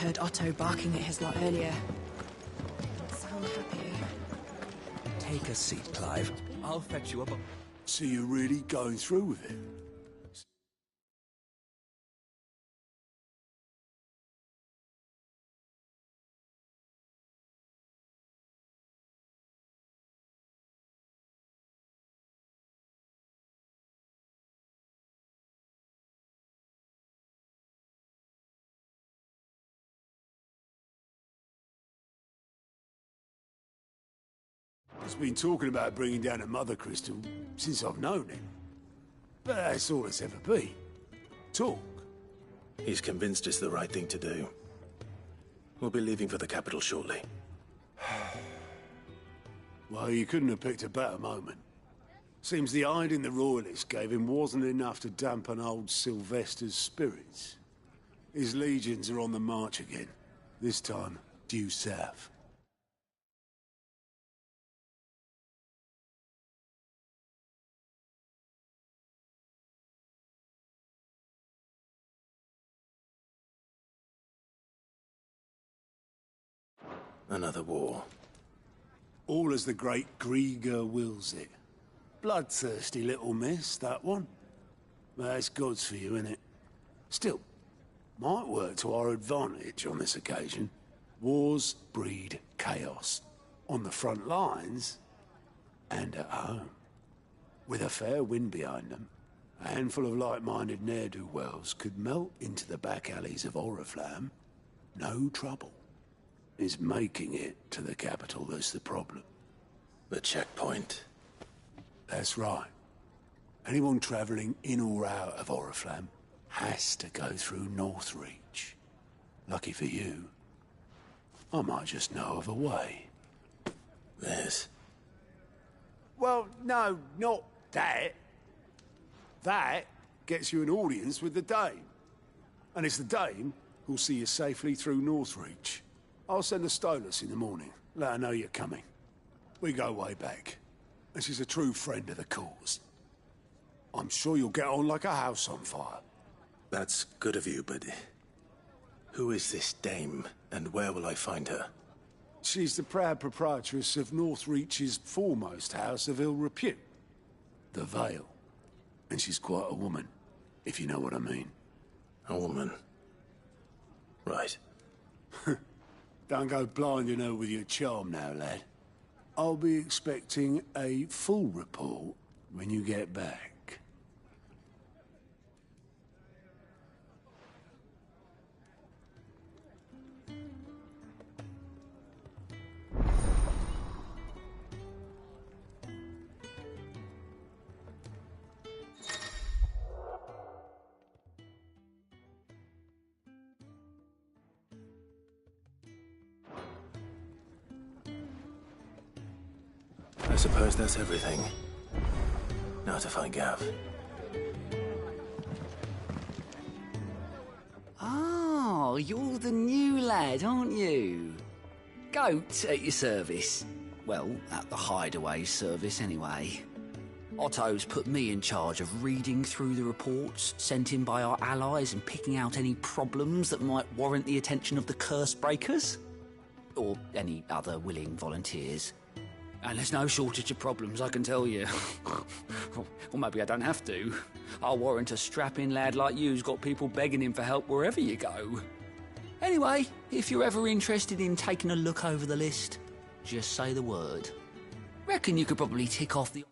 heard Otto barking at his lot earlier. Doesn't sound happy. Take a seat, Clive. I'll fetch you a book. So you're really going through with it? He's been talking about bringing down a mother crystal since I've known him. But that's all it's ever been. Talk. He's convinced it's the right thing to do. We'll be leaving for the capital shortly. Well, you couldn't have picked a better moment. Seems the hiding the Royalists gave him wasn't enough to dampen old Sylvester's spirits. His legions are on the march again. This time, due south. Another war. All as the great Grieger wills it. Bloodthirsty little miss, that one. That's God's for you, innit? Still, might work to our advantage on this occasion. Wars breed chaos. On the front lines, and at home. With a fair wind behind them, a handful of like-minded ne'er-do-wells could melt into the back alleys of Oriflamme. No trouble. Is making it to the capital that's the problem. The checkpoint. That's right. Anyone travelling in or out of Oriflamme has to go through Northreach. Lucky for you, I might just know of a way. This. Well, no, not that. That gets you an audience with the Dame. And it's the Dame who'll see you safely through Northreach. I'll send a Stolas in the morning. Let her know you're coming. We go way back. And she's a true friend of the cause. I'm sure you'll get on like a house on fire. That's good of you, but... who is this dame, and where will I find her? She's the proud proprietress of Northreach's foremost house of ill repute. The Vale. And she's quite a woman, if you know what I mean. A woman. Right. Don't go blinding her with your charm now, lad. I'll be expecting a full report when you get back. I suppose that's everything. Now to find Gav. Oh, you're the new lad, aren't you? Goat at your service. Well, at the hideaway service anyway. Otto's put me in charge of reading through the reports sent in by our allies and picking out any problems that might warrant the attention of the curse breakers. Or any other willing volunteers. And there's no shortage of problems, I can tell you. Or maybe I don't have to. I'll warrant a strapping lad like you's got people begging him for help wherever you go. Anyway, if you're ever interested in taking a look over the list, just say the word. Reckon you could probably tick off the...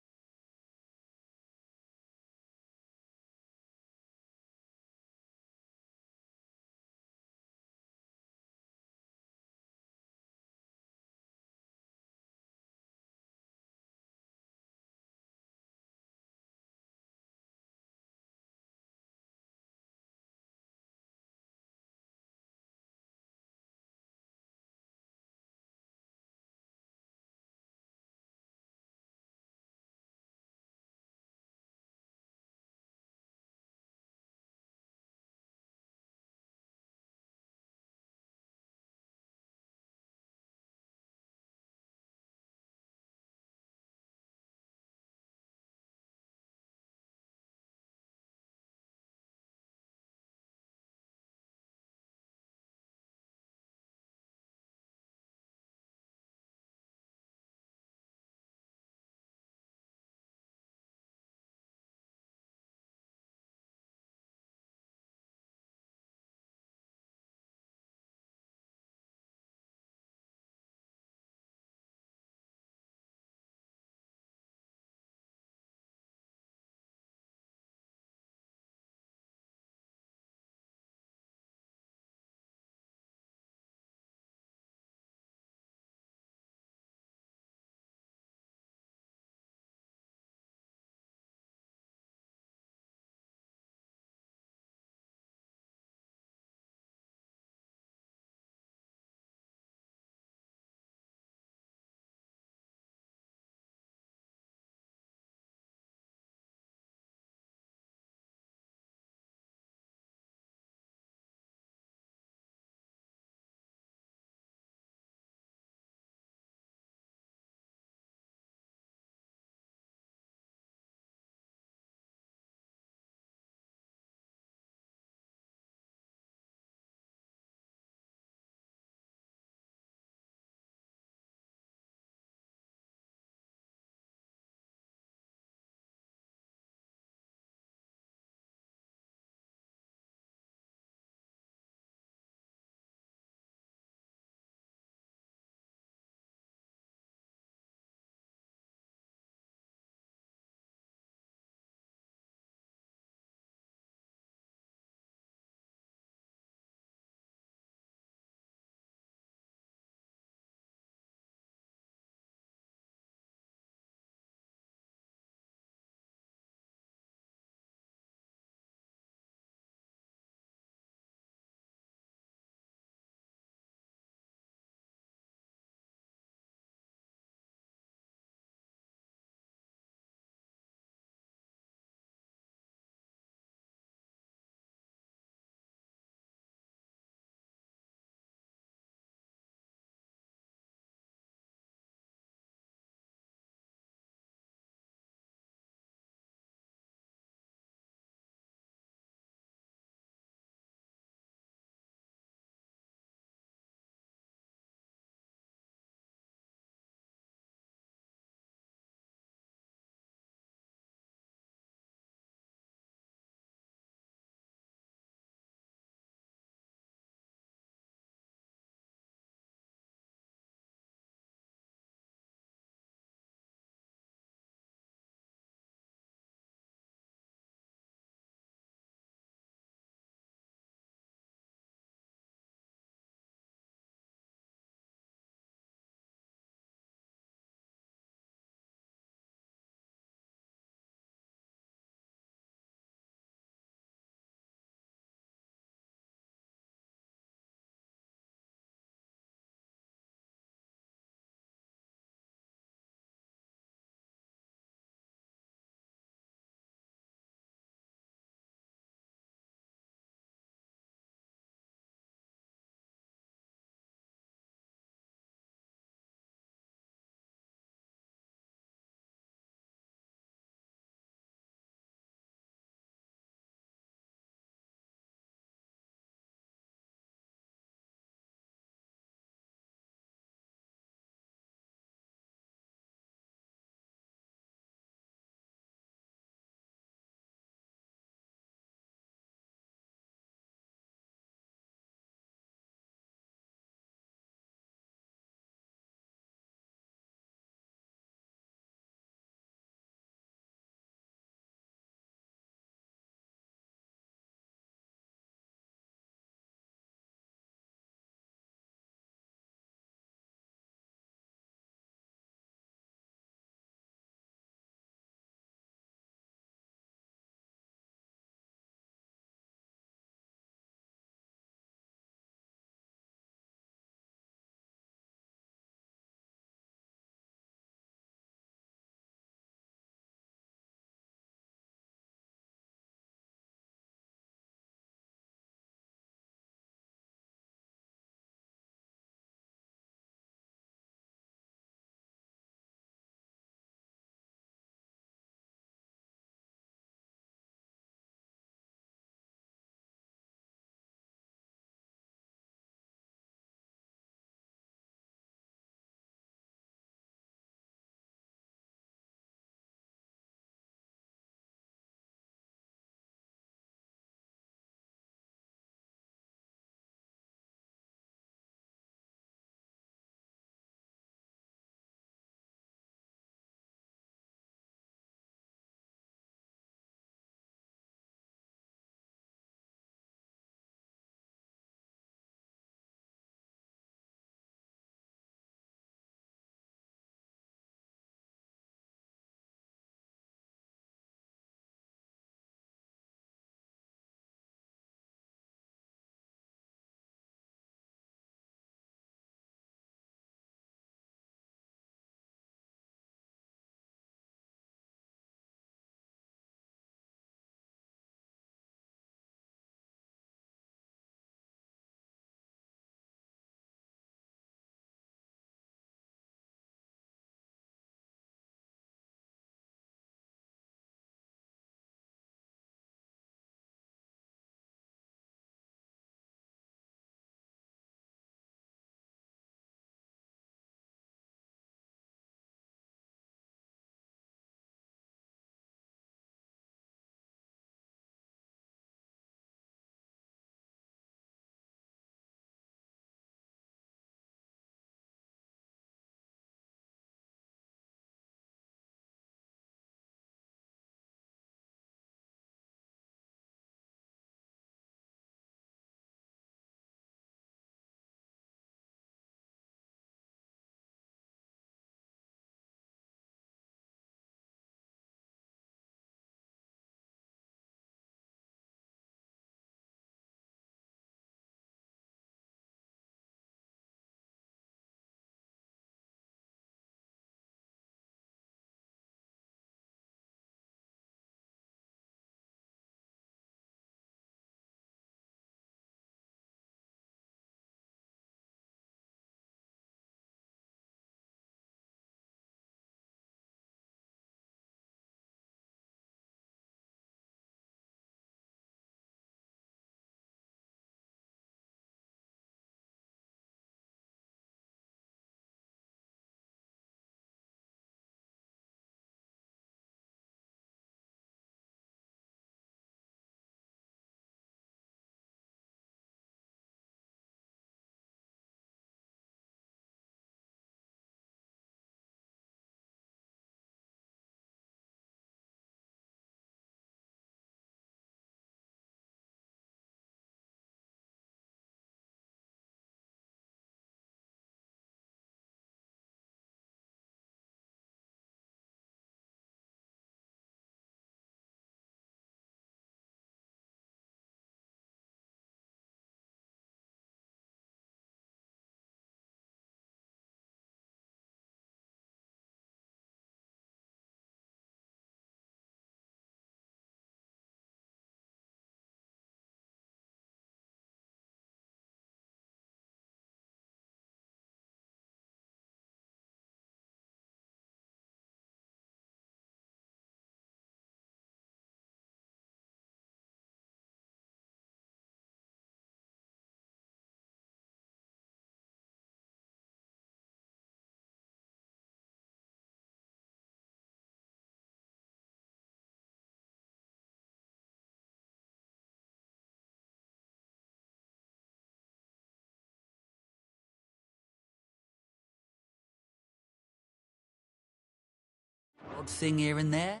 odd thing here and there.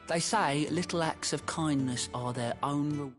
They say little acts of kindness are their own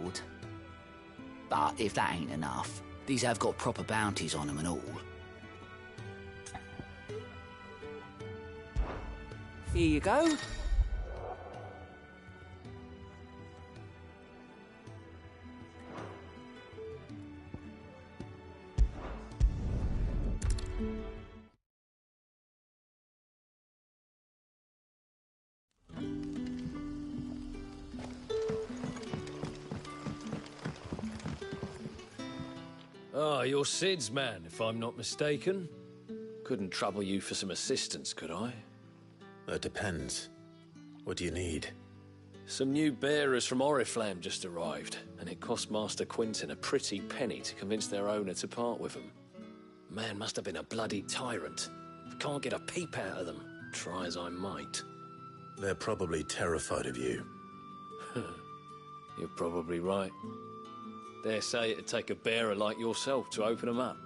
reward. But if that ain't enough, these have got proper bounties on them and all. Here you go. Ah, you're Sid's man, if I'm not mistaken. Couldn't trouble you for some assistance, could I? That depends. What do you need? Some new bearers from Oriflamme just arrived, and it cost Master Quinton a pretty penny to convince their owner to part with them. Man must have been a bloody tyrant. I can't get a peep out of them, try as I might. They're probably terrified of you. You're probably right. Dare say it'd take a bearer like yourself to open them up.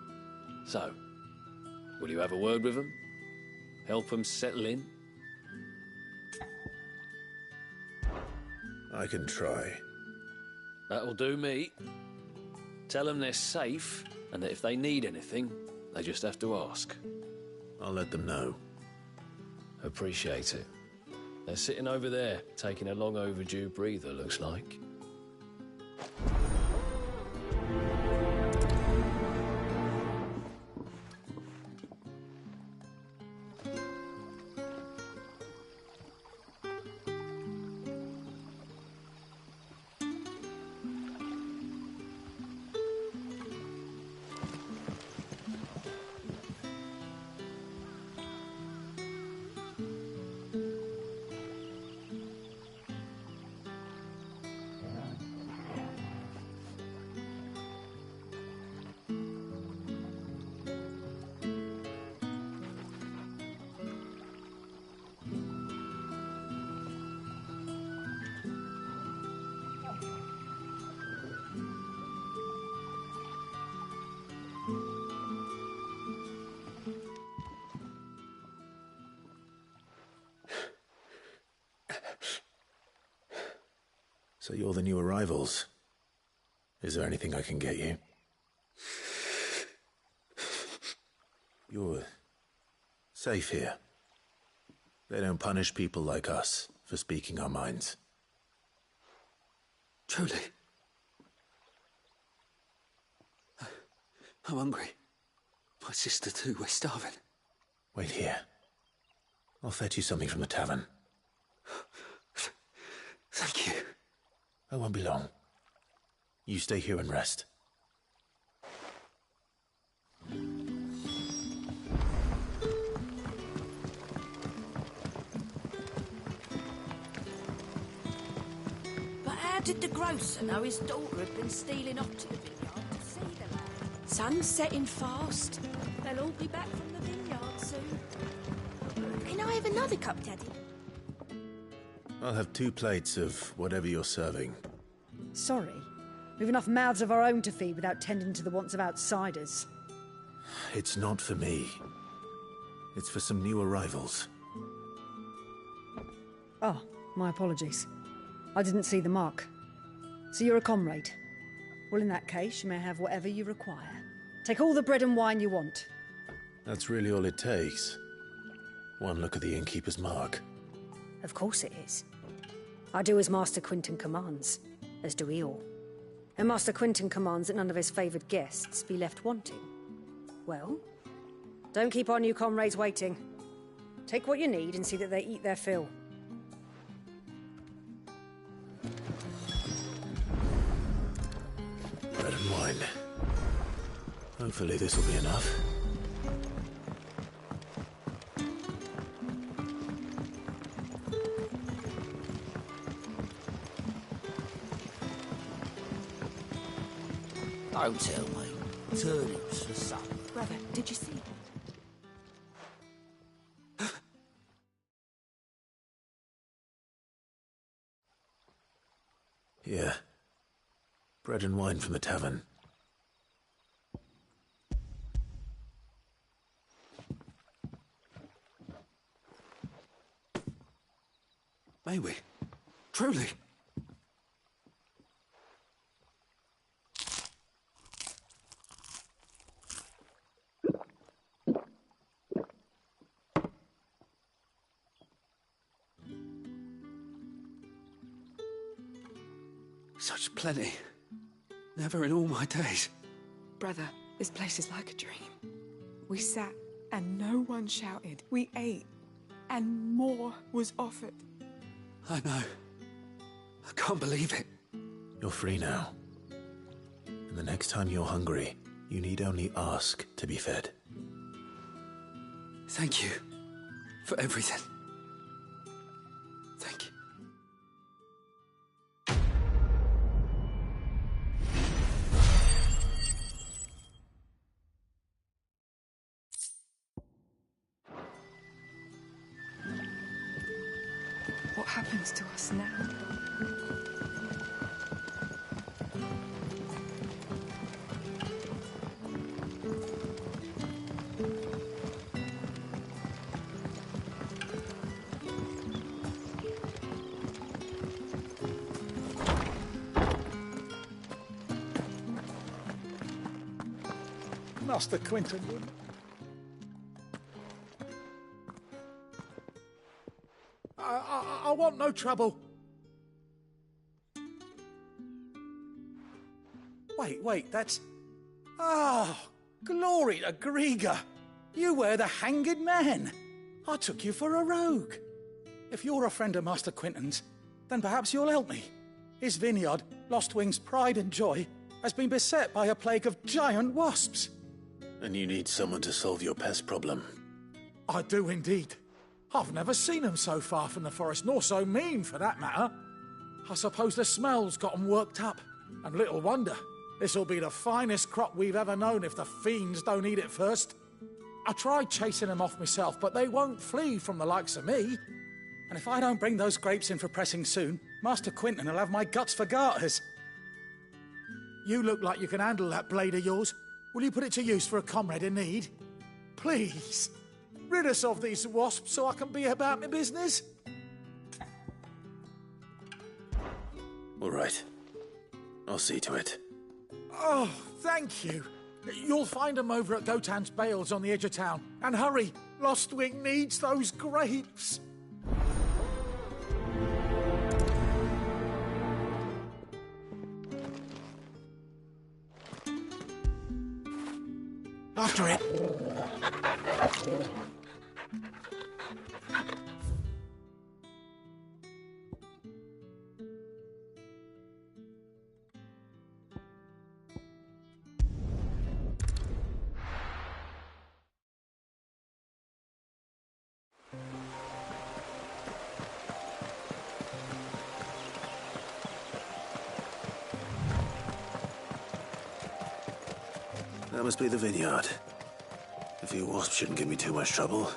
So, will you have a word with them? Help them settle in? I can try. That'll do me. Tell them they're safe, and that if they need anything, they just have to ask. I'll let them know. Appreciate it. They're sitting over there, taking a long overdue breather, looks like. So you're the new arrivals. Is there anything I can get you? You're safe here. They don't punish people like us for speaking our minds. Truly. I'm hungry. My sister too, we're starving. Wait here. I'll fetch you something from the tavern. Thank you. I won't be long. You stay here and rest. But how did the grocer know his daughter had been stealing off to the vineyard to see the lad? Sun's setting fast. They'll all be back from the vineyard soon. Can I have another cup, Daddy? I'll have 2 plates of whatever you're serving. Sorry. We've enough mouths of our own to feed without tending to the wants of outsiders. It's not for me. It's for some new arrivals. Oh, my apologies. I didn't see the mark. So you're a comrade. Well, in that case, you may have whatever you require. Take all the bread and wine you want. That's really all it takes. One look at the innkeeper's mark. Of course it is. I do as Master Quinton commands, as do we all. And Master Quinton commands that none of his favoured guests be left wanting. Well, don't keep our new comrades waiting. Take what you need and see that they eat their fill. Bread and wine. Hopefully this will be enough. Don't tell me. Turnips for supper. Brother, did you see? Yeah. Bread and wine from the tavern. May we? Truly? Such plenty. Never in all my days. Brother, this place is like a dream. We sat and no one shouted. We ate and more was offered. I know. I can't believe it. You're free now. And the next time you're hungry, you need only ask to be fed. Thank you for everything. Thank you. What happens to us now? Master Quinton would. I want no trouble. Wait, that's... Ah, glory to Grieger. You were the hanged man. I took you for a rogue. If you're a friend of Master Quinton's, then perhaps you'll help me. His vineyard, Lostwing's pride and joy, has been beset by a plague of giant wasps. And you need someone to solve your pest problem. I do indeed. I've never seen them so far from the forest, nor so mean, for that matter. I suppose the smell's got 'em worked up. And little wonder. This'll be the finest crop we've ever known if the fiends don't eat it first. I tried chasing them off myself, but they won't flee from the likes of me. And if I don't bring those grapes in for pressing soon, Master Quinton will have my guts for garters. You look like you can handle that blade of yours. Will you put it to use for a comrade in need? Please, rid us of these wasps so I can be about my business. All right. I'll see to it. Oh, thank you. You'll find them over at Gotan's Bales on the edge of town. And hurry, Lostwing needs those grapes. After it. That must be the vineyard. A few wasps shouldn't give me too much trouble.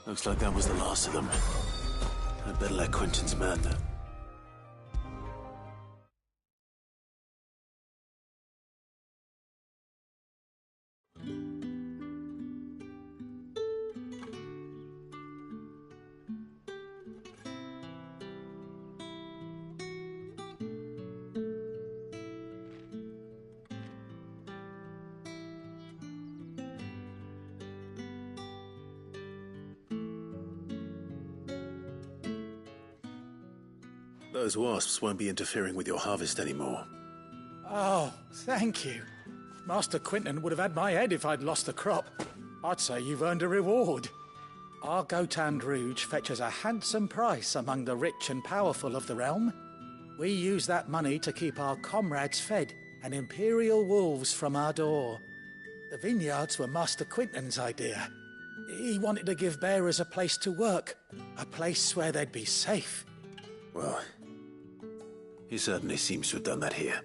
Looks like that was the last of them. I'd better let Quentin's man know. Those wasps won't be interfering with your harvest anymore. Oh, thank you. Master Quentin would have had my head if I'd lost the crop. I'd say you've earned a reward. Our Gotand Rouge fetches a handsome price among the rich and powerful of the realm. We use that money to keep our comrades fed and imperial wolves from our door. The vineyards were Master Quentin's idea. He wanted to give bearers a place to work, a place where they'd be safe. Well, he certainly seems to have done that here.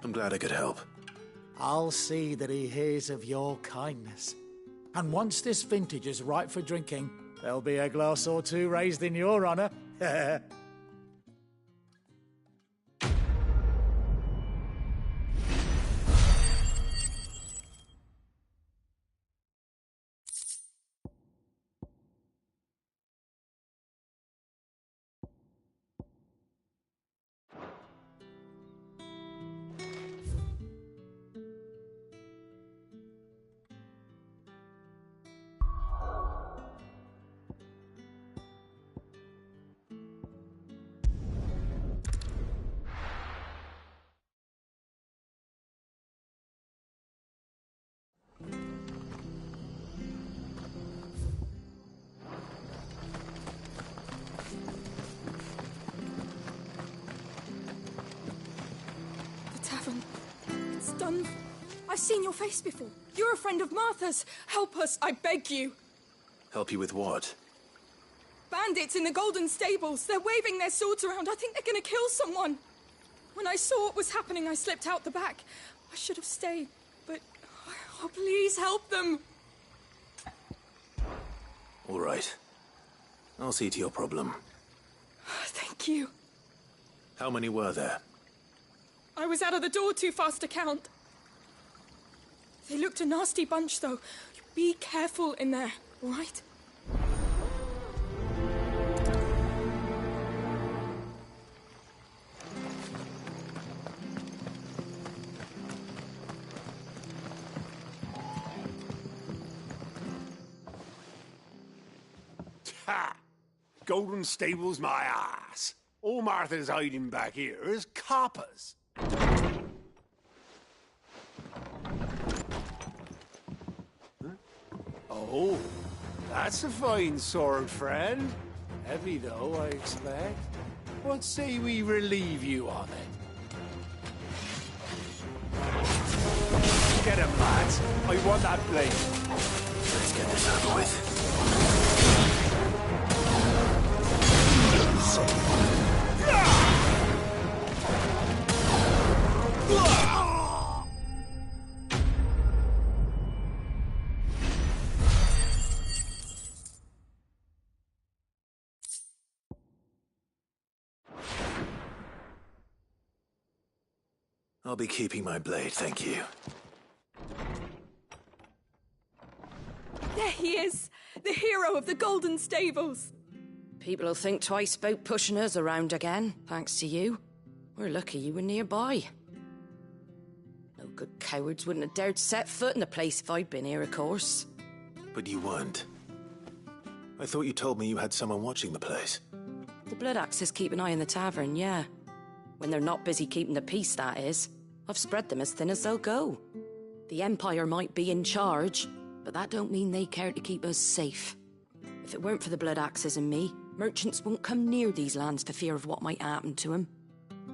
I'm glad I could help. I'll see that he hears of your kindness. And once this vintage is ripe for drinking, there'll be a glass or two raised in your honor. It's done. I've seen your face before. You're a friend of Martha's. Help us, I beg you. Help you with what? Bandits in the Golden Stables. They're waving their swords around. I think they're going to kill someone. When I saw what was happening, I slipped out the back. I should have stayed, but... Oh, please help them. All right. I'll see to your problem. Thank you. How many were there? I was out of the door too fast to count. They looked a nasty bunch, though. Be careful in there, all right? Ha! Golden Stables my ass. All Martha's hiding back here is coppers. Huh? Oh, that's a fine sword, friend. Heavy, though, I expect. What say we relieve you on it? Get him, lads. I want that blade. Let's get this over with. I'll be keeping my blade, thank you. There he is! The hero of the Golden Stables! People will think twice about pushing us around again, thanks to you. We're lucky you were nearby. No good cowards wouldn't have dared set foot in the place if I'd been here, of course. But you weren't. I thought you told me you had someone watching the place. The Blood Axes keep an eye on the tavern, yeah. When they're not busy keeping the peace, that is. I've spread them as thin as they'll go. The Empire might be in charge, but that don't mean they care to keep us safe. If it weren't for the Blood Axes and me, merchants won't come near these lands for fear of what might happen to them.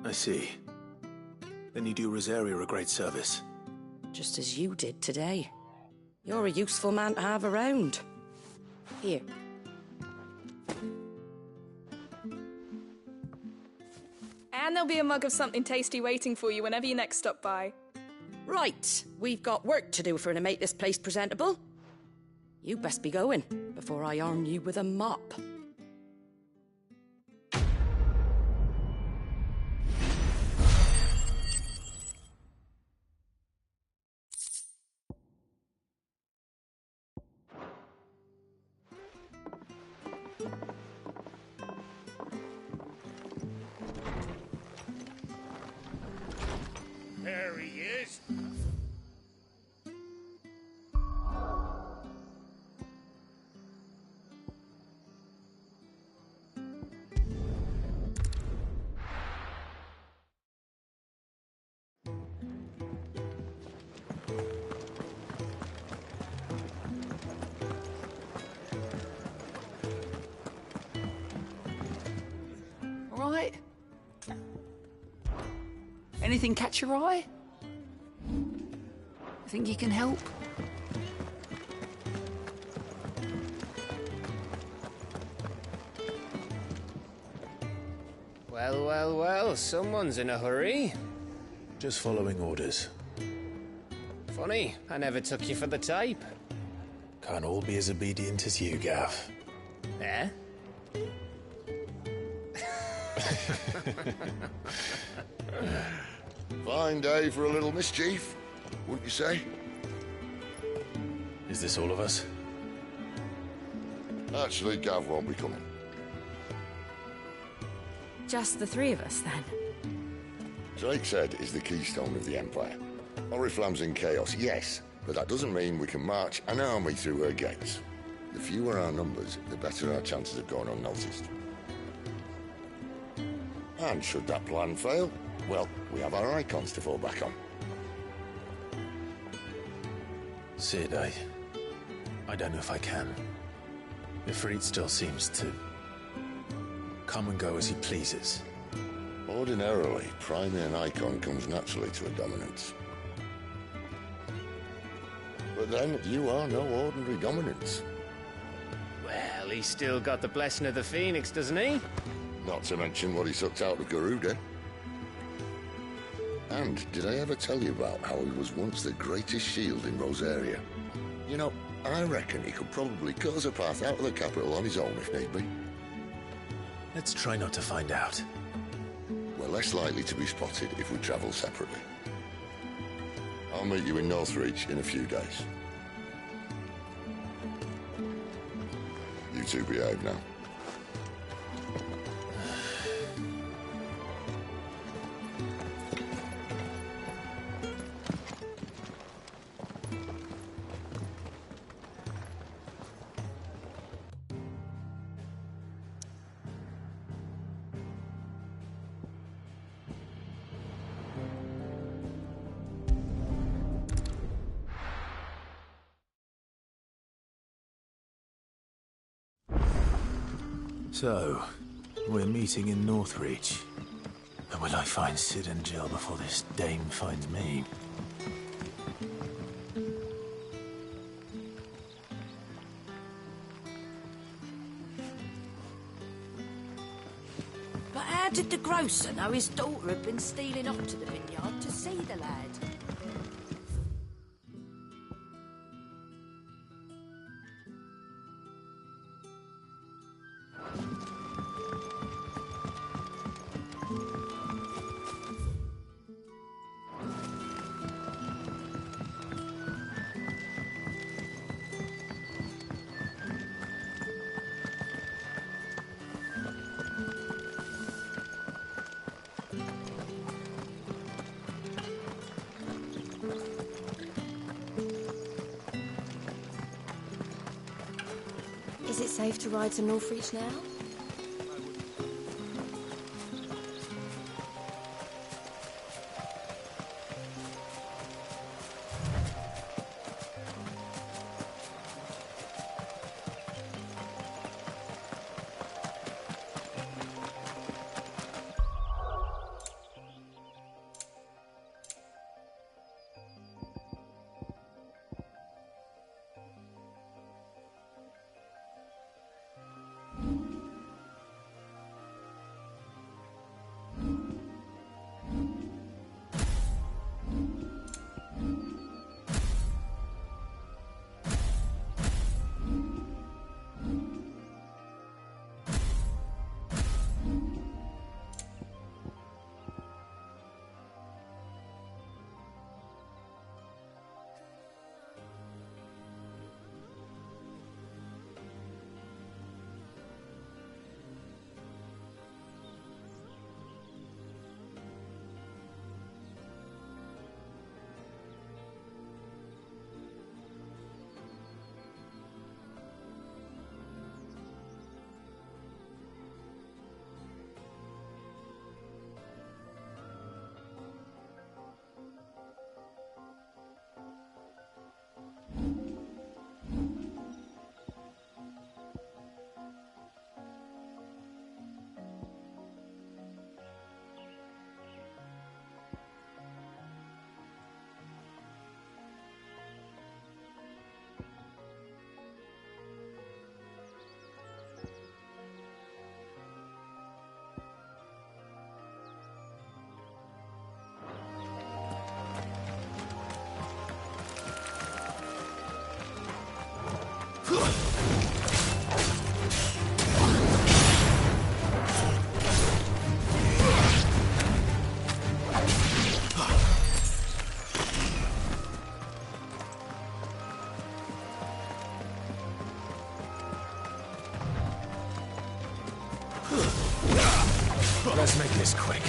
I see. Then you do Rosaria a great service. Just as you did today. You're a useful man to have around. Here. And there'll be a mug of something tasty waiting for you whenever you next stop by. Right, we've got work to do for to make this place presentable. You best be going, before I arm you with a mop. There he is. All right? Anything catch your eye? Think you can help? Well, well, well, someone's in a hurry. Just following orders. Funny, I never took you for the type. Can't all be as obedient as you, Gav. Eh? Fine day for a little mischief, wouldn't you say? Is this all of us? Actually, Gav won't be coming. Just the three of us, then? Drake's Head is the keystone of the Empire. Oriflamme's in chaos, yes, but that doesn't mean we can march an army through her gates. The fewer our numbers, the better our chances of going unnoticed. And should that plan fail, well, we have our icons to fall back on. Sid, I don't know if I can. Ifrit still seems to come and go as he pleases. Ordinarily, priming an icon comes naturally to a dominance. But then, you are no ordinary dominance. Well, he's still got the blessing of the Phoenix, doesn't he? Not to mention what he sucked out of Garuda. And did I ever tell you about how he was once the greatest shield in Rosaria? You know, I reckon he could probably cut us a path out of the capital on his own if need be. Let's try not to find out. We're less likely to be spotted if we travel separately. I'll meet you in Northreach in a few days. You two behave now. So, we're meeting in Northreach. And will I find Sid and Jill before this dame finds me? But how did the grocer know his daughter had been stealing off to the vineyard to see the lad? Is it safe to ride to Northreach now? Let's make this quick.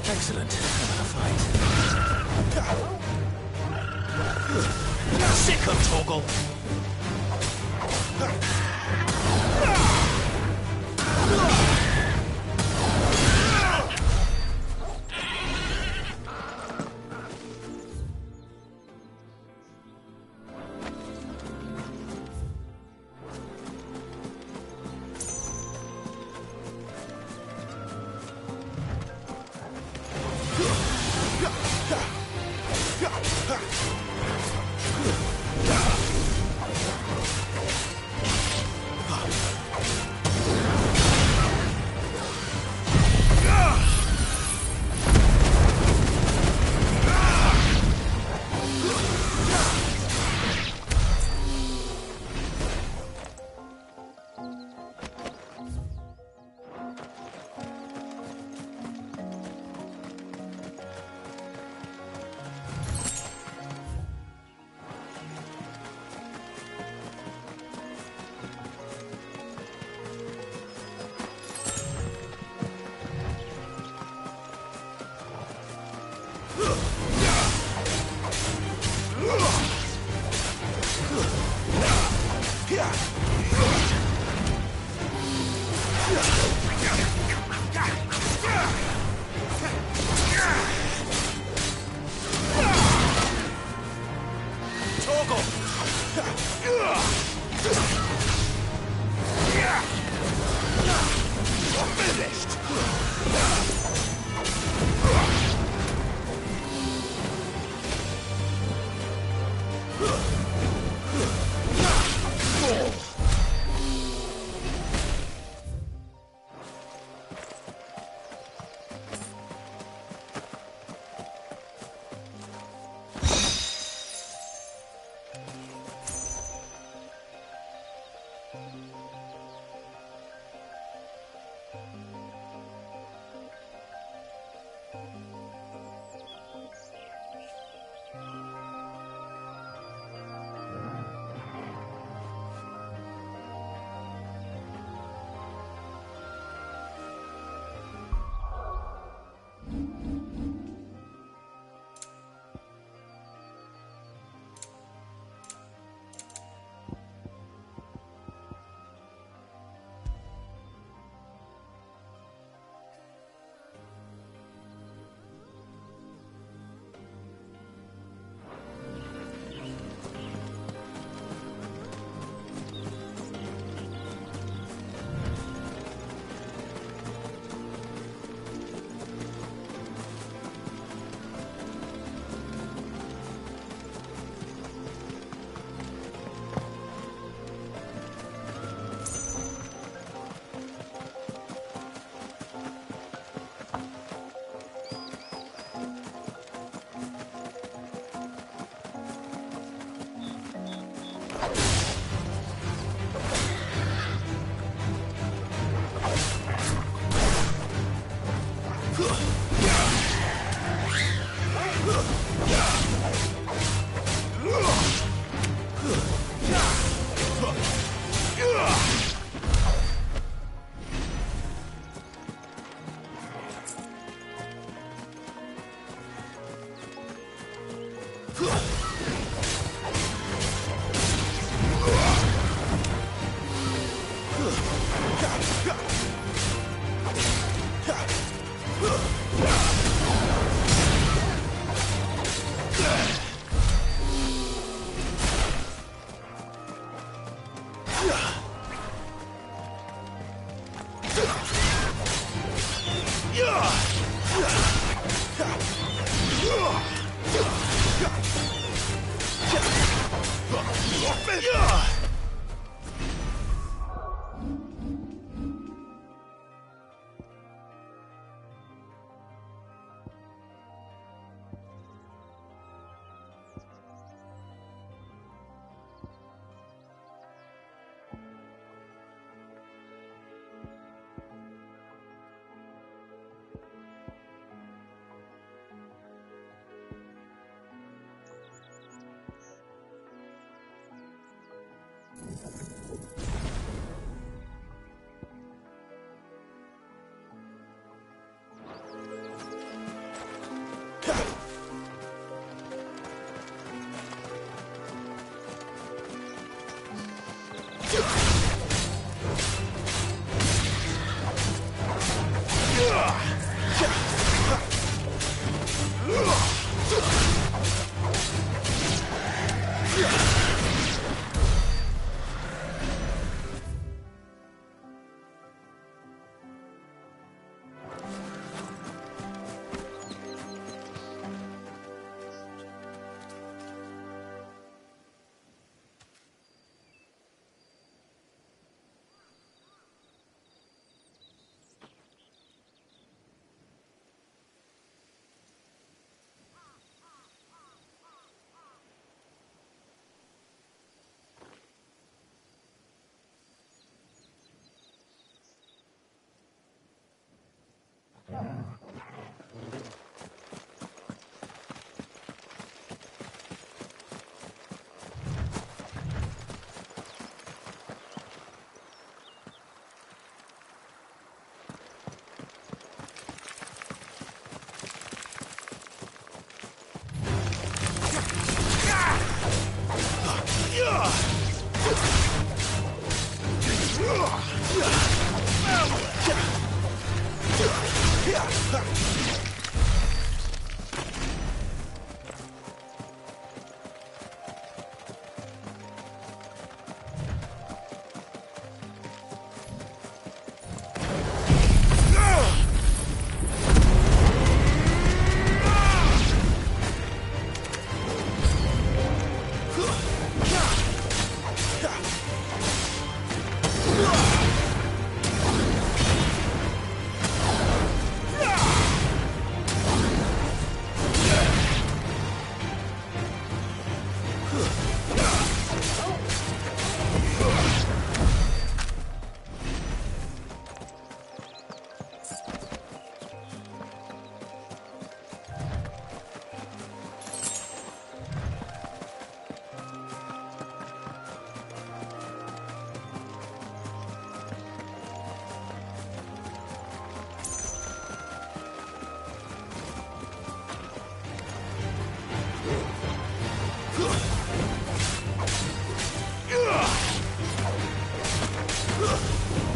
Excellent. Another fight. Sick of Torgal.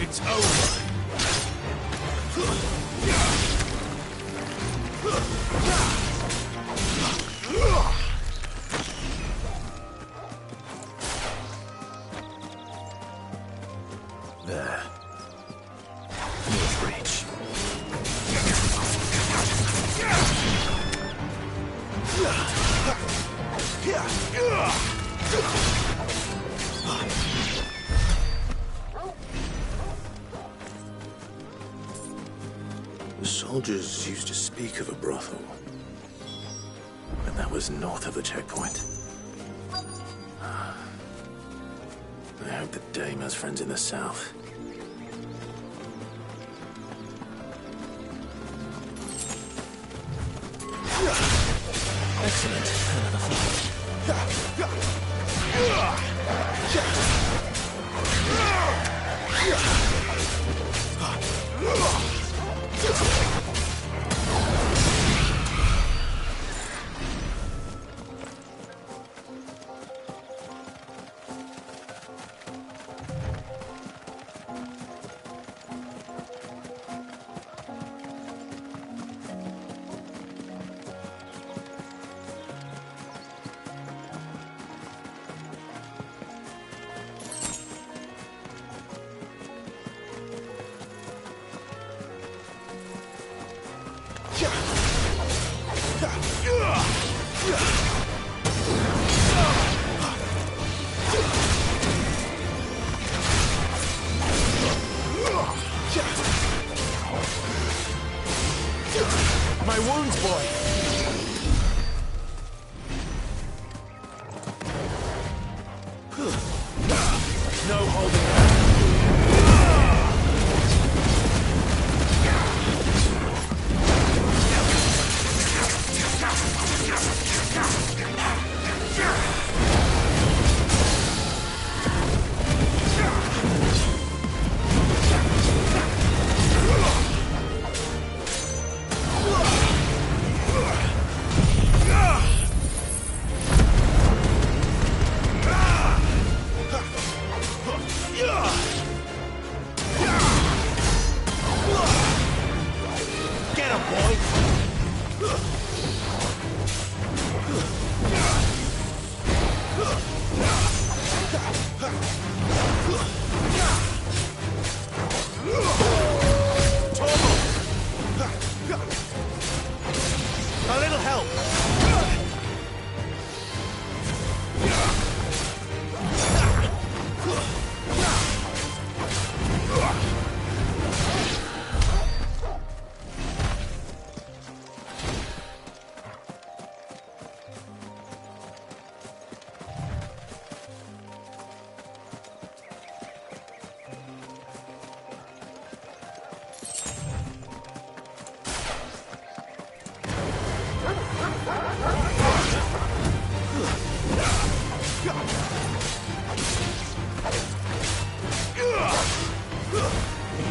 It's over. There. North reach. The soldiers used to speak of a brothel, but that was north of the checkpoint. I hope the dame has friends in the south. Excellent. Another fight.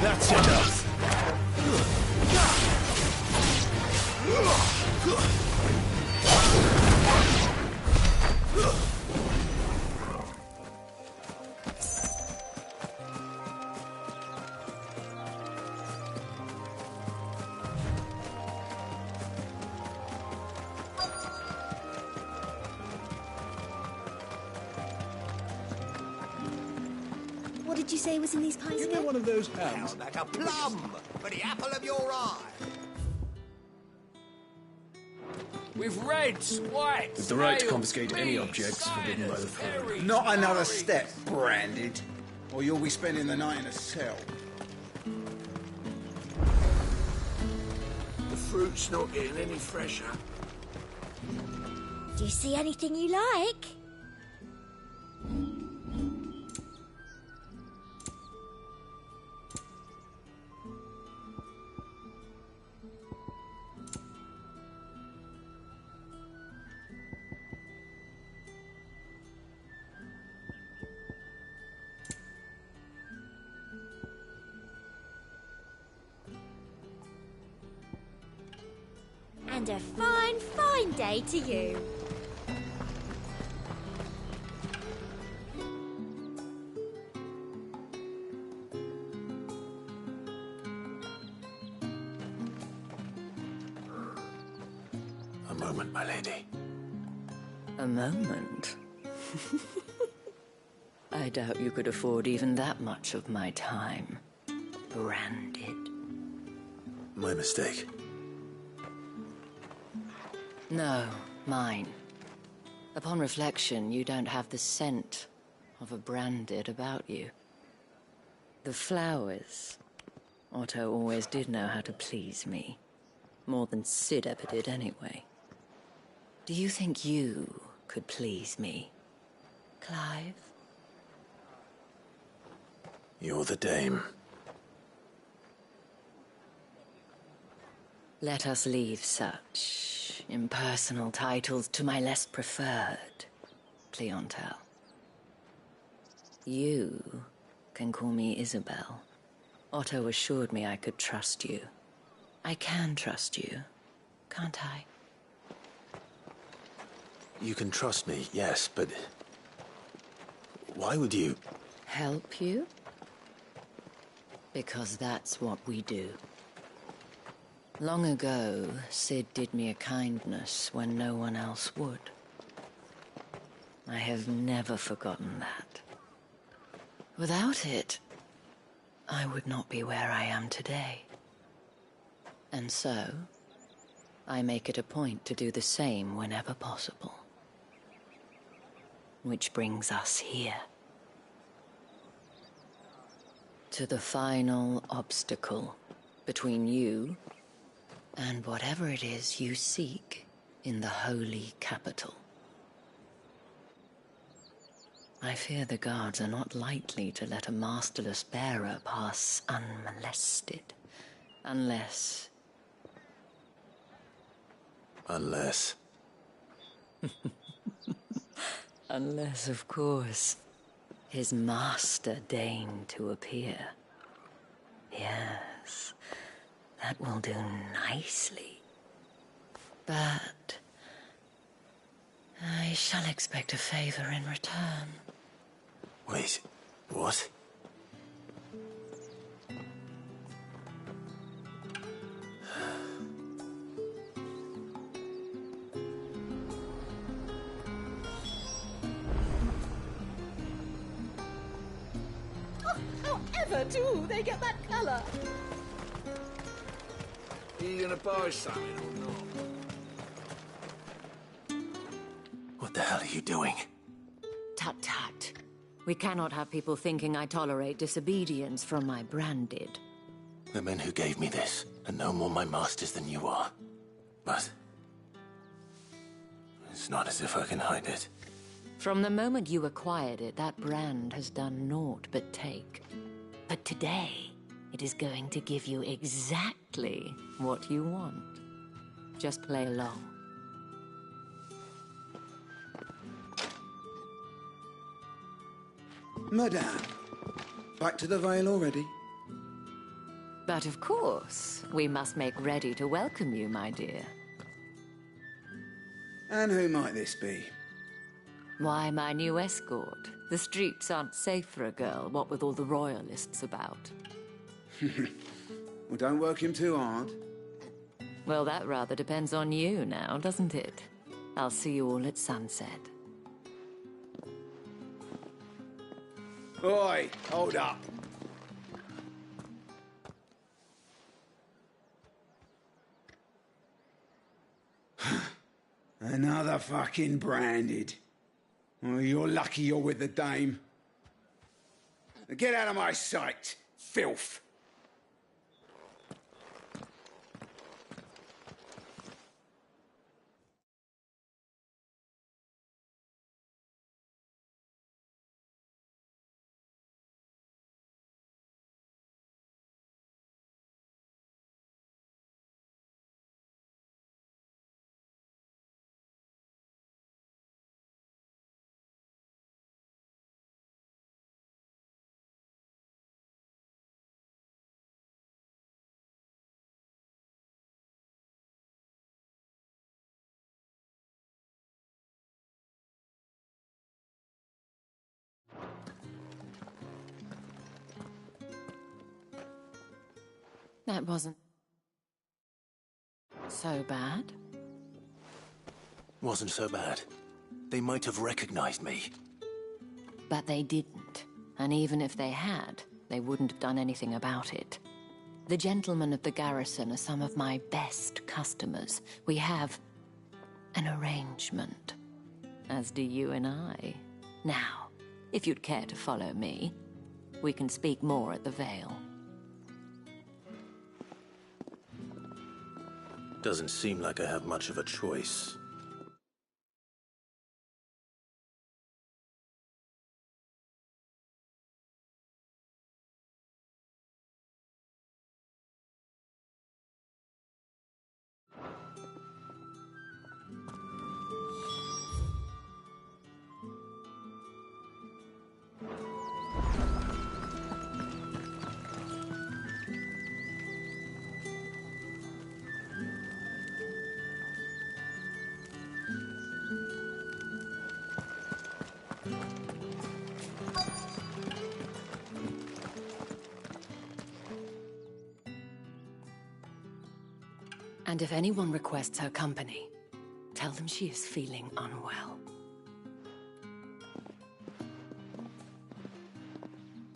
That's enough. What did you say was in these pies Give me again? one of those hams. Like a plum for the apple of your eye. With reds, whites, With the right to nails, confiscate any beads, objects forbidden by the spiders, throne. berries, Not another berries. step, branded, or you'll be spending the night in a cell. The fruit's not getting any fresher. Do you see anything you like? And a fine, fine day to you. A moment, my lady. A moment? I doubt you could afford even that much of my time. Branded. My mistake. No, mine. Upon reflection, you don't have the scent of a branded about you. The flowers. Otto always did know how to please me. More than Sid ever did anyway. Do you think you could please me, Clive? You're the dame. Let us leave such impersonal titles to my less preferred clientele. You can call me Isabel. Otto assured me I could trust you. I can trust you, can't I? You can trust me, yes, but... why would you... Help you? Because that's what we do. Long ago, Sid did me a kindness when no one else would. I have never forgotten that. Without it, I would not be where I am today. And so, I make it a point to do the same whenever possible. Which brings us here. To the final obstacle between you and whatever it is you seek in the holy capital. I fear the guards are not likely to let a masterless bearer pass unmolested, unless... Unless... Unless, of course, his master deigned to appear. Yes, that will do nicely. But I shall expect a favor in return. Wait, what? However do they get that colour? Are you gonna buy something or not? What the hell are you doing? Tut-tut. We cannot have people thinking I tolerate disobedience from my branded. The men who gave me this are no more my masters than you are. But... it's not as if I can hide it. From the moment you acquired it, that brand has done naught but take. But today, it is going to give you exactly what you want. Just play along. Madame, back to the Vale already? But of course, we must make ready to welcome you, my dear. And who might this be? Why, my new escort. The streets aren't safe for a girl, what with all the royalists about. Well, don't work him too hard. Well, that rather depends on you now, doesn't it? I'll see you all at sunset. Oi, hold up. Another fucking branded. Oh, you're lucky you're with the dame. Get out of my sight, filth. That wasn't so bad. Wasn't so bad. They might have recognized me. But they didn't. And even if they had, they wouldn't have done anything about it. The gentlemen of the garrison are some of my best customers. We have an arrangement, as do you and I. Now, if you'd care to follow me, we can speak more at the Vale. Doesn't seem like I have much of a choice. And if anyone requests her company, tell them she is feeling unwell.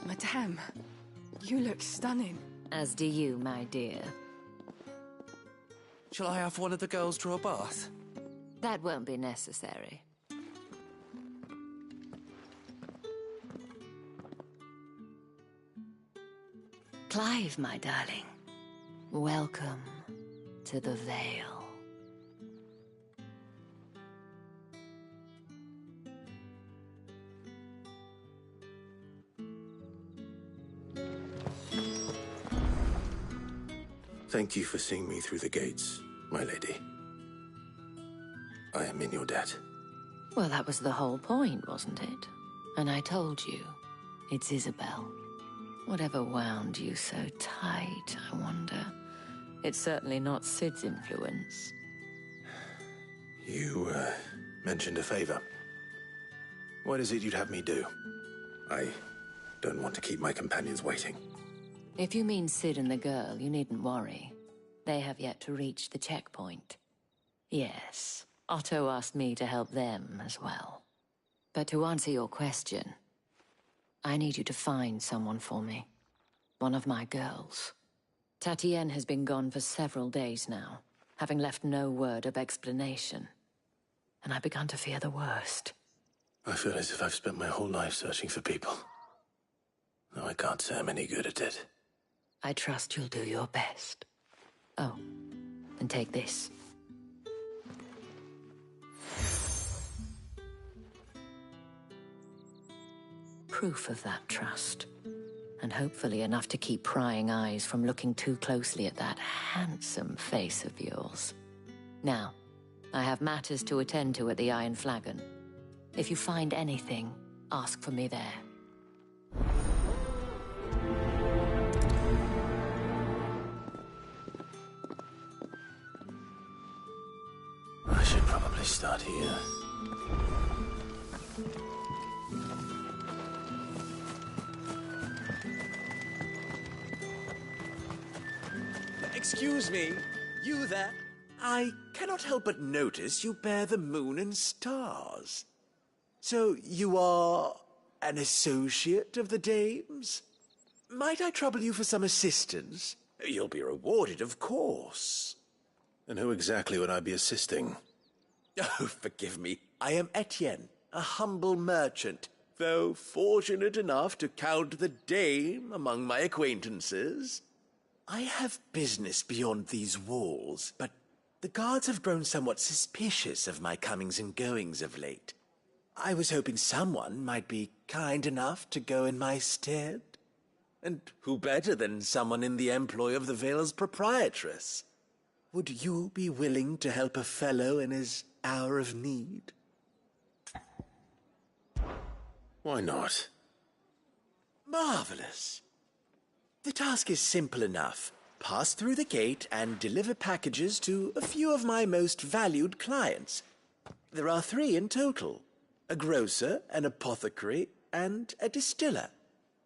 Madame, you look stunning. As do you, my dear. Shall I have one of the girls draw a bath? That won't be necessary. Clive, my darling. Welcome to the Vale. Thank you for seeing me through the gates, my lady. I am in your debt. Well, that was the whole point, wasn't it? And I told you, it's Isabel. Whatever wound you so tight, I wonder. It's certainly not Sid's influence. You, mentioned a favor. What is it you'd have me do? I don't want to keep my companions waiting. If you mean Sid and the girl, you needn't worry. They have yet to reach the checkpoint. Yes, Otto asked me to help them as well. But to answer your question, I need you to find someone for me. One of my girls. Tatienne has been gone for several days now, having left no word of explanation. And I've begun to fear the worst. I feel as if I've spent my whole life searching for people. Though I can't say I'm any good at it. I trust you'll do your best. Oh, and take this. Proof of that trust. And hopefully enough to keep prying eyes from looking too closely at that handsome face of yours. Now, I have matters to attend to at the Iron Flagon. If you find anything, ask for me there. I start here? Excuse me, you there? I cannot help but notice you bear the moon and stars. So you are an associate of the dames? Might I trouble you for some assistance? You'll be rewarded, of course. And who exactly would I be assisting? Oh, forgive me. I am Etienne, a humble merchant, though fortunate enough to count the dame among my acquaintances. I have business beyond these walls, but the guards have grown somewhat suspicious of my comings and goings of late. I was hoping someone might be kind enough to go in my stead. And who better than someone in the employ of the Vale's proprietress? Would you be willing to help a fellow in his hour of need? Why not? Marvelous. The task is simple enough. Pass through the gate and deliver packages to a few of my most valued clients. There are 3 in total: a grocer, an apothecary, and a distiller.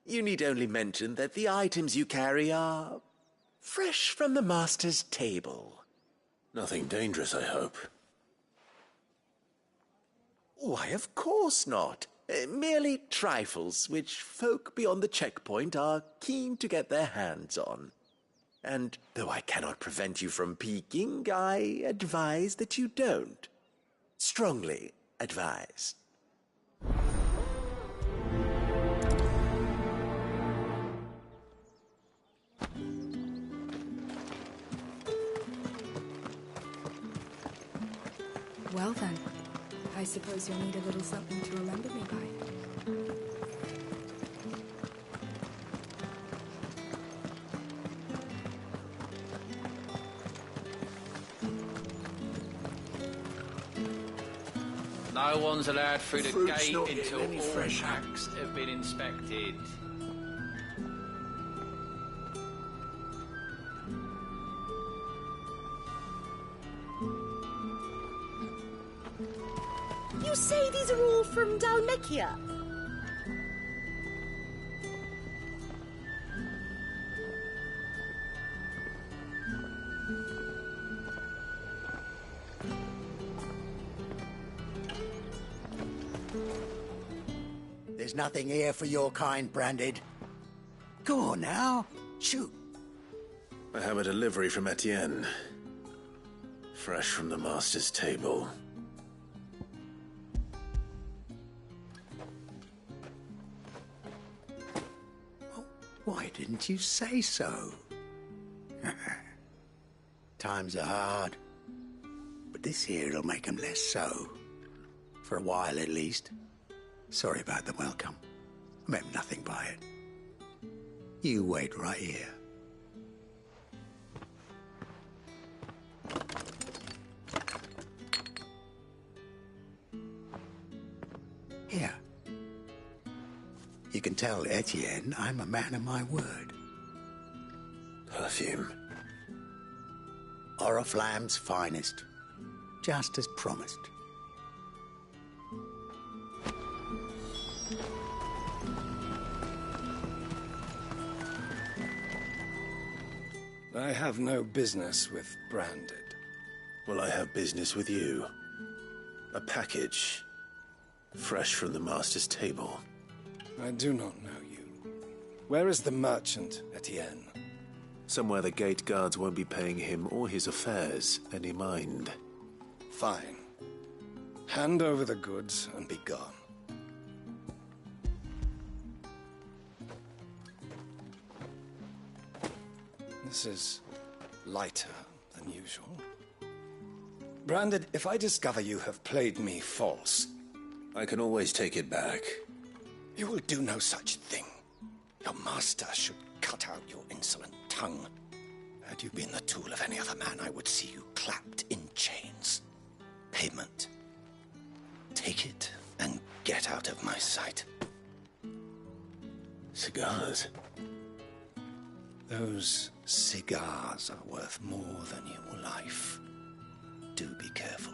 You need only mention that the items you carry are fresh from the master's table. Nothing dangerous, I hope. Why, of course not. Merely trifles which folk beyond the checkpoint are keen to get their hands on. And though I cannot prevent you from peeking, I advise that you don't. Strongly advise. Well then, I suppose you'll need a little something to remember me by. No one's allowed through the Fruit's gate not getting until any all fresher. packs have been inspected. You say these are all from Dalmekia? There's nothing here for your kind, Branded. Go on now, shoot. I have a delivery from Etienne. Fresh from the master's table. Why didn't you say so? Times are hard. But this here'll make 'em less so. For a while, at least. Sorry about the welcome. I meant nothing by it. You wait right here. Here. You can tell Etienne I'm a man of my word. Perfume. Oriflamme's finest. Just as promised. I have no business with Branded. Well, I have business with you. A package. Fresh from the master's table. I do not know you. Where is the merchant, Etienne? Somewhere the gate guards won't be paying him or his affairs any mind. Fine. Hand over the goods and be gone. This is lighter than usual. Branded, if I discover you have played me false... I can always take it back. You will do no such thing. Your master should cut out your insolent tongue. Had you been the tool of any other man, I would see you clapped in chains. Payment. Take it and get out of my sight. Cigars? Those cigars are worth more than your life. Do be careful.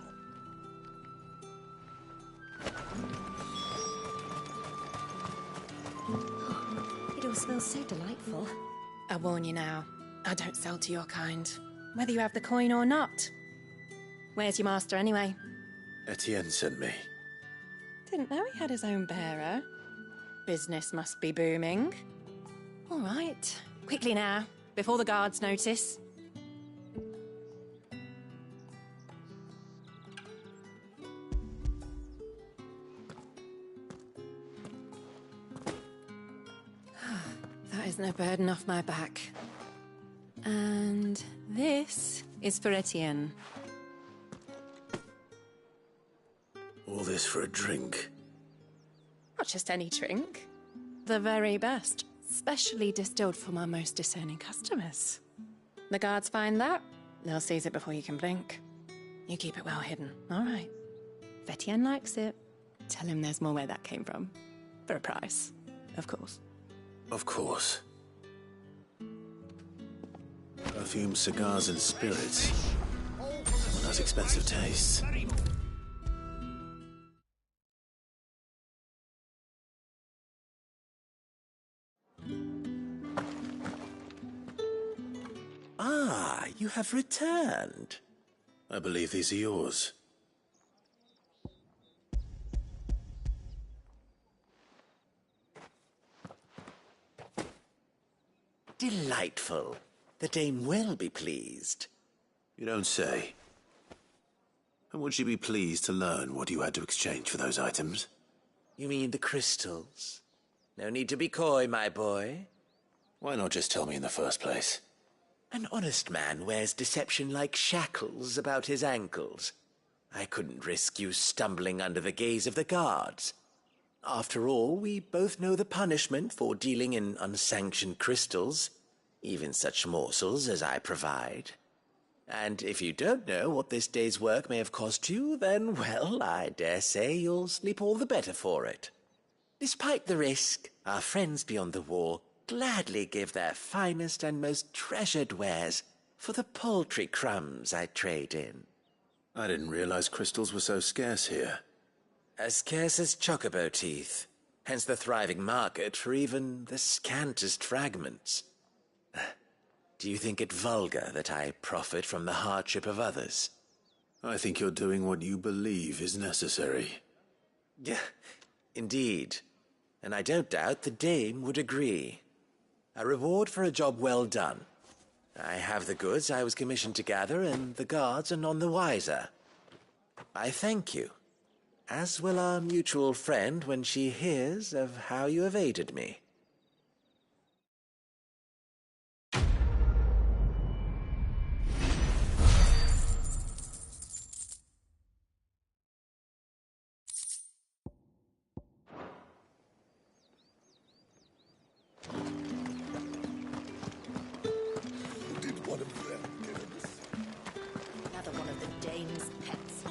It all smells so delightful. I warn you now, I don't sell to your kind, whether you have the coin or not. Where's your master anyway? Etienne sent me. Didn't know he had his own bearer. Business must be booming. All right, quickly now, before the guards notice. That is no burden off my back. And this is for Etienne. All this for a drink? Not just any drink. The very best, specially distilled for my most discerning customers. The guards find that, they'll seize it before you can blink. You keep it well hidden, all right? If Etienne likes it, tell him there's more where that came from. For a price, of course. Of course. Perfume, cigars, and spirits. One has expensive tastes. Ah, you have returned. I believe these are yours. Delightful. The dame will be pleased. You don't say. And would she be pleased to learn what you had to exchange for those items? You mean the crystals? No need to be coy, my boy. Why not just tell me in the first place? An honest man wears deception like shackles about his ankles. I couldn't risk you stumbling under the gaze of the guards. After all, we both know the punishment for dealing in unsanctioned crystals, even such morsels as I provide. And if you don't know what this day's work may have cost you, then, well, I dare say you'll sleep all the better for it. Despite the risk, our friends beyond the wall gladly give their finest and most treasured wares for the paltry crumbs I trade in. I didn't realize crystals were so scarce here. As scarce as chocobo teeth, hence the thriving market for even the scantest fragments. Do you think it vulgar that I profit from the hardship of others? I think you're doing what you believe is necessary. Yeah, indeed. And I don't doubt the dame would agree. A reward for a job well done. I have the goods I was commissioned to gather, and the guards are none the wiser. I thank you, as will our mutual friend when she hears of how you have aided me. Another one of the dame's pets.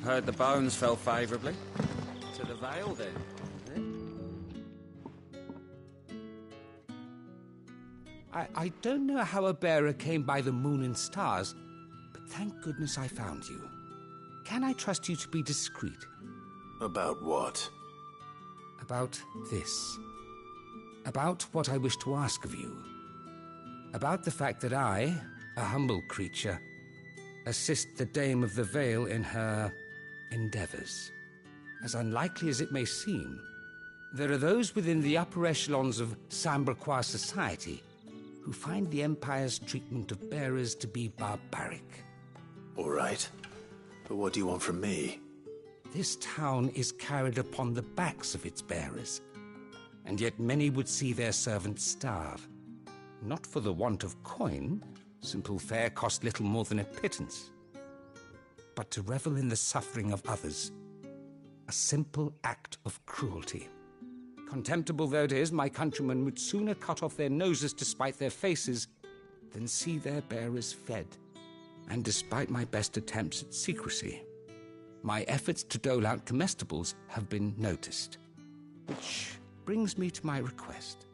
Heard the bones fell favourably. To the Vale, then, I don't know how a bearer came by the moon and stars, but thank goodness I found you. Can I trust you to be discreet? About what? About this. About what I wish to ask of you. About the fact that I, a humble creature, assist the Dame of the Vale in her endeavors. As unlikely as it may seem, there are those within the upper echelons of Samberquois society who find the Empire's treatment of bearers to be barbaric. All right. But what do you want from me? This town is carried upon the backs of its bearers, and yet many would see their servants starve. Not for the want of coin, simple fare cost little more than a pittance, but to revel in the suffering of others, a simple act of cruelty. Contemptible though it is, my countrymen would sooner cut off their noses to spite their faces than see their bearers fed. And despite my best attempts at secrecy, my efforts to dole out comestibles have been noticed. Which brings me to my request.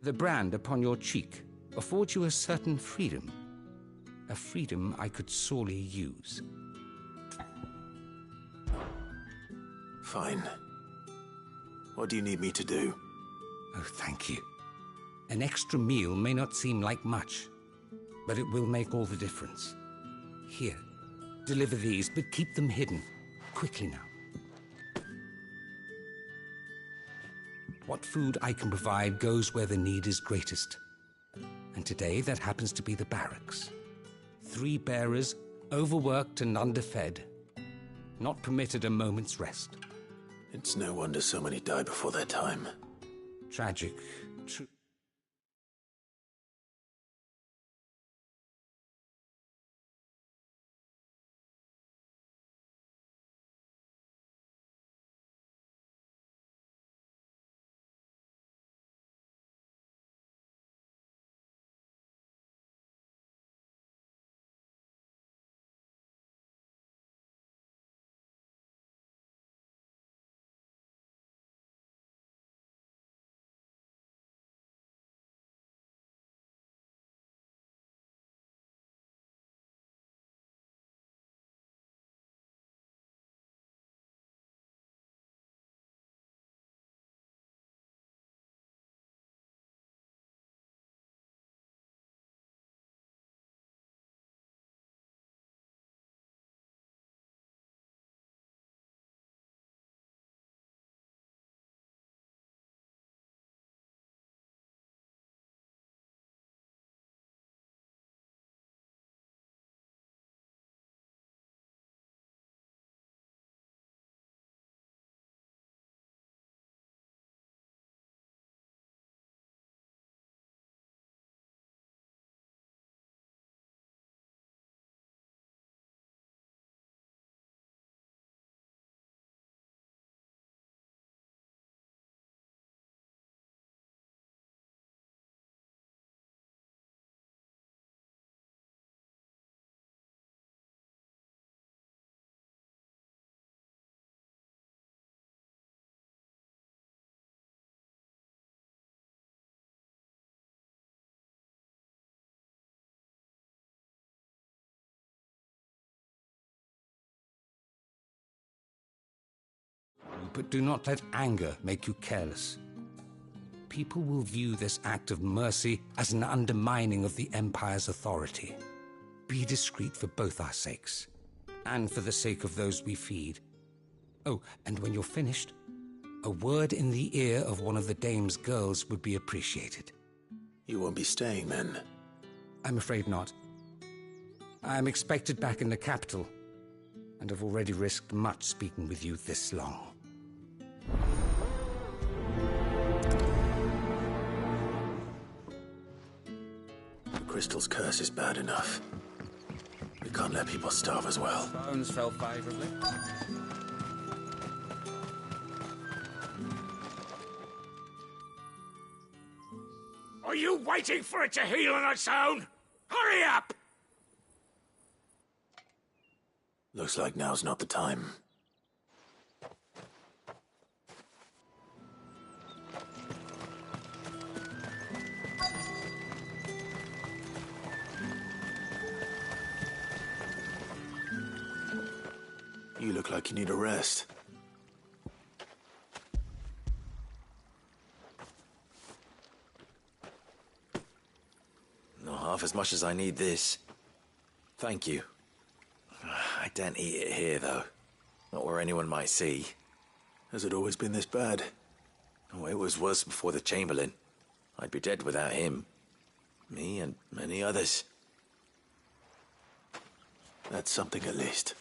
The brand upon your cheek, affords you a certain freedom. A freedom I could sorely use. Fine. What do you need me to do? Oh, thank you. An extra meal may not seem like much, but it will make all the difference. Here, deliver these, but keep them hidden. Quickly now. What food I can provide goes where the need is greatest. And today, that happens to be the barracks. 3 bearers, overworked and underfed, not permitted a moment's rest. It's no wonder so many die before their time. Tragic. But do not let anger make you careless. People will view this act of mercy as an undermining of the Empire's authority. Be discreet for both our sakes, and for the sake of those we feed. Oh, and when you're finished, a word in the ear of one of the dame's girls would be appreciated. You won't be staying, then? I'm afraid not. I'm expected back in the capital, and have already risked much speaking with you this long. The Crystal's curse is bad enough. We can't let people starve as well. Bones fell favorably. Are you waiting for it to heal on its own? Hurry up! Looks like now's not the time. You look like you need a rest. Not half as much as I need this. Thank you. I daren't eat it here, though. Not where anyone might see. Has it always been this bad? Oh, it was worse before the Chamberlain. I'd be dead without him. Me and many others. That's something at least.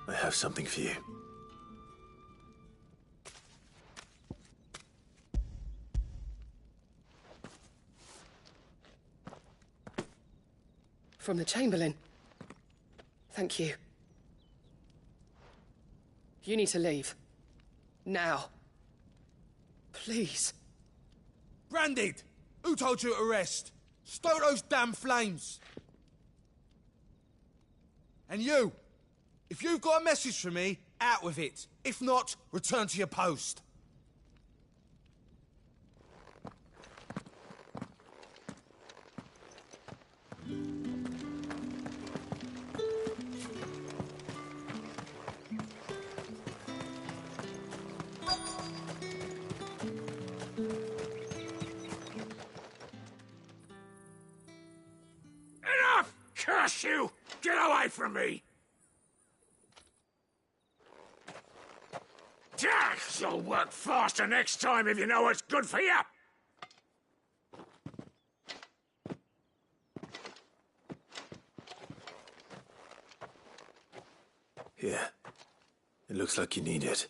I have something for you. From the Chamberlain. Thank you. You need to leave. Now. Please. Branded! Who told you to rest? Stoke those damn flames! And you! If you've got a message for me, out with it. If not, return to your post. Enough! Curse you! Get away from me! You'll work faster next time if you know what's good for you! Here. It looks like you need it.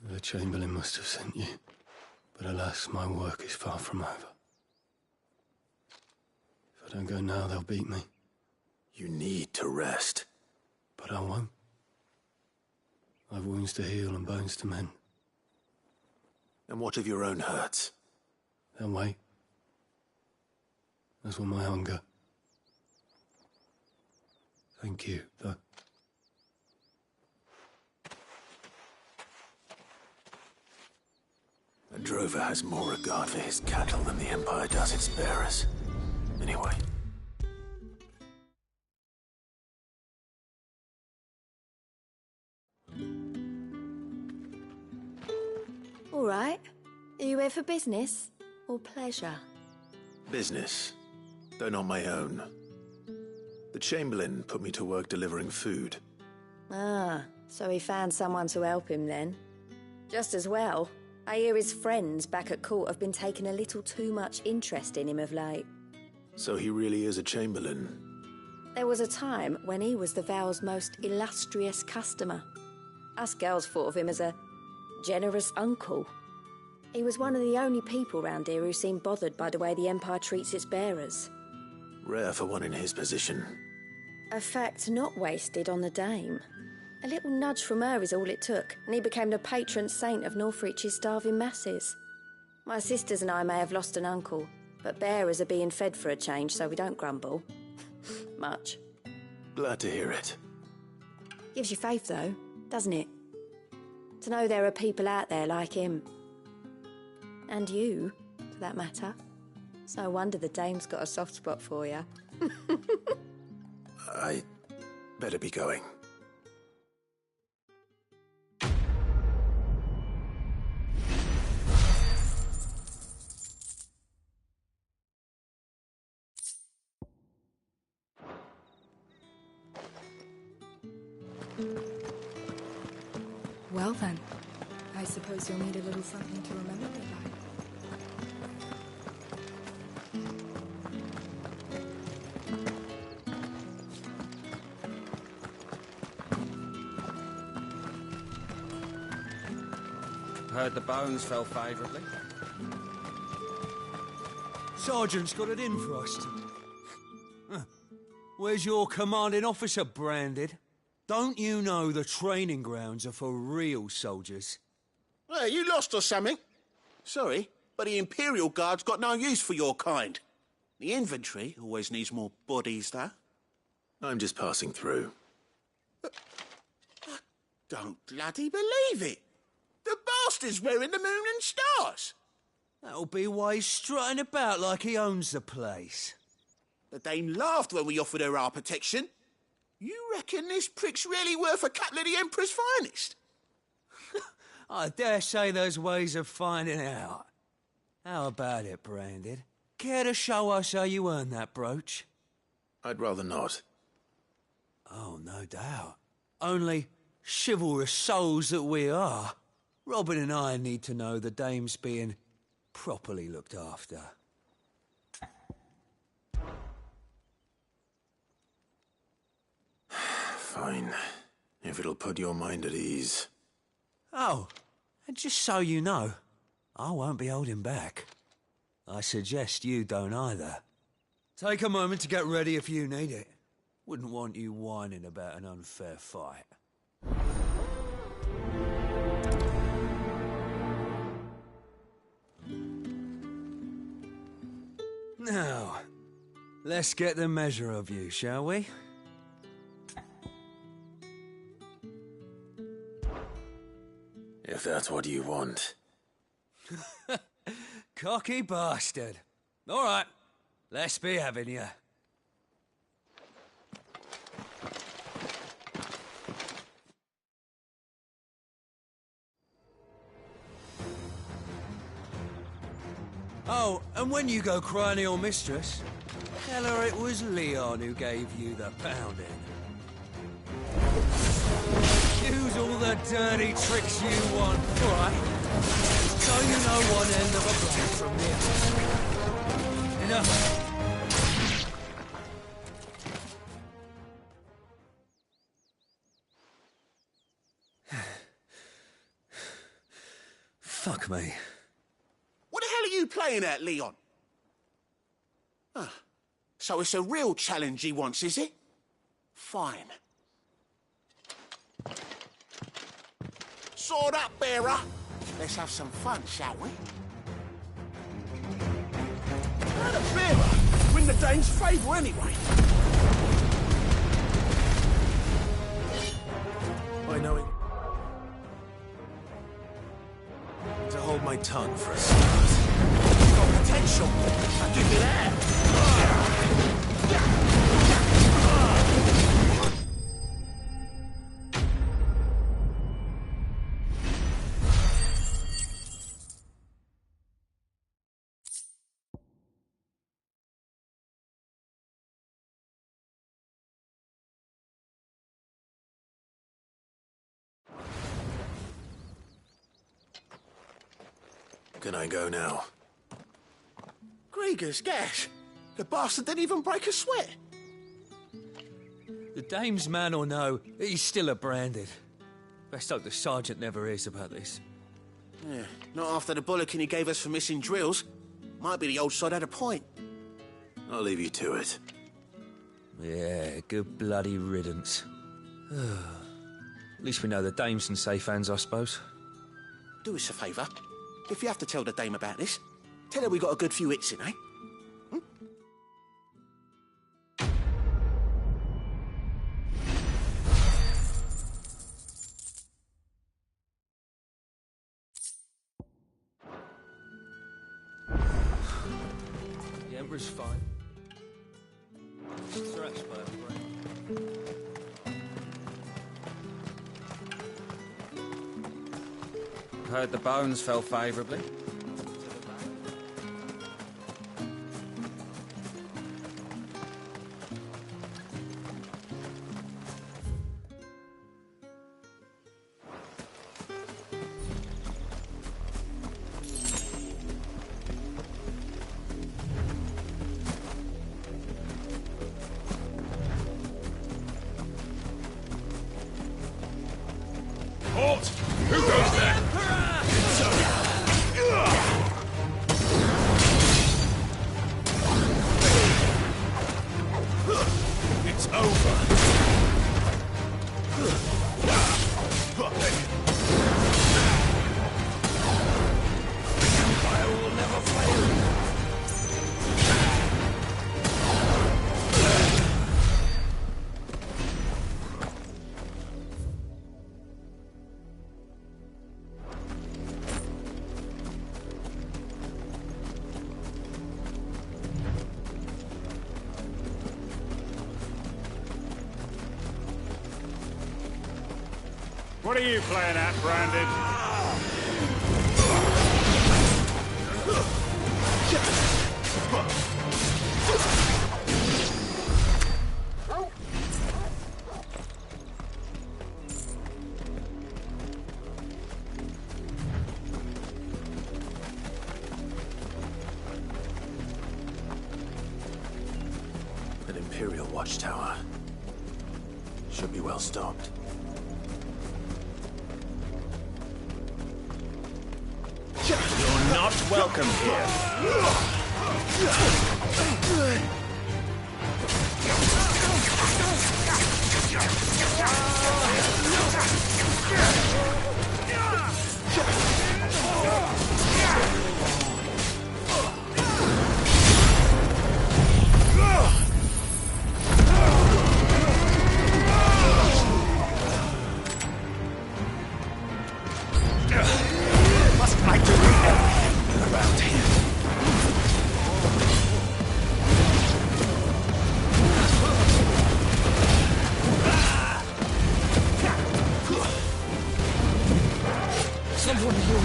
The Chamberlain must have sent you. But alas, my work is far from over. If I don't go now, they'll beat me. You need to rest. But I won't. I've wounds to heal and bones to mend. And what of your own hurts? They'll wait. As will my hunger. Thank you, though. A drover has more regard for his cattle than the Empire does its bearers. Anyway. All right. Are you here for business or pleasure? Business, though not my own. The Chamberlain put me to work delivering food. Ah, so he found someone to help him then. Just as well. I hear his friends back at court have been taking a little too much interest in him of late. So he really is a Chamberlain? There was a time when he was the Vale's most illustrious customer. Us girls thought of him as a generous uncle. He was one of the only people round here who seemed bothered by the way the Empire treats its bearers. Rare for one in his position. A fact not wasted on the Dame. A little nudge from her is all it took, and he became the patron saint of Northreach's starving masses. My sisters and I may have lost an uncle, but bearers are being fed for a change, so we don't grumble. Much. Glad to hear it. Gives you faith, though, doesn't it? To know there are people out there like him. And you, for that matter. It's no wonder the Dame's got a soft spot for you. I better be going. Well then, I suppose you'll need a little something to remember me by. Heard the bones fell favourably. Sergeant's got it in for us. Huh. Where's your commanding officer, Branded? Don't you know the training grounds are for real soldiers? Well, you lost or something? Sorry, but the Imperial Guard's got no use for your kind. The infantry always needs more bodies, though. I'm just passing through. I don't bloody believe it. The bastard's wearing the moon and stars. That'll be why he's strutting about like he owns the place. The Dame laughed when we offered her our protection. You reckon this prick's really worth a couple of the Emperor's finest? I dare say there's ways of finding out. How about it, Branded? Care to show us how you earned that brooch? I'd rather not. Oh, no doubt. Only chivalrous souls that we are. Robin and I need to know the Dame's being properly looked after. Fine. If it'll put your mind at ease. Oh, and just so you know, I won't be holding back. I suggest you don't either. Take a moment to get ready if you need it. Wouldn't want you whining about an unfair fight. Now, let's get the measure of you, shall we? If that's what you want. Cocky bastard. All right, let's be having you. Oh, and when you go crying to your mistress, tell her it was Leon who gave you the pounding. Use all the dirty tricks you want, all right? So you know one end of a blade from the other. Enough. Fuck me. What the hell are you playing at, Leon? Ah, so it's a real challenge he wants, is it? Fine. Sword up, bearer. Let's have some fun, shall we? How the bearer win the Dane's favour anyway? By knowing to hold my tongue for a start. You've got potential. Now give me that. Can I go now? Gregor's gas. The bastard didn't even break a sweat. The dame's man or no, he's still a branded. Best hope the sergeant never hears about this. Yeah, not after the bullocking he gave us for missing drills. Might be the old sod had a point. I'll leave you to it. Yeah, good bloody riddance. At least we know the dame's in safe hands, I suppose. Do us a favour. If you have to tell the dame about this, tell her we got a good few hits in, eh? The Emperor's fine. Stretched by a brain. Heard the bones fell favourably. Halt! Who goes there? It's over. I will never fail. What are you playing at, Brandon? An Imperial watchtower. Should be well stocked. welcome here. Must I do everything around here? Someone here.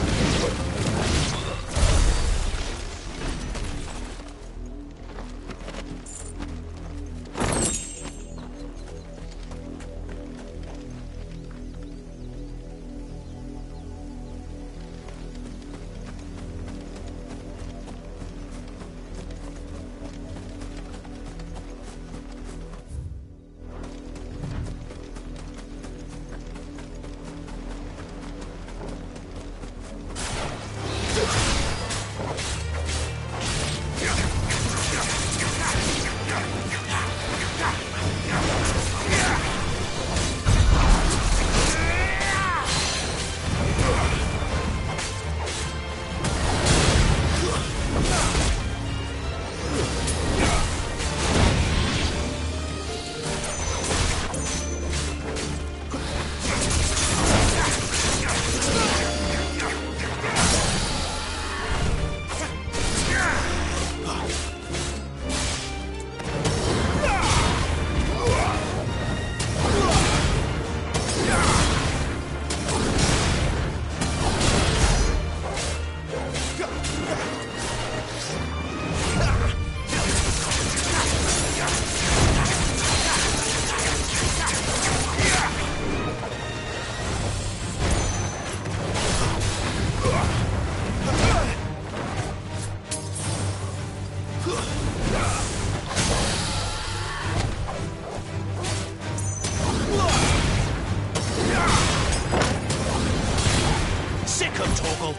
Sick of Torgal!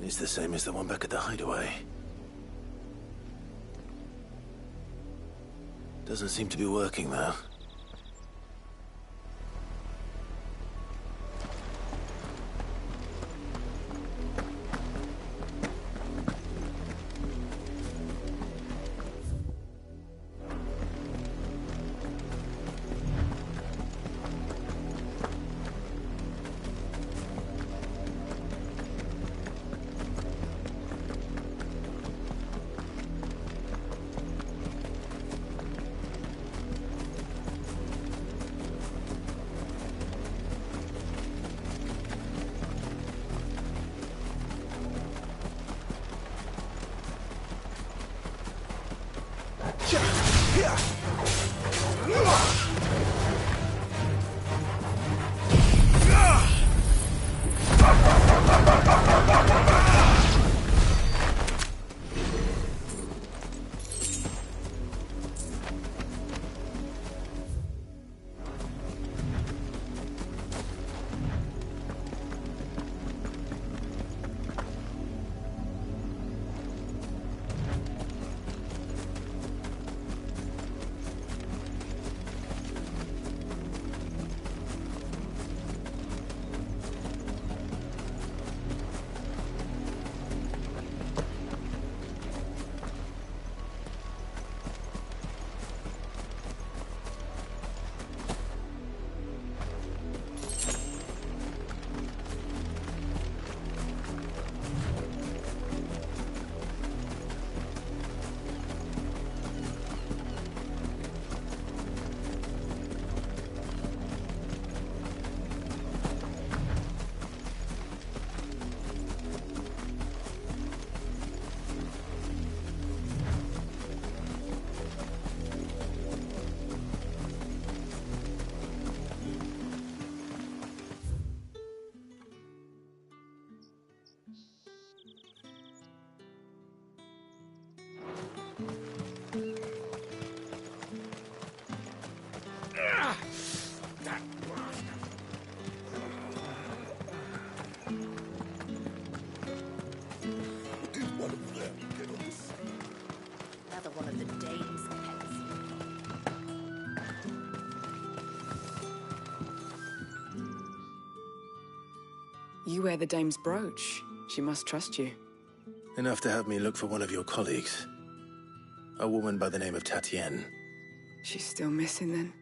It's the same as the one back at the hideaway. Doesn't seem to be working, though. You wear the dame's brooch. She must trust you. Enough to have me look for one of your colleagues. A woman by the name of Tatienne. She's still missing then?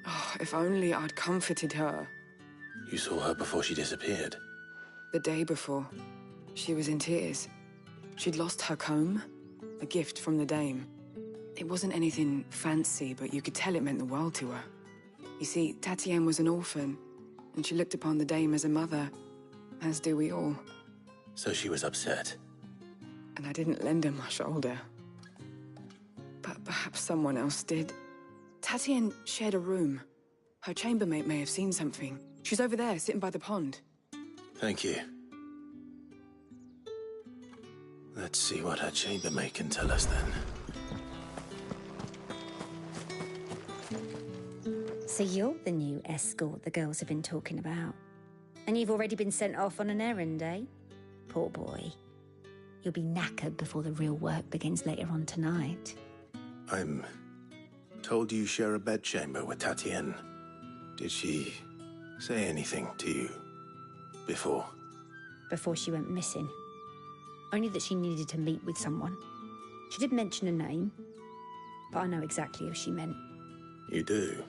Oh, if only I'd comforted her. You saw her before she disappeared. The day before. She was in tears. She'd lost her comb. A gift from the dame. It wasn't anything fancy, but you could tell it meant the world to her. You see, Tatienne was an orphan, and she looked upon the dame as a mother, as do we all. So she was upset. And I didn't lend her my shoulder. But perhaps someone else did. Tatienne shared a room. Her chambermaid may have seen something. She's over there, sitting by the pond. Thank you. Let's see what her chambermaid can tell us then. So you're the new escort the girls have been talking about. And you've already been sent off on an errand, eh? Poor boy. You'll be knackered before the real work begins later on tonight. I'm told you share a bedchamber with Tatienne. Did she say anything to you before? Before she went missing. Only that she needed to meet with someone. She did mention a name, but I know exactly who she meant. You do?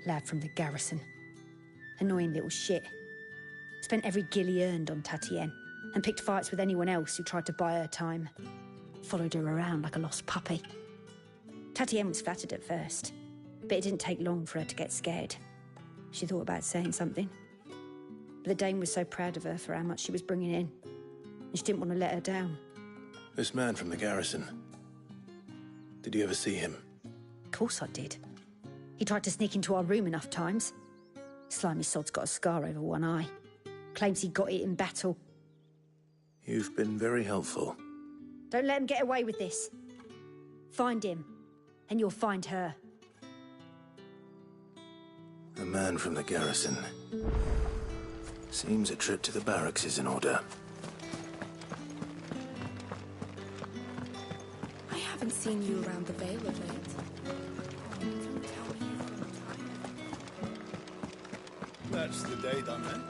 Lad from the garrison. Annoying little shit. Spent every guil he earned on Tatienne, and picked fights with anyone else who tried to buy her time. Followed her around like a lost puppy. Tatienne was flattered at first, but it didn't take long for her to get scared. She thought about saying something. But the dame was so proud of her for how much she was bringing in, and she didn't want to let her down. This man from the garrison. Did you ever see him? Of course I did. He tried to sneak into our room enough times. Slimy sod's got a scar over one eye. Claims he got it in battle. You've been very helpful. Don't let him get away with this. Find him, and you'll find her. A man from the garrison. Seems a trip to the barracks is in order. I haven't seen you around the Vale of late. That's the day done then.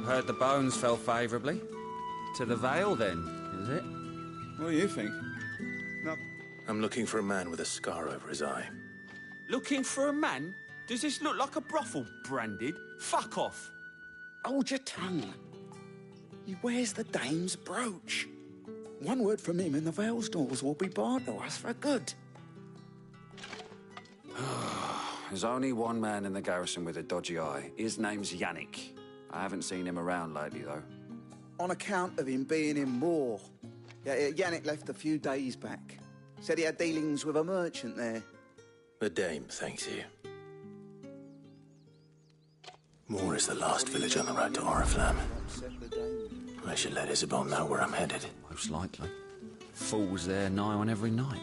Heard the bones fell favourably. To the Vale, then, is it? What do you think? No. I'm looking for a man with a scar over his eye. Looking for a man? Does this look like a brothel, Branded? Fuck off! Hold your tongue. He wears the dame's brooch. One word from him and the Vale's doors will be barred to us for good. There's only one man in the garrison with a dodgy eye. His name's Yannick. I haven't seen him around lately, though. On account of him being in war. Yeah, Yannick left a few days back. Said he had dealings with a merchant there. The dame thanks you. Moor is the last village on the road to Oriflamme. I should let Isabel know where I'm headed. Most likely. Fools there nigh on every night.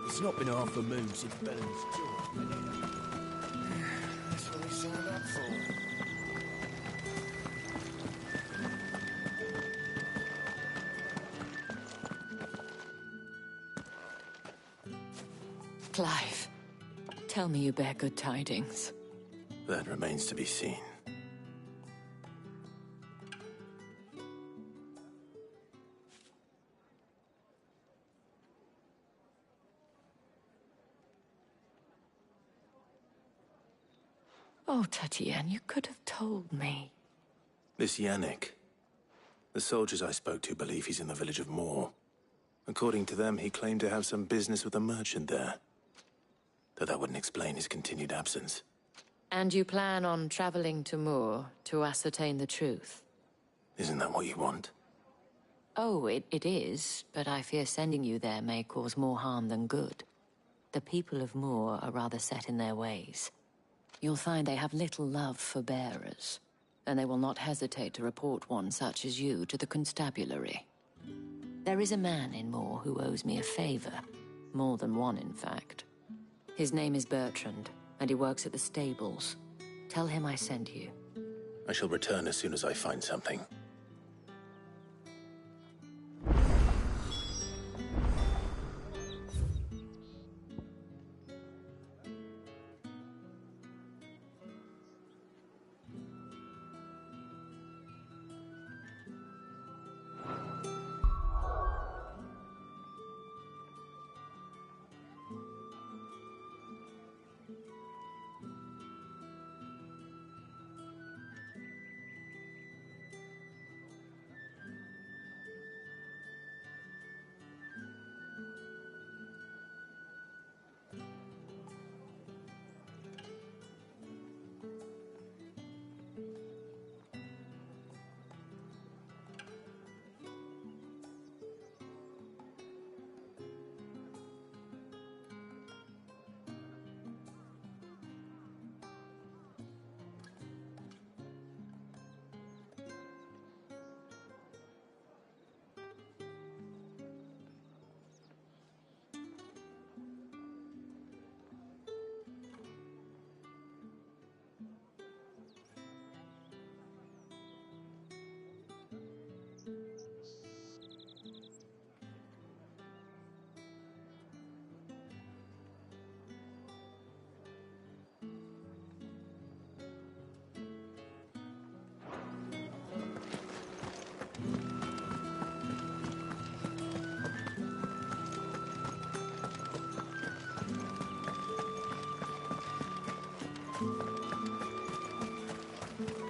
It's not been half a moon since Bellen's tour. That's what we signed up for. Clive, tell me you bear good tidings. That remains to be seen. Oh, Tatienne, you could have told me. This Yannick. The soldiers I spoke to believe he's in the village of Moor. According to them, he claimed to have some business with a merchant there. Though that wouldn't explain his continued absence. And you plan on traveling to Moor to ascertain the truth? Isn't that what you want? Oh, it is, but I fear sending you there may cause more harm than good. The people of Moor are rather set in their ways. You'll find they have little love for bearers, and they will not hesitate to report one such as you to the constabulary. There is a man in Moor who owes me a favor. More than one, in fact. His name is Bertrand, and he works at the stables. Tell him I sent you. I shall return as soon as I find something.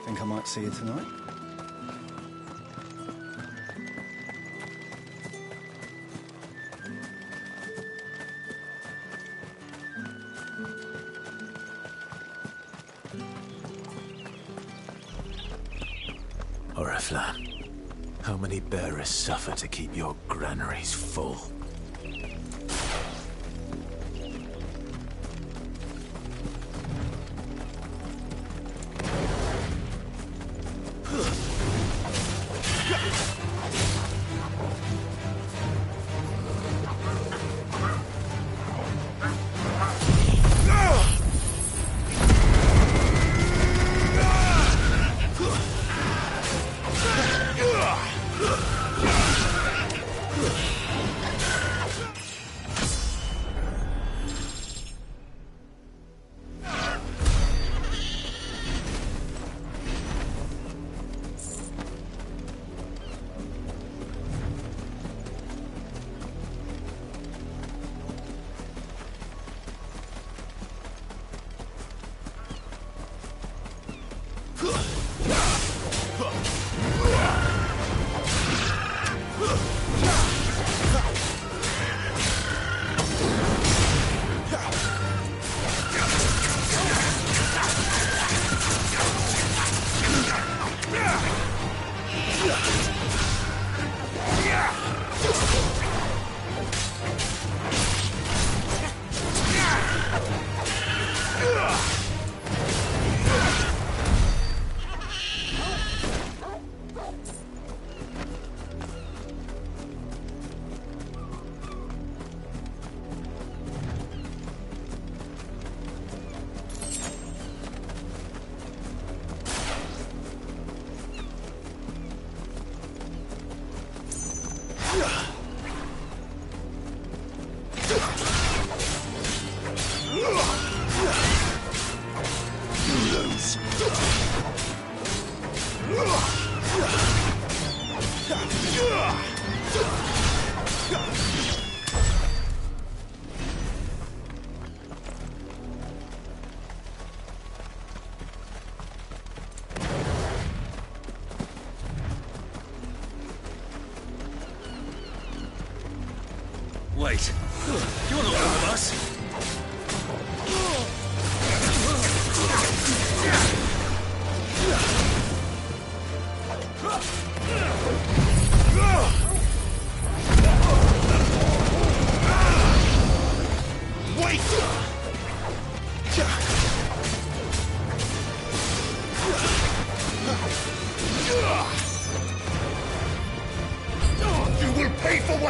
Think I might see you tonight? Orifla, how many bearers suffer to keep your granaries full?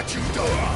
let you die!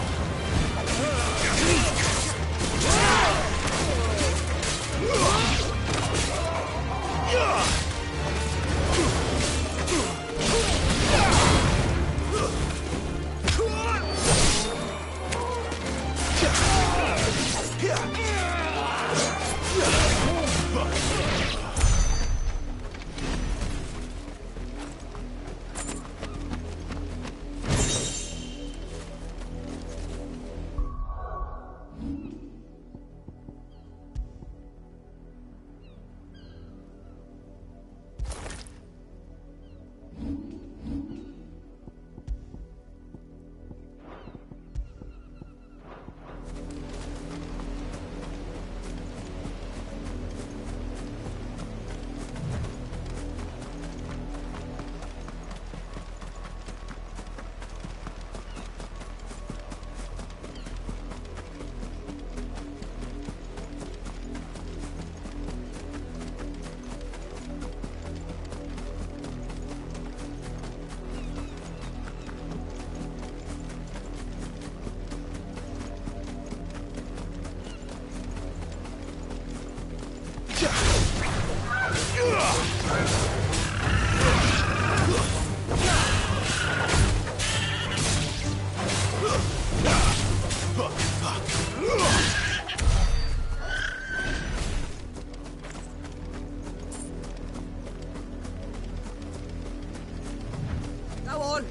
Go on.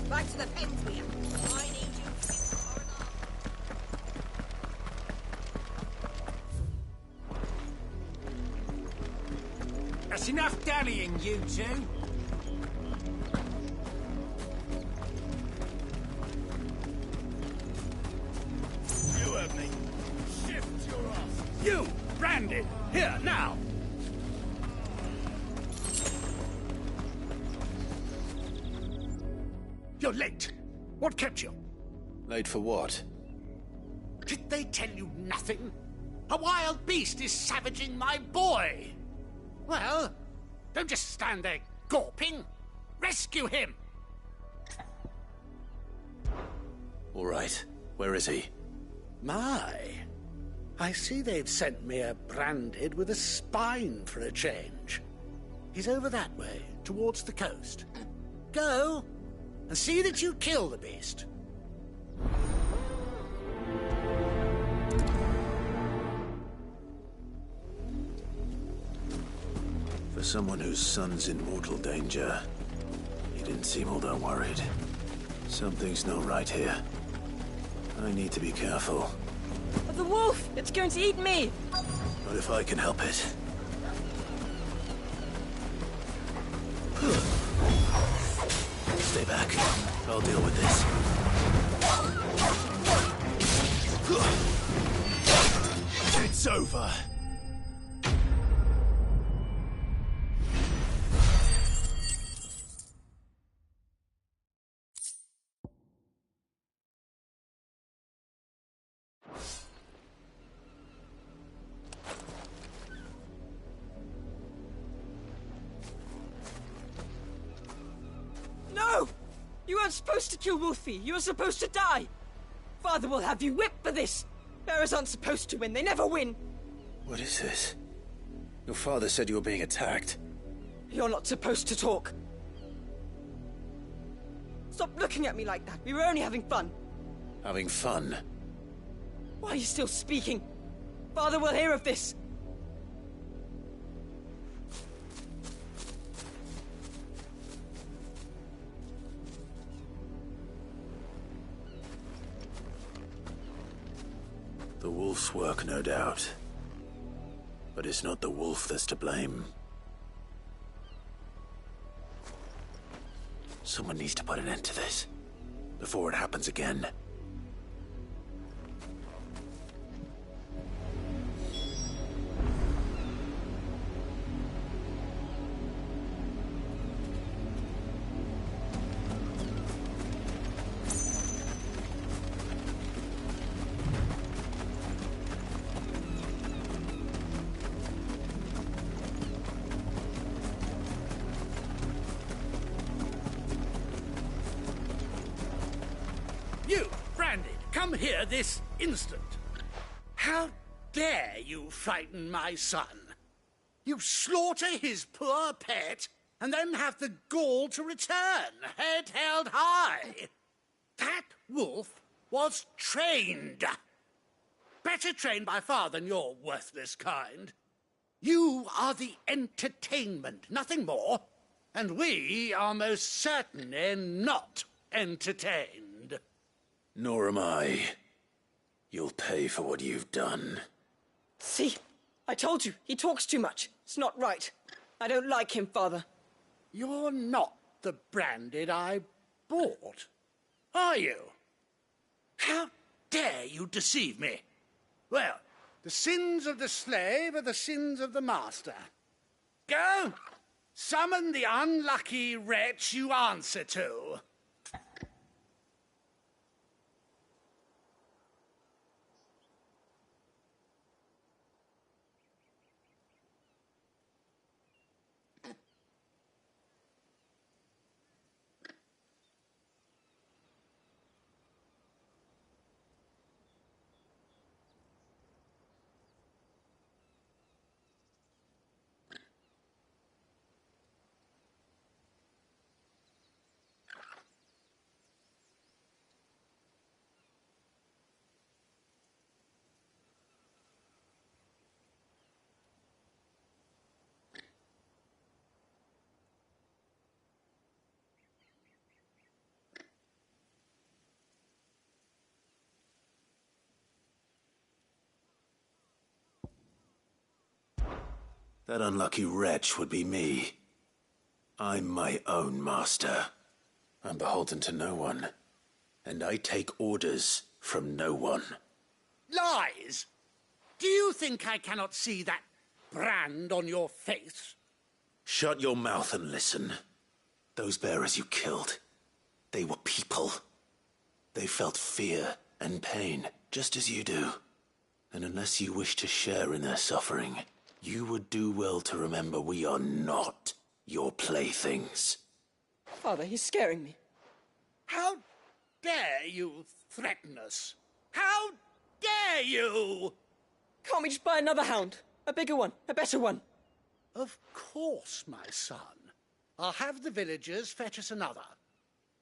Back to the pens with you. I need you to get far enough. That's enough dallying, you two. You heard me. Shift your ass. You, Brandon, here, now. You're late. What kept you? Late for what? Did they tell you nothing? A wild beast is savaging my boy. Well, don't just stand there gawping. Rescue him. All right. Where is he? My. I see they've sent me a branded with a spine for a change. He's over that way, towards the coast. Go, and see that you kill the beast. For someone whose son's in mortal danger, he didn't seem all that worried. Something's not right here. I need to be careful. The wolf! It's going to eat me! Not if I can help it. Stay back. I'll deal with this. It's over. No! You weren't supposed to kill Wolfie. You were supposed to die. Father will have you whipped for this. Bearers aren't supposed to win. They never win. What is this? Your father said you were being attacked. You're not supposed to talk. Stop looking at me like that. We were only having fun. Having fun? Why are you still speaking? Father will hear of this. The wolf's work, no doubt. But it's not the wolf that's to blame. Someone needs to put an end to this, before it happens again. You! here this instant. How dare you frighten my son? You slaughter his poor pet, and then have the gall to return, head held high. That wolf was trained. Better trained by far than your worthless kind. You are the entertainment, nothing more. And we are most certainly not entertained. Nor am I. You'll pay for what you've done. See? I told you, he talks too much. It's not right. I don't like him, Father. You're not the branded I bought, are you? How dare you deceive me? Well, the sins of the slave are the sins of the master. Go! Summon the unlucky wretch you answer to. That unlucky wretch would be me. I'm my own master. I'm beholden to no one. And I take orders from no one. Lies! Do you think I cannot see that brand on your face? Shut your mouth and listen. Those bearers you killed, they were people. They felt fear and pain, just as you do. And unless you wish to share in their suffering, you would do well to remember we are not your playthings. Father, he's scaring me. How dare you threaten us? How dare you? Can't we just buy another hound? A bigger one, a better one. Of course, my son. I'll have the villagers fetch us another.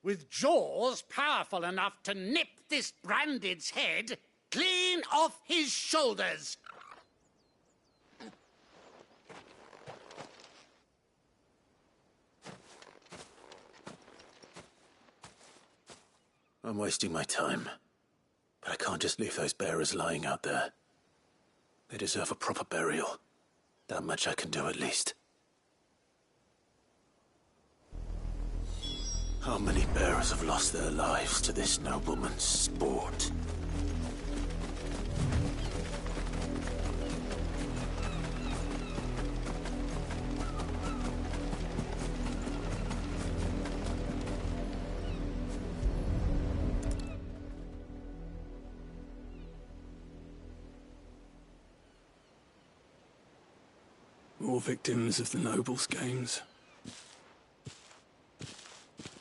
With jaws powerful enough to nip this branded's head clean off his shoulders. I'm wasting my time. But I can't just leave those bearers lying out there. They deserve a proper burial. That much I can do at least. How many bearers have lost their lives to this nobleman's sport? More victims of the nobles' games.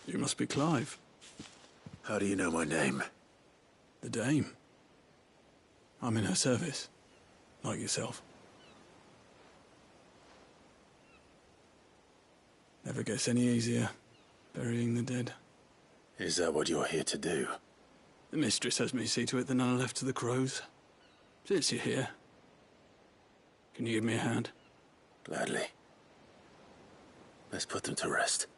You must be Clive. How do you know my name? The Dame. I'm in her service, like yourself. Never gets any easier, burying the dead. Is that what you're here to do? The mistress has me see to it that none are left to the crows. Since you're here, can you give me a hand? Gladly. Let's put them to rest.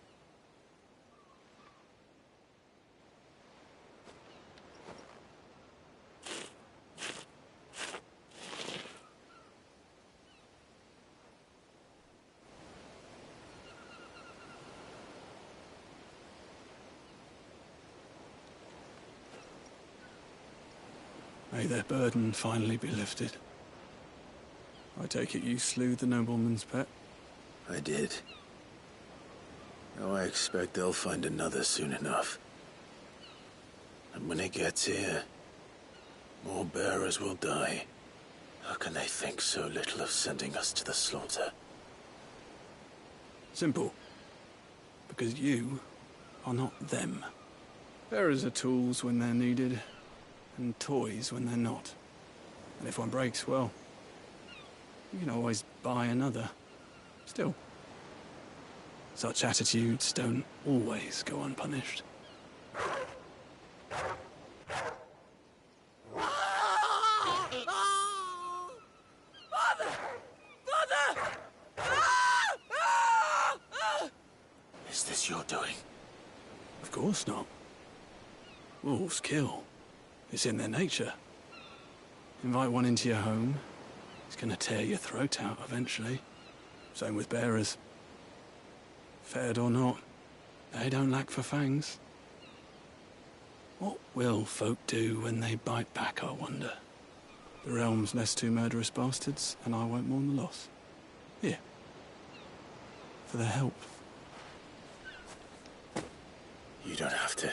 May their burden finally be lifted. I take it you slew the nobleman's pet? I did. Now I expect they'll find another soon enough. And when it gets here, more bearers will die. How can they think so little of sending us to the slaughter? Simple. Because you are not them. Bearers are tools when they're needed. and toys when they're not. And if one breaks, well, you can always buy another. Still, such attitudes don't always go unpunished. Is this your doing? Of course not. Wolves kill. It's in their nature. Invite one into your home, he's gonna tear your throat out eventually. Same with bearers. Fed or not, they don't lack for fangs. What will folk do when they bite back, I wonder? The realm's less two murderous bastards, and I won't mourn the loss. Here. For their help. You don't have to.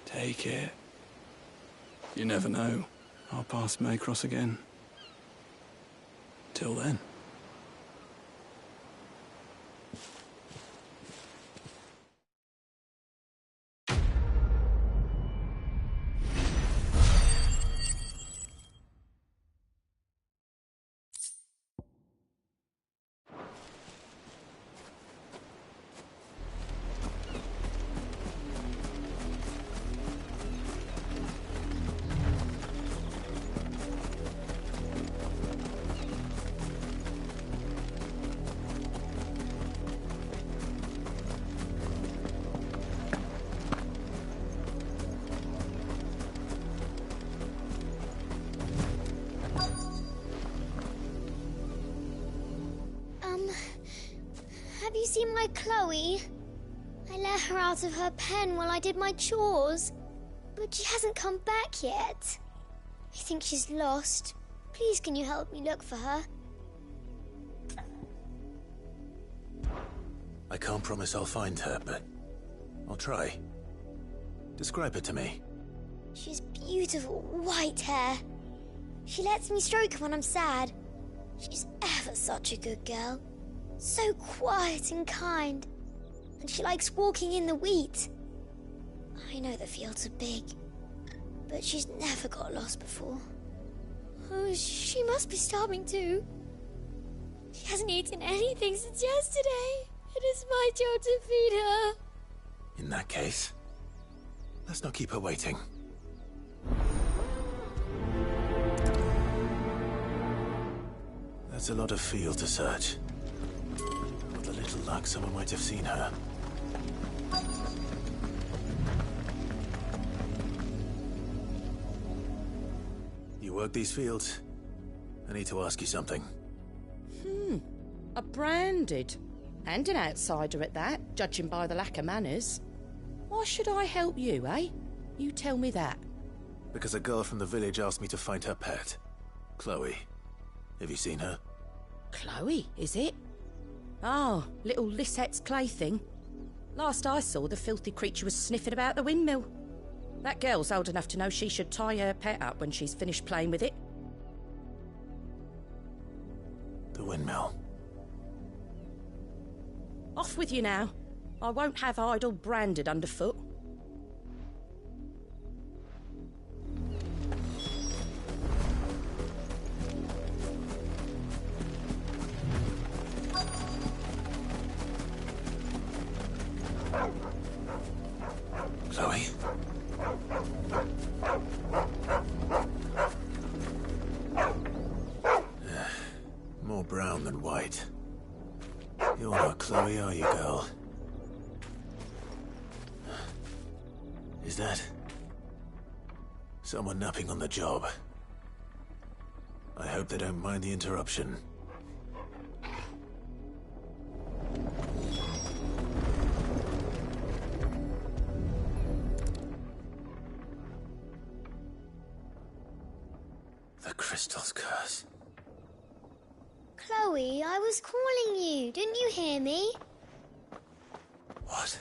Take it. You never know. Our paths may cross again. Till then. Have you seen my Chloe? I let her out of her pen while I did my chores, but she hasn't come back yet. I think she's lost. Please, can you help me look for her? I can't promise I'll find her, but I'll try. Describe her to me. She's beautiful white hair. She lets me stroke her when I'm sad. She's ever such a good girl. So quiet and kind. And she likes walking in the wheat. I know the fields are big, but she's never got lost before. Oh, she must be starving too. She hasn't eaten anything since yesterday. It is my job to feed her. In that case, let's not keep her waiting. That's a lot of field to search. With a little luck, someone might have seen her. You work these fields? I need to ask you something. A branded. And an outsider at that, judging by the lack of manners. Why should I help you, eh? You tell me that. Because a girl from the village asked me to find her pet. Chloe. Have you seen her? Chloe, is it? Oh, little Lisette's plaything. Last I saw, the filthy creature was sniffing about the windmill. That girl's old enough to know she should tie her pet up when she's finished playing with it. The windmill. Off with you now. I won't have idle branded underfoot. Chloe? More brown than white. You're not Chloe, are you, girl? Is that someone napping on the job? I hope they don't mind the interruption. The crystal's curse. Chloe, I was calling you. Didn't you hear me? What?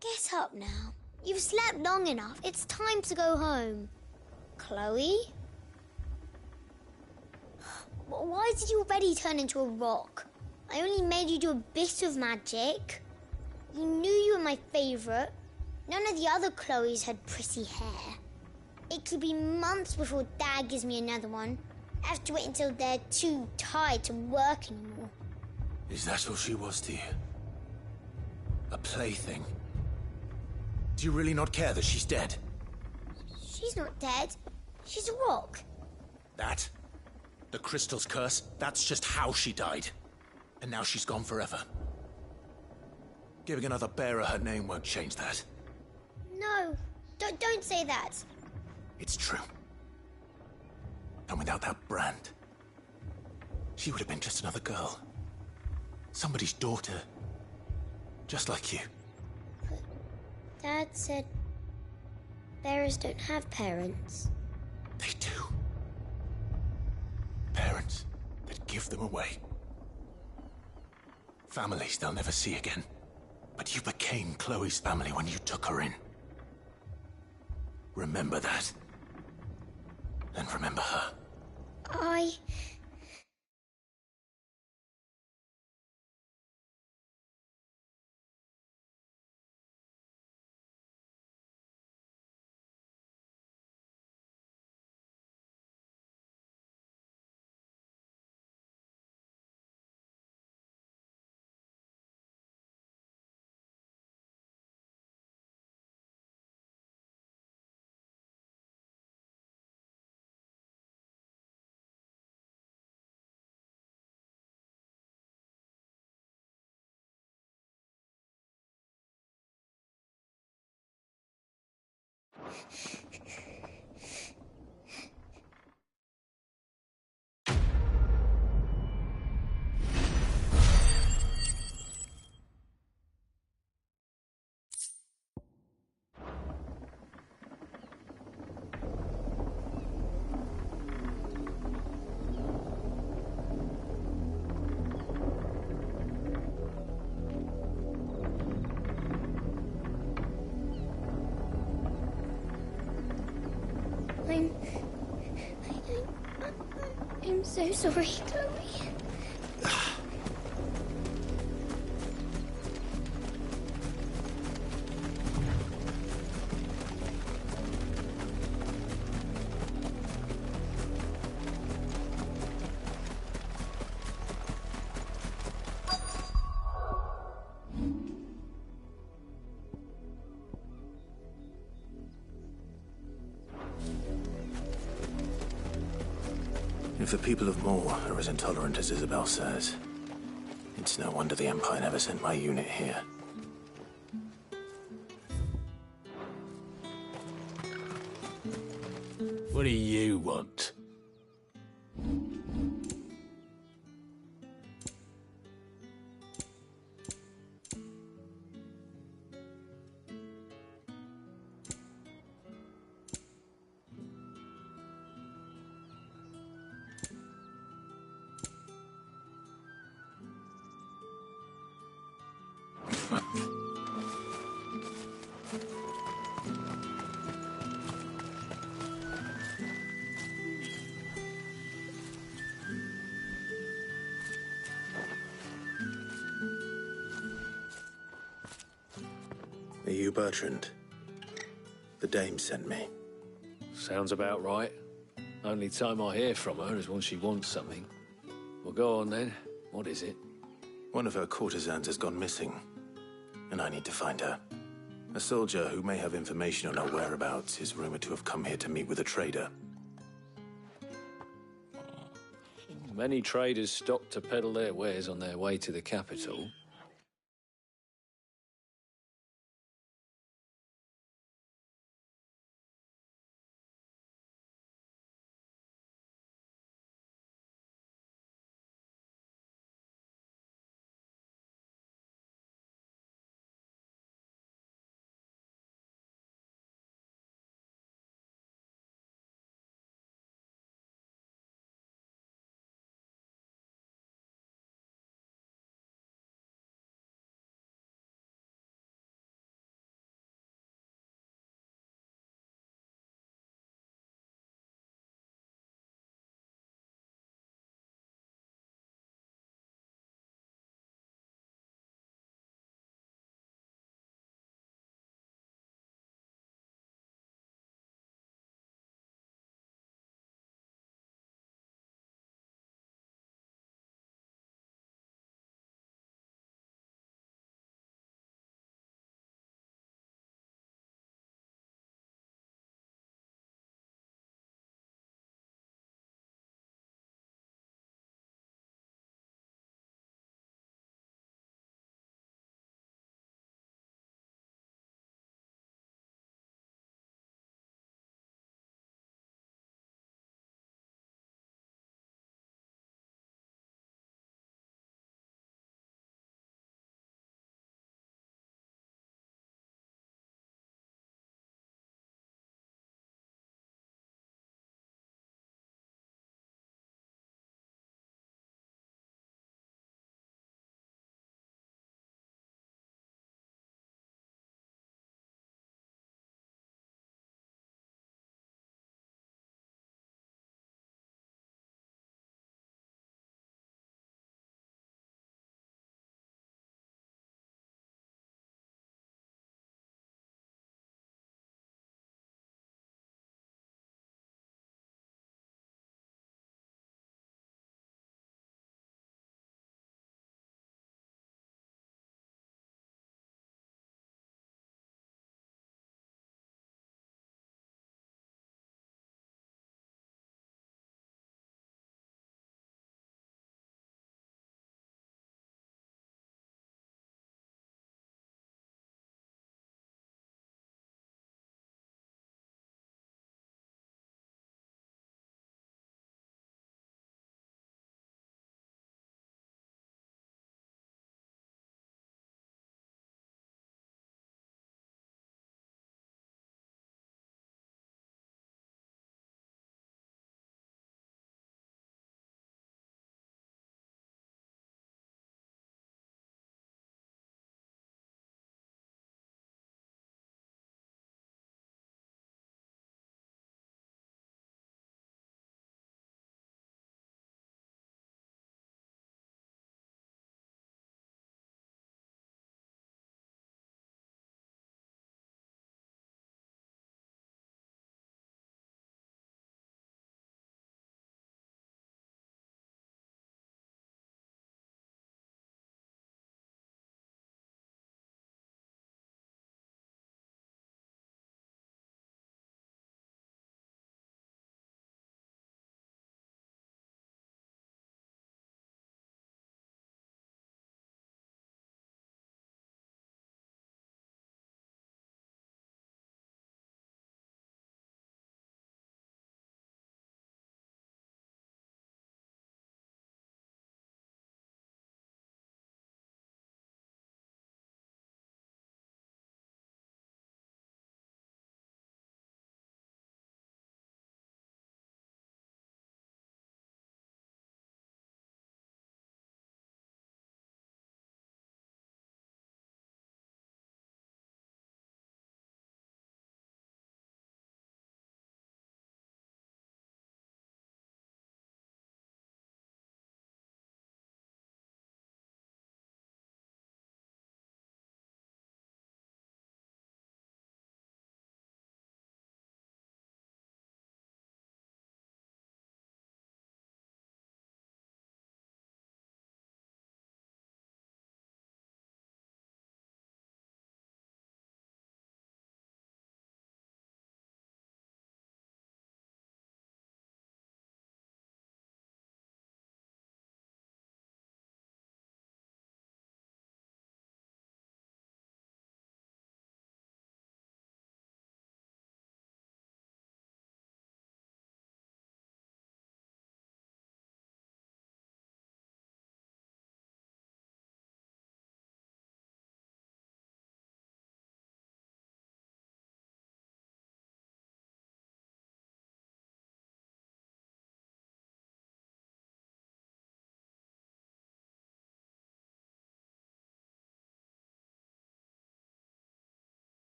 Get up now. You've slept long enough. It's time to go home. Chloe? Why did you already turn into a rock? I only made you do a bit of magic. You knew you were my favourite. None of the other Chloes had pretty hair. It could be months before Dad gives me another one. I have to wait until they're too tired to work anymore. Is that all she was to you? A plaything? Do you really not care that she's dead? She's not dead. She's a rock. That? The crystal's curse? That's just how she died. And now she's gone forever. Giving another bearer her name won't change that. No, don't say that. It's true. And without that brand, she would have been just another girl. Somebody's daughter. Just like you. But Dad said bearers don't have parents. They do. Parents that give them away. Families they'll never see again. But you became Chloe's family when you took her in. Remember that. And remember her. I'm so sorry, Chloe. If the people of Moor are as intolerant as Isabel says, it's no wonder the Empire never sent my unit here. What do you want? Are you Bertrand? The dame sent me. Sounds about right. Only time I hear from her is when she wants something. Well, go on then. What is it? One of her courtesans has gone missing, and I need to find her. A soldier who may have information on her whereabouts is rumored to have come here to meet with a trader. Many traders stop to peddle their wares on their way to the capital.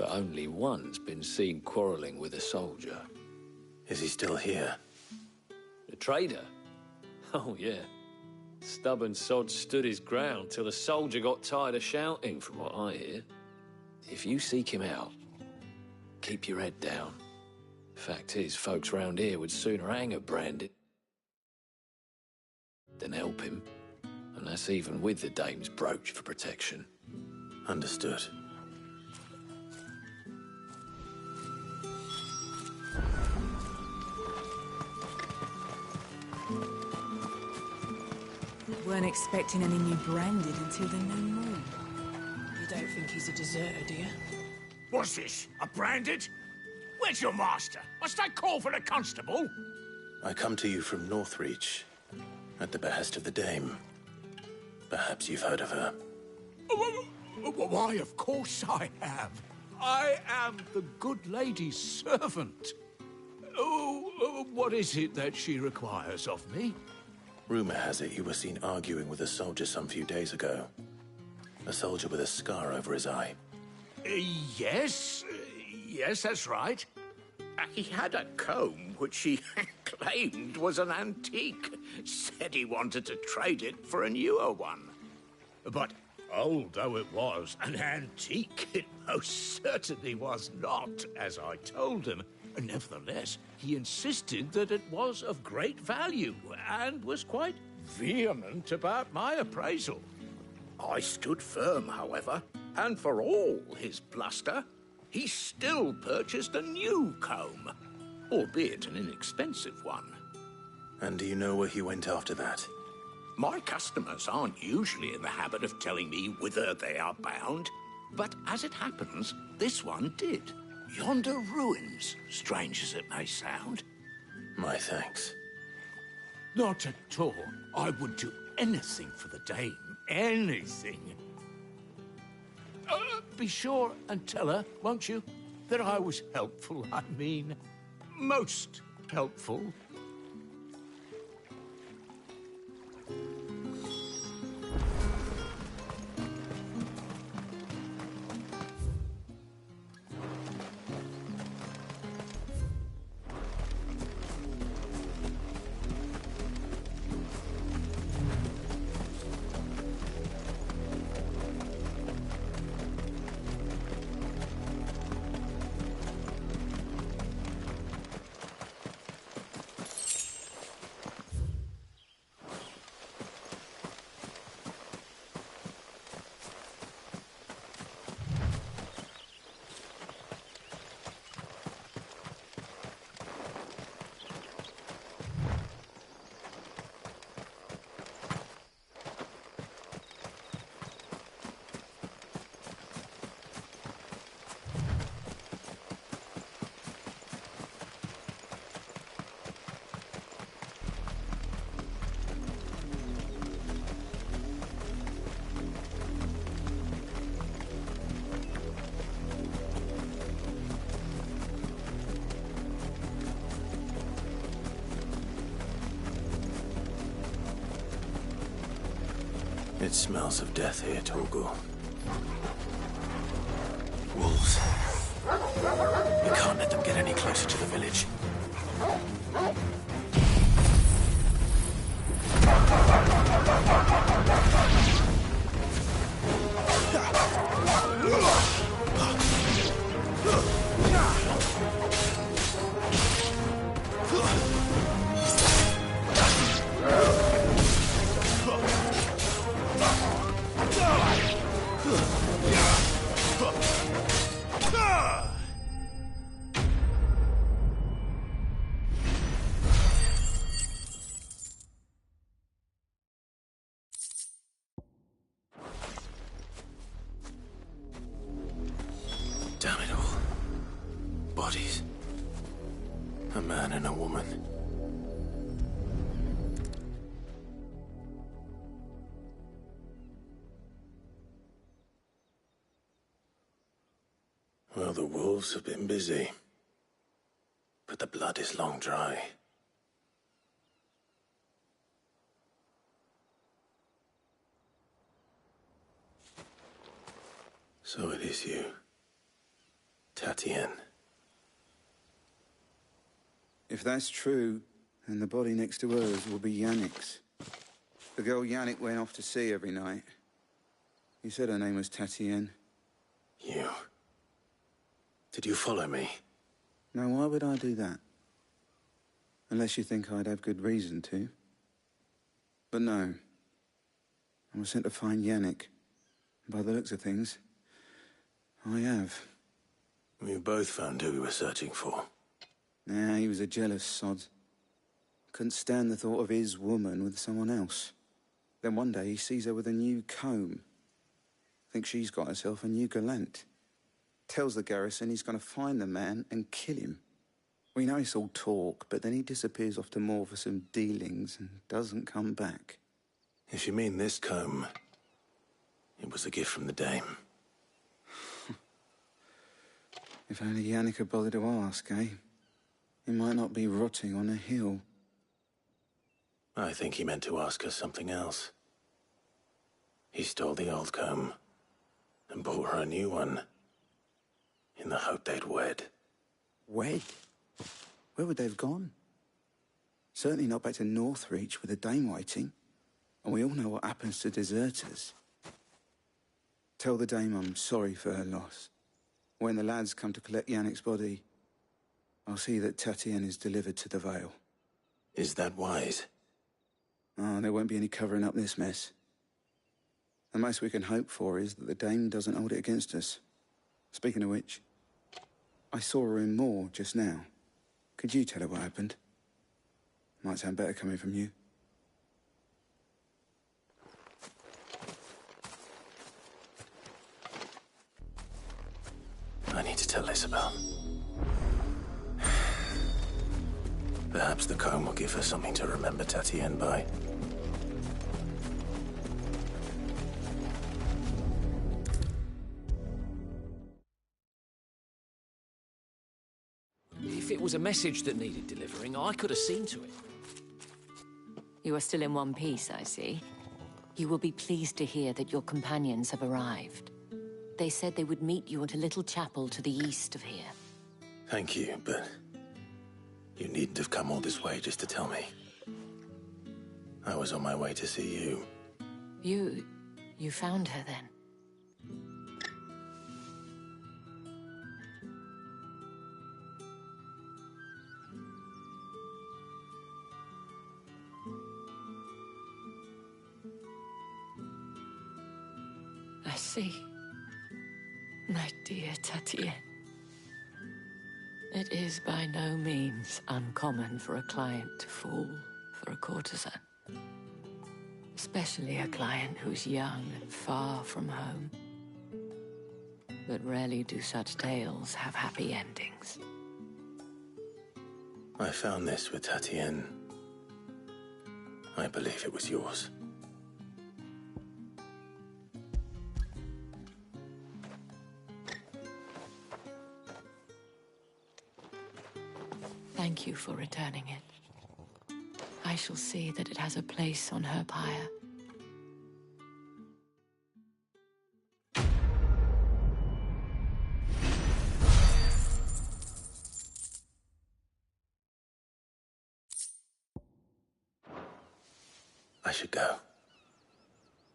but only once been seen quarrelling with a soldier. Is he still here? The trader? Oh, yeah. Stubborn sod stood his ground till the soldier got tired of shouting, from what I hear. If you seek him out, keep your head down. Fact is, folks round here would sooner hang a Branded than help him. And that's even with the dame's brooch for protection. Understood. Weren't expecting any new Branded until the new moon. You don't think he's a deserter, do you? What's this? A Branded? Where's your master? Must I call for the constable? I come to you from Northreach, at the behest of the Dame. Perhaps you've heard of her. Why, of course I have. I am the good lady's servant. Oh, what is it that she requires of me? Rumor has it you were seen arguing with a soldier some few days ago. A soldier with a scar over his eye. Yes, that's right. He had a comb which he claimed was an antique. Said he wanted to trade it for a newer one. But old though it was, an antique it most certainly was not, as I told him. Nevertheless, he insisted that it was of great value and was quite vehement about my appraisal. I stood firm, however, and for all his bluster, he still purchased a new comb, albeit an inexpensive one. And do you know where he went after that? My customers aren't usually in the habit of telling me whither they are bound, but as it happens, this one did. Yonder ruins, strange as it may sound. My thanks. Not at all. I would do anything for the Dame. Anything. Be sure and tell her, won't you, that I was helpful. I mean, most helpful. It smells of death here, Torgal. Wolves. We can't let them get any closer to the village. Damn it all. Bodies. A man and a woman. Well, the wolves have been busy. But the blood is long dry. So it is you. Tatienne. If that's true, then the body next to hers will be Yannick's. The girl Yannick went off to sea every night. He said her name was Tatienne. You... Did you follow me? Now, why would I do that? Unless you think I'd have good reason to. But no. I was sent to find Yannick. By the looks of things, I have. We both found who we were searching for. Nah, he was a jealous sod. Couldn't stand the thought of his woman with someone else. Then one day he sees her with a new comb. Thinks she's got herself a new gallant. Tells the garrison he's going to find the man and kill him. We know it's all talk, but then he disappears off to Moor for some dealings and doesn't come back. If you mean this comb, it was a gift from the Dame. If only Yannick had bothered to ask, eh? He might not be rotting on a hill. I think he meant to ask her something else. He stole the old comb and bought her a new one in the hope they'd wed. Wed? Where would they have gone? Certainly not back to Northreach with the Dame waiting. And we all know what happens to deserters. Tell the Dame I'm sorry for her loss. When the lads come to collect Yannick's body, I'll see that Tatienne is delivered to the Vale. Is that wise? Oh, there won't be any covering up this mess. The most we can hope for is that the Dame doesn't hold it against us. Speaking of which, I saw her in Moor just now. Could you tell her what happened? Might sound better coming from you. I need to tell Isabel. Perhaps the comb will give her something to remember Tatienne by. If it was a message that needed delivering, I could have seen to it. You are still in one piece, I see. You will be pleased to hear that your companions have arrived. They said they would meet you at a little chapel to the east of here. Thank you, but you needn't have come all this way just to tell me. I was on my way to see you. You found her then? I see. My dear Tatienne. It is by no means uncommon for a client to fall for a courtesan. Especially a client who's young and far from home. But rarely do such tales have happy endings. I found this with Tatienne. I believe it was yours. Thank you for returning it. I shall see that it has a place on her pyre. I should go.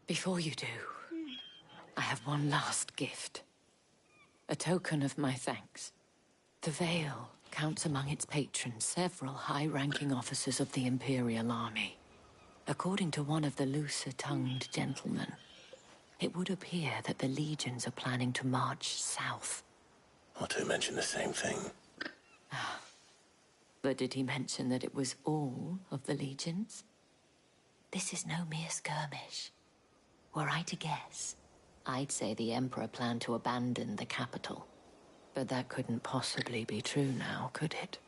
Before you do, I have one last gift. A token of my thanks. The Vale counts among its patrons several high-ranking officers of the Imperial Army. According to one of the looser-tongued gentlemen, it would appear that the legions are planning to march south. Otto mentioned the same thing. But did he mention that it was all of the legions? This is no mere skirmish. Were I to guess, I'd say the Emperor planned to abandon the capital. But that couldn't possibly be true now, could it?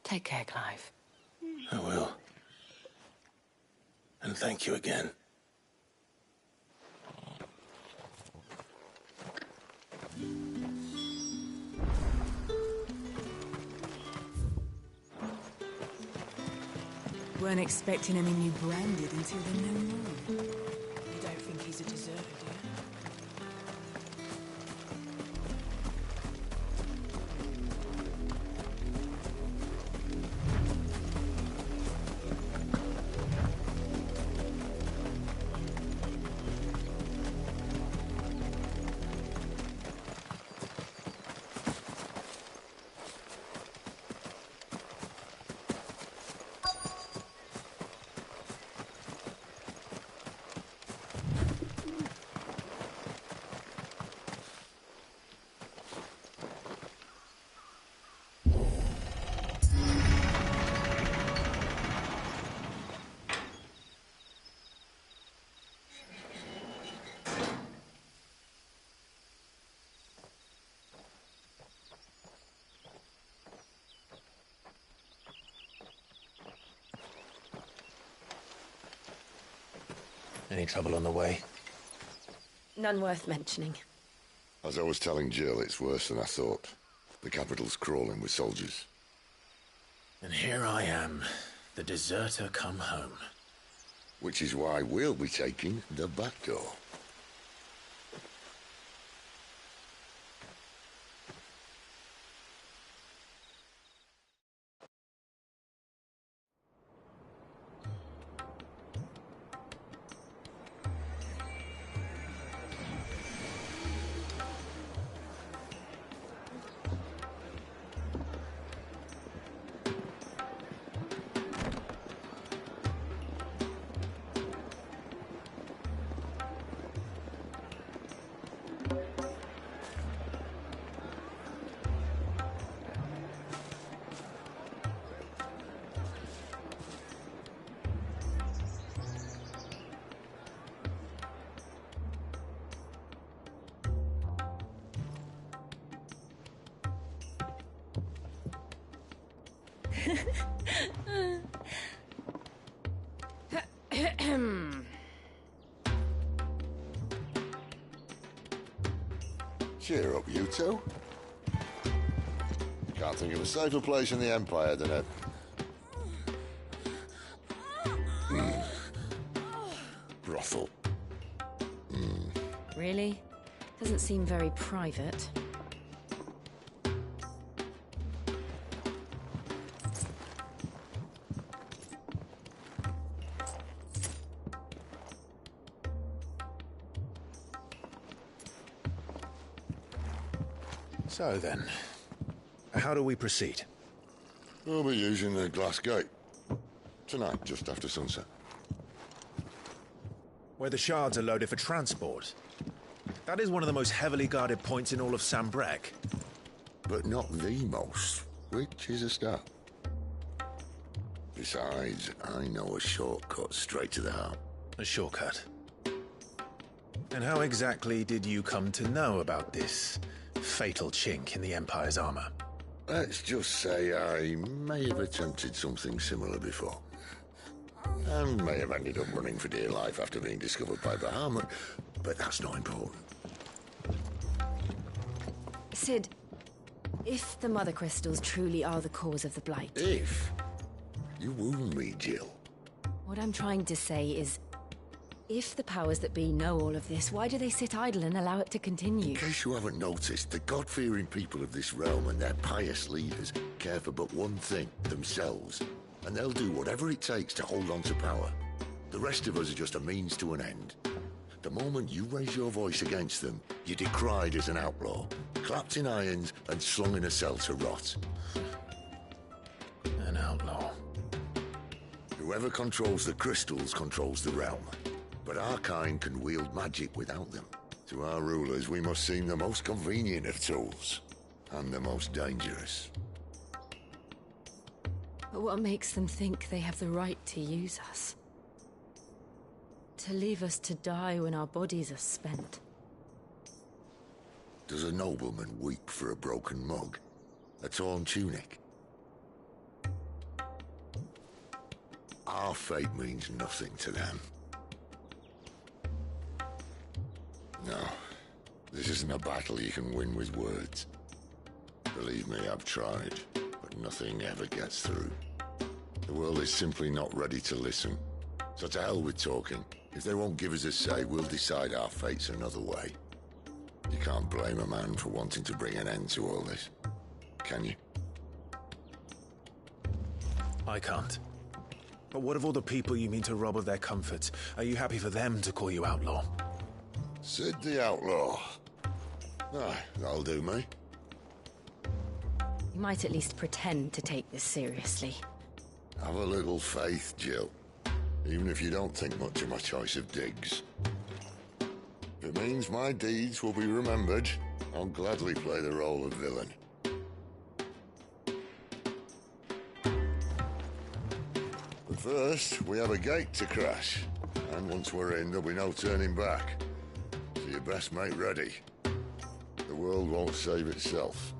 Take care, Clive. I will. And thank you again. Weren't expecting him in you branded until the new moon. You don't think he's a deserter, do you? Any trouble on the way? None worth mentioning. As I was telling Jill, it's worse than I thought. The capital's crawling with soldiers. And here I am, the deserter come home. Which is why we'll be taking the back door. Cheer up, you two. Can't think of a safer place in the Empire than a... brothel. Really? Doesn't seem very private. So then, how do we proceed? We'll be using the glass gate. Tonight, just after sunset. Where the shards are loaded for transport. That is one of the most heavily guarded points in all of Sambrek. But not the most, which is a start. Besides, I know a shortcut straight to the heart. A shortcut? And how exactly did you come to know about this fatal chink in the Empire's armor? Let's just say I may have attempted something similar before. And may have ended up running for dear life after being discovered by Bahamut, but that's not important. Sid, if the Mother Crystals truly are the cause of the Blight... If? You wound me, Jill. What I'm trying to say is, if the powers that be know all of this, why do they sit idle and allow it to continue? In case you haven't noticed, the God-fearing people of this realm and their pious leaders care for but one thing, themselves. And they'll do whatever it takes to hold on to power. The rest of us are just a means to an end. The moment you raise your voice against them, you're decried as an outlaw, clapped in irons and slung in a cell to rot. An outlaw. Whoever controls the crystals controls the realm. But our kind can wield magic without them. To our rulers, we must seem the most convenient of tools. And the most dangerous. But what makes them think they have the right to use us? To leave us to die when our bodies are spent? Does a nobleman weep for a broken mug? A torn tunic? Our fate means nothing to them. No, this isn't a battle you can win with words. Believe me, I've tried, but nothing ever gets through. The world is simply not ready to listen. So to hell with talking. If they won't give us a say, we'll decide our fates another way. You can't blame a man for wanting to bring an end to all this, can you? I can't. But what of all the people you mean to rob of their comforts? Are you happy for them to call you outlaw? Sid the Outlaw. Ah, that'll do me. You might at least pretend to take this seriously. Have a little faith, Jill. Even if you don't think much of my choice of digs. If it means my deeds will be remembered, I'll gladly play the role of villain. But first, we have a gate to crash. And once we're in, there'll be no turning back. So you best make ready. The world won't save itself.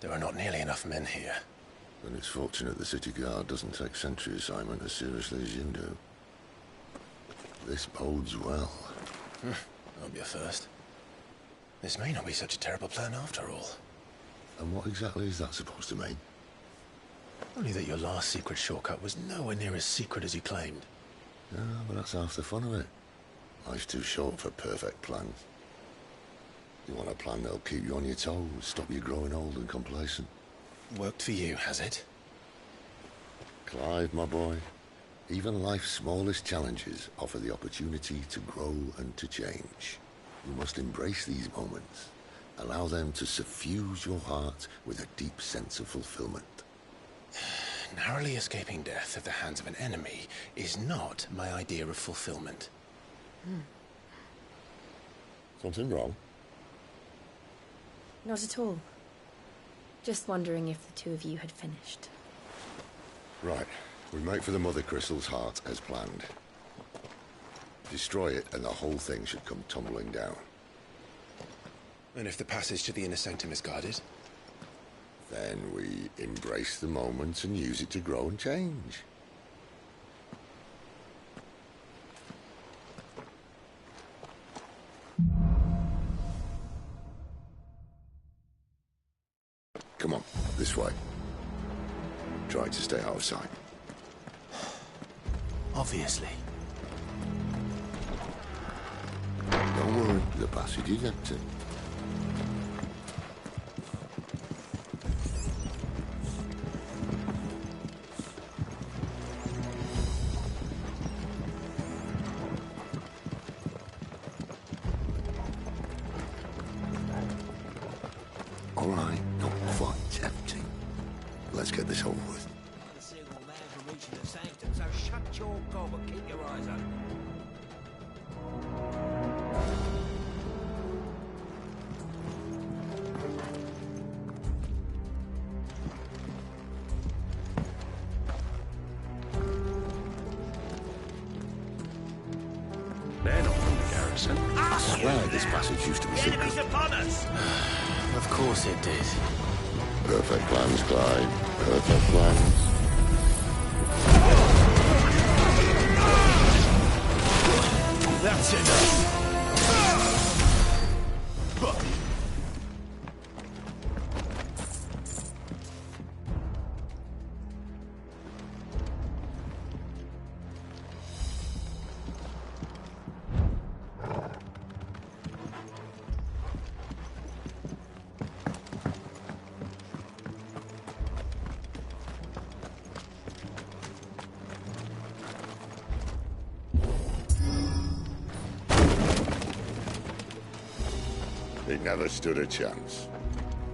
There are not nearly enough men here. Then it's fortunate the city guard doesn't take sentry assignment as seriously as you do. This bodes well. That'll be a first. This may not be such a terrible plan after all. And what exactly is that supposed to mean? Only that your last secret shortcut was nowhere near as secret as you claimed. Yeah, but that's half the fun of it. Life's too short for perfect plans. You want a plan that'll keep you on your toes, stop you growing old and complacent. Worked for you, has it? Clive, my boy, even life's smallest challenges offer the opportunity to grow and to change. You must embrace these moments. Allow them to suffuse your heart with a deep sense of fulfillment. Narrowly escaping death at the hands of an enemy is not my idea of fulfillment. Something wrong? Not at all. Just wondering if the two of you had finished. Right. We make for the Mother Crystal's heart as planned. Destroy it and the whole thing should come tumbling down. And if the passage to the inner sanctum is guarded? Then we embrace the moment and use it to grow and change. Come on, this way. Try to stay out of sight. Obviously. Don't worry, the passage is empty. All right, not quite empty. Let's get this over with. A single man from reaching the sanctum, so shut your gob and keep your eyes open. They're not from the garrison. I swear this passage used to be secret. Enemies upon us! Of course it did. Perfect plans, Clyde. Perfect plans. That's enough. He never stood a chance.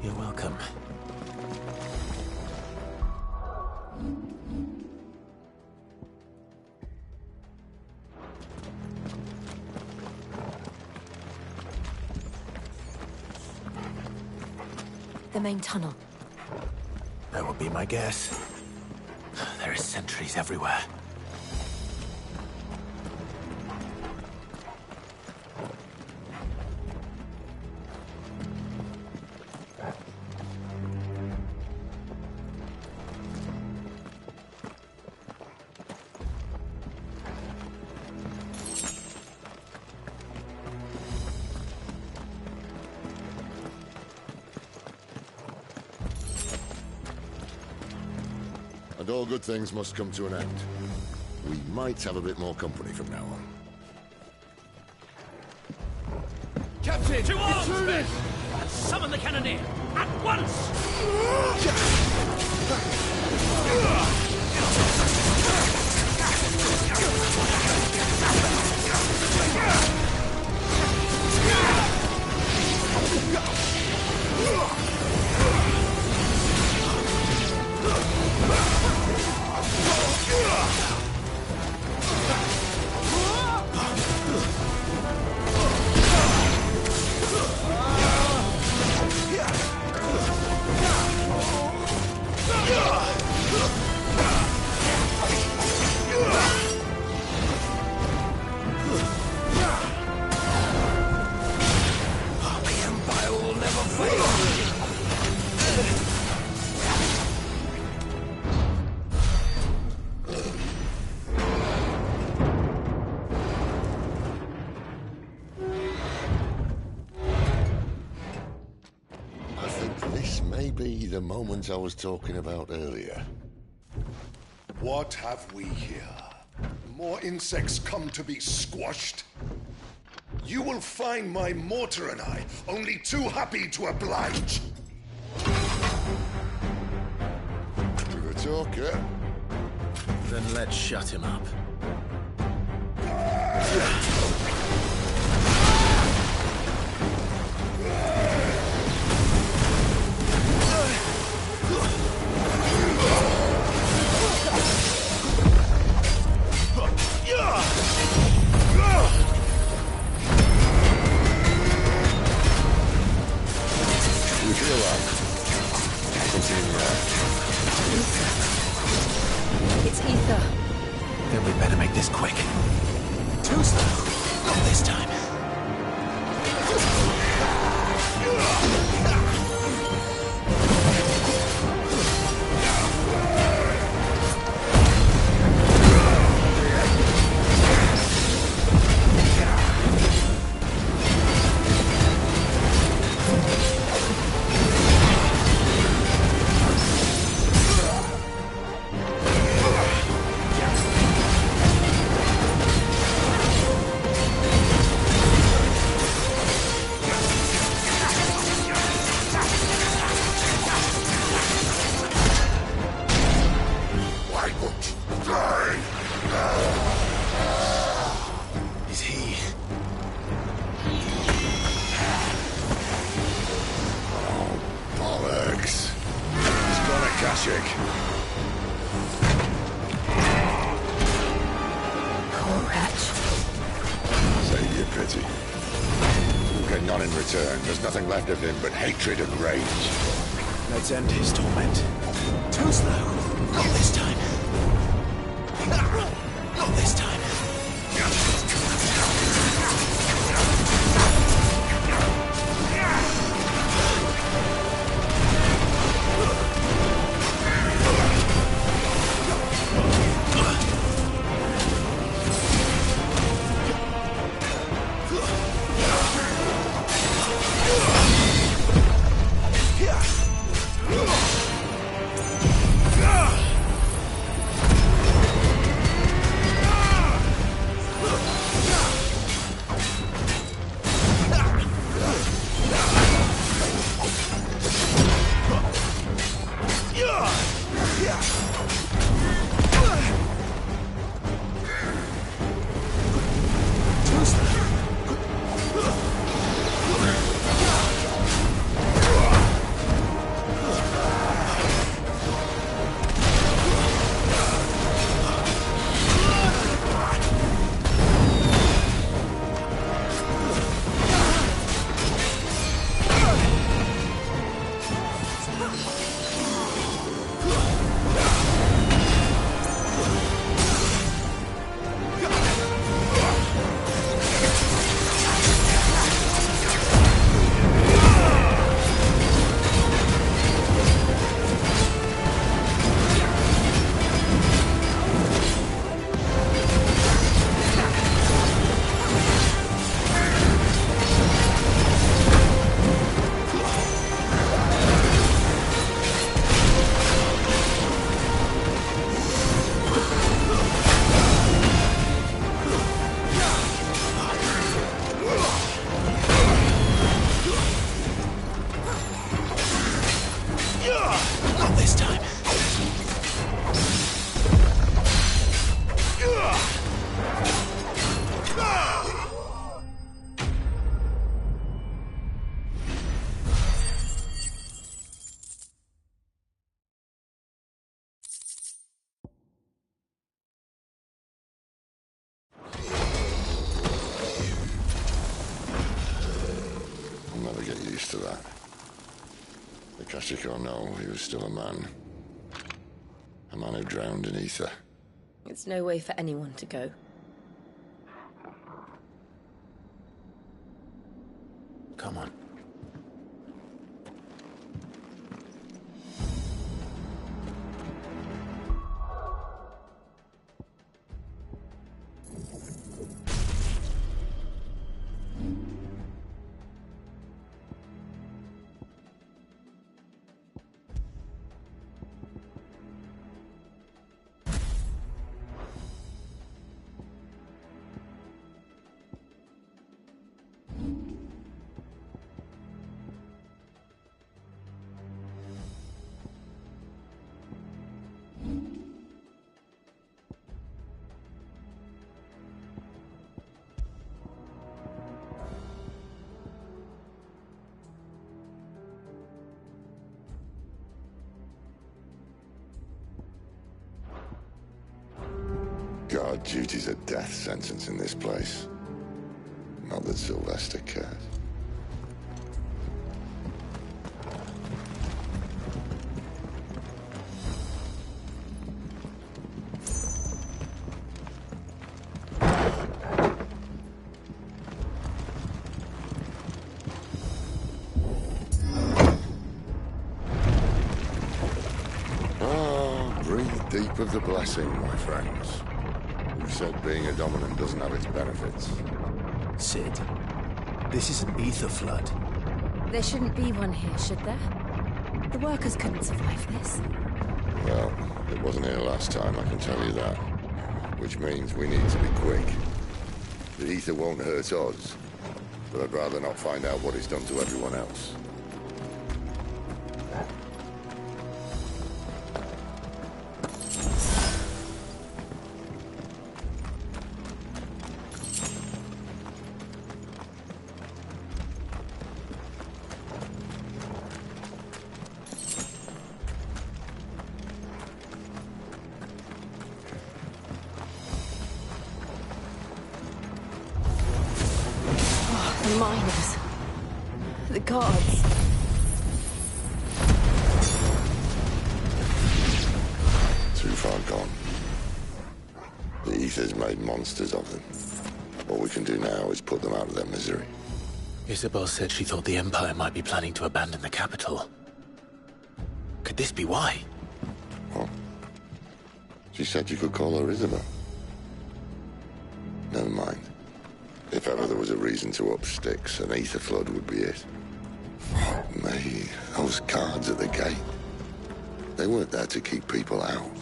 You're welcome. The main tunnel. That would be my guess. There are sentries everywhere. And all good things must come to an end. We might have a bit more company from now on. Captain! To arms, men! And summon the cannoneer! At once! may be the moment I was talking about earlier. What have we here? More insects come to be squashed? You will find my mortar and I only too happy to oblige. You're a talker. Then let's shut him up. You feel that? Something in there. It's ether. Then we better make this quick. Too slow. Not this time. Is he? Oh, bollocks. He's got a Kashyyyk. Poor wretch. Save your pity. We'll get none in return. There's nothing left of him but hatred and rage. Let's end his torment. Too slow. Not this time. Not this time. To that. The Kashyyyk or no, he was still a man. A man who drowned in ether. It's no way for anyone to go. Come on. duty's a death sentence in this place. Not that Sylvester cares. Deep of the blessing, my friends. Who said being a dominant doesn't have its benefits? Sid, this is an ether flood. There shouldn't be one here, should there? The workers couldn't survive this. Well, it wasn't here last time, I can tell you that. Which means we need to be quick. The ether won't hurt us, but I'd rather not find out what it's done to everyone else. The miners. The guards. Too far gone. The ether's made monsters of them. All we can do now is put them out of their misery. Isabel said she thought the Empire might be planning to abandon the capital. Could this be why? What? She said you could call her Isabel. Never mind. If ever there was a reason to up sticks, an ether flood would be it. Fuck me, those guards at the gate. They weren't there to keep people out.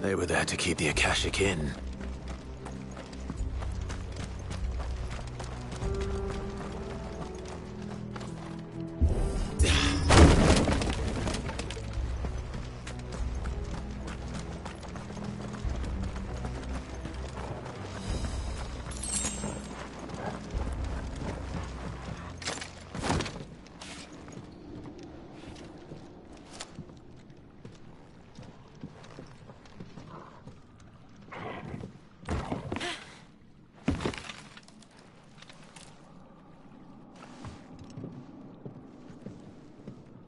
They were there to keep the Akashic in.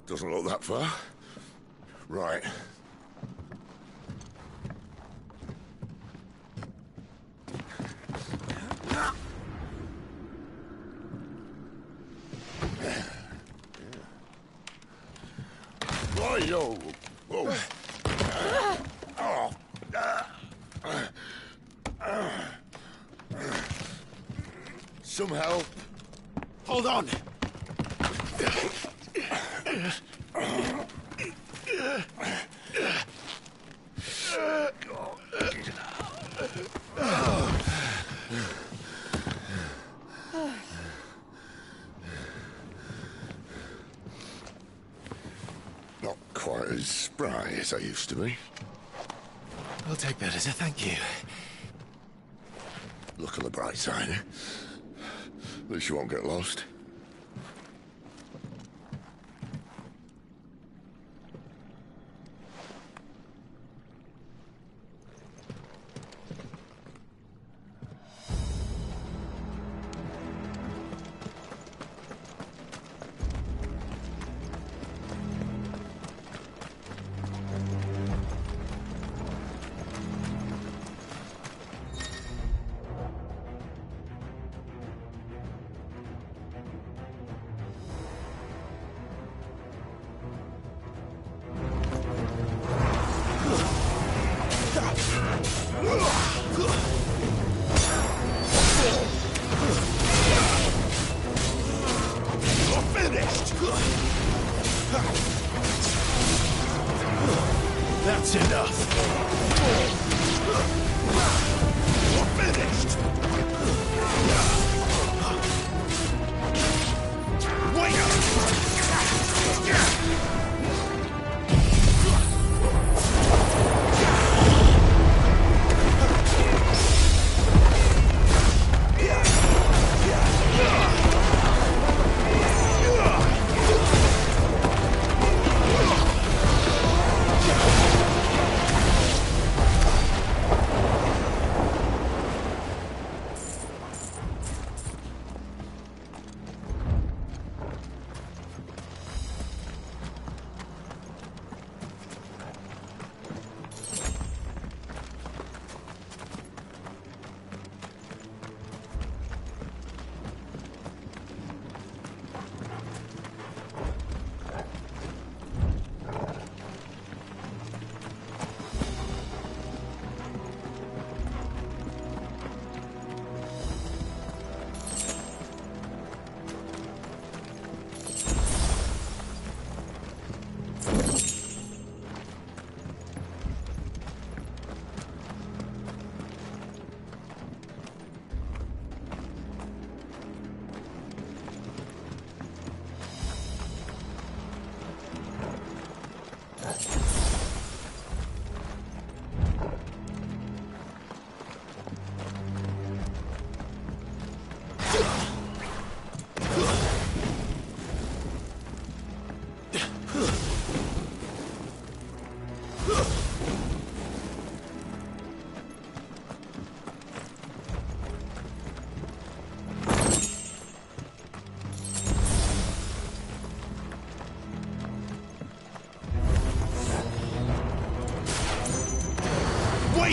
Doesn't look that far. Right. Whoa, whoa. Some help. Hold on. Not quite as spry as I used to be. I'll take that as a thank you. Look on the bright side, eh? At least you won't get lost. That's enough. You're finished.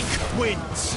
snake wins!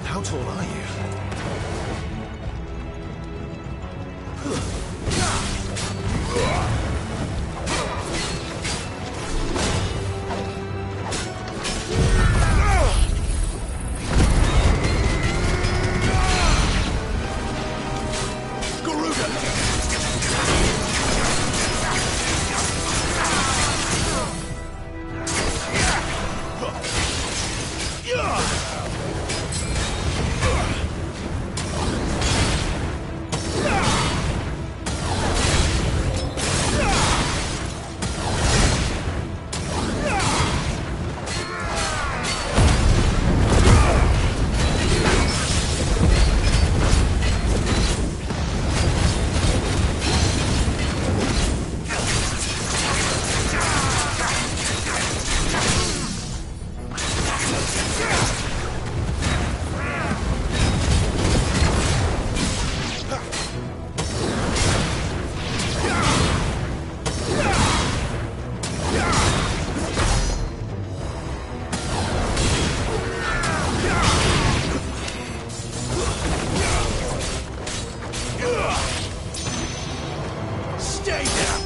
How tall are you? Stay down!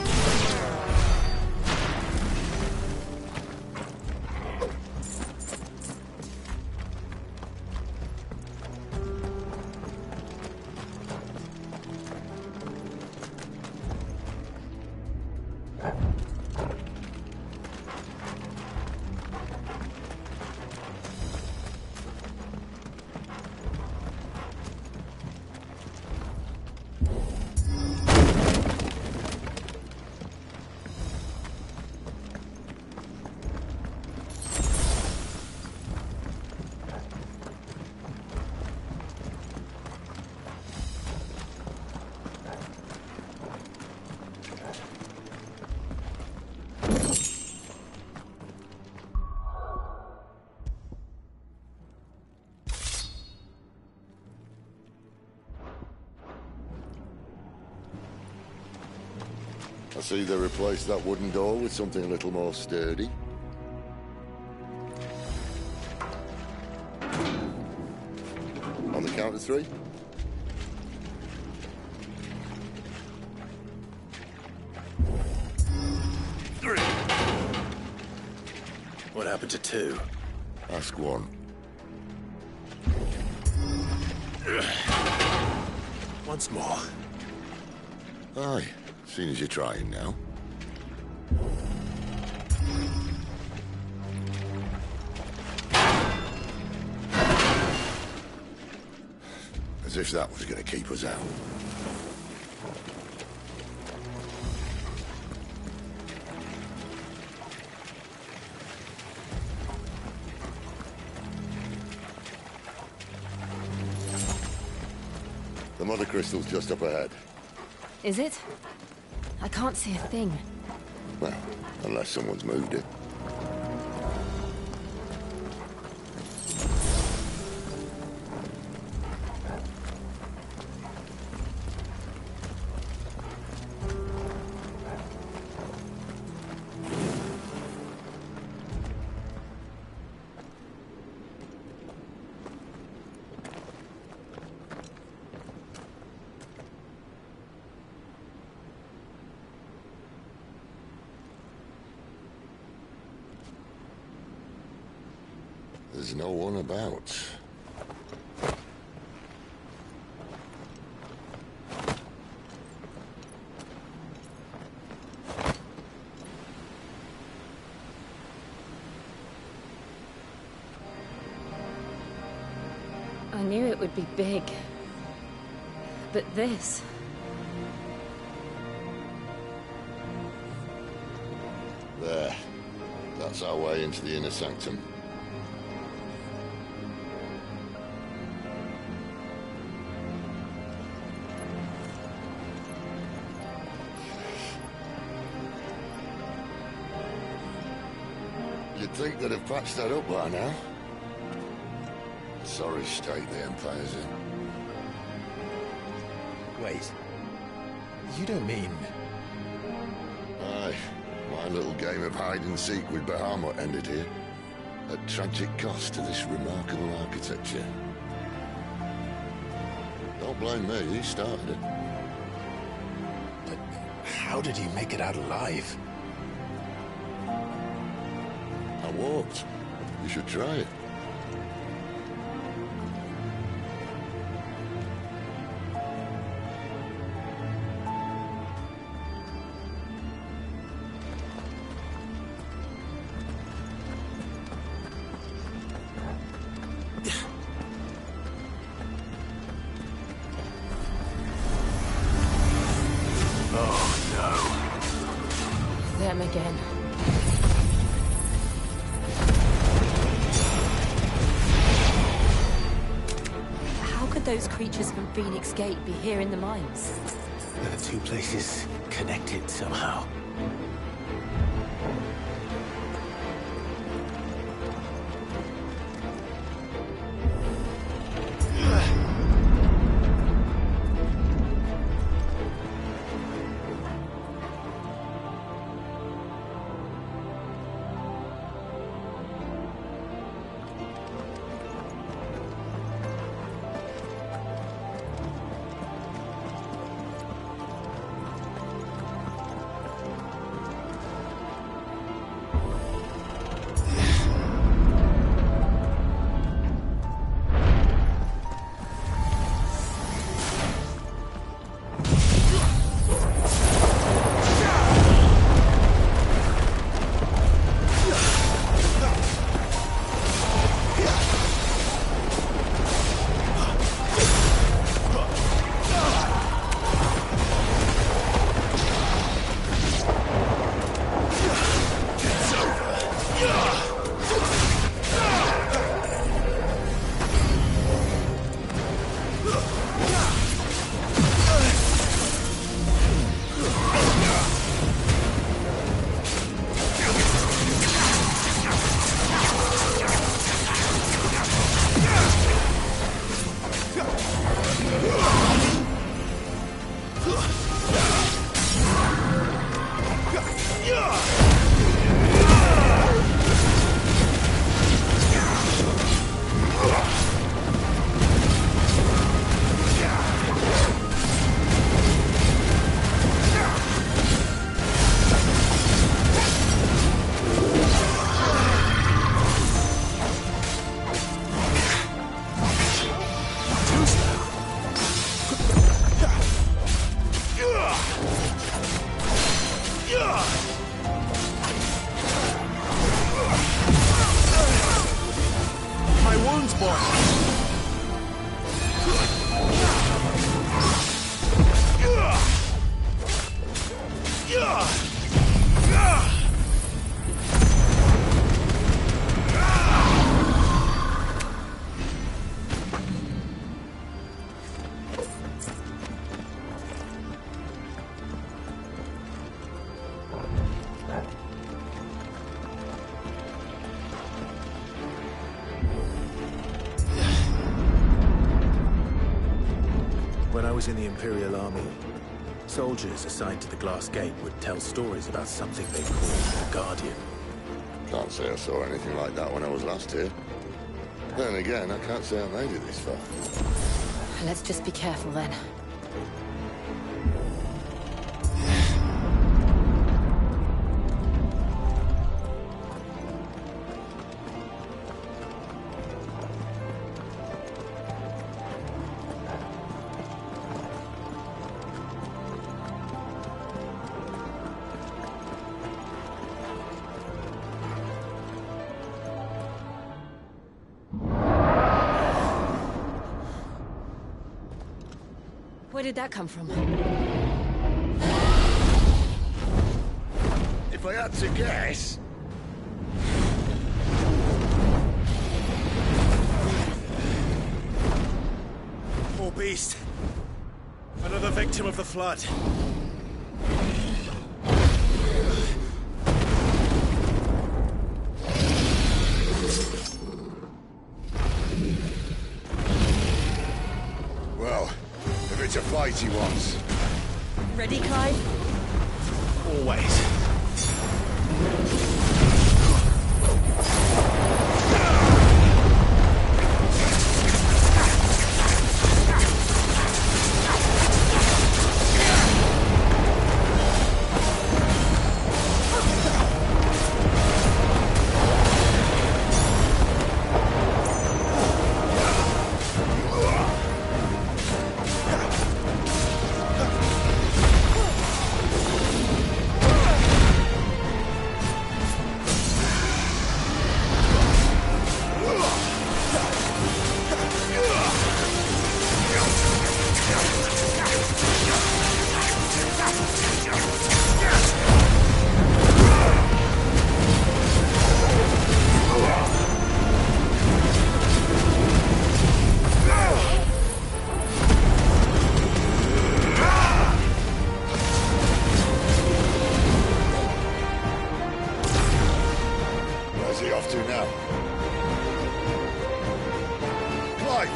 I see they replaced that wooden door with something a little more sturdy. On the count of 3. What happened to 2? Ask 1. Once more. Aye, seeing as you're trying now. As if that was going to keep us out. The mother crystal's just up ahead. Is it? I can't see a thing. Well, unless someone's moved it. There's no one about. I knew it would be big. But this... There. That's our way into the inner sanctum. You'd think they'd have patched that up by now. Sorry state the Empire's in. Wait. You don't mean... Aye. My little game of hide-and-seek with Bahamut ended here. At tragic cost to this remarkable architecture. Don't blame me, he started it. But how did he make it out alive? I walked. You should try it. Them again. How could those creatures from Phoenix Gate be here in the mines? Are the two places connected somehow? When I was in the Imperial Army, soldiers assigned to the Glass Gate would tell stories about something they called the Guardian. Can't say I saw anything like that when I was last here. Then again, I can't say I made it this far. Let's just be careful then. Where did that come from? If I had to guess... Poor beast. Another victim of the flood. Well, if it's a fight he wants. Ready, Clive? Always.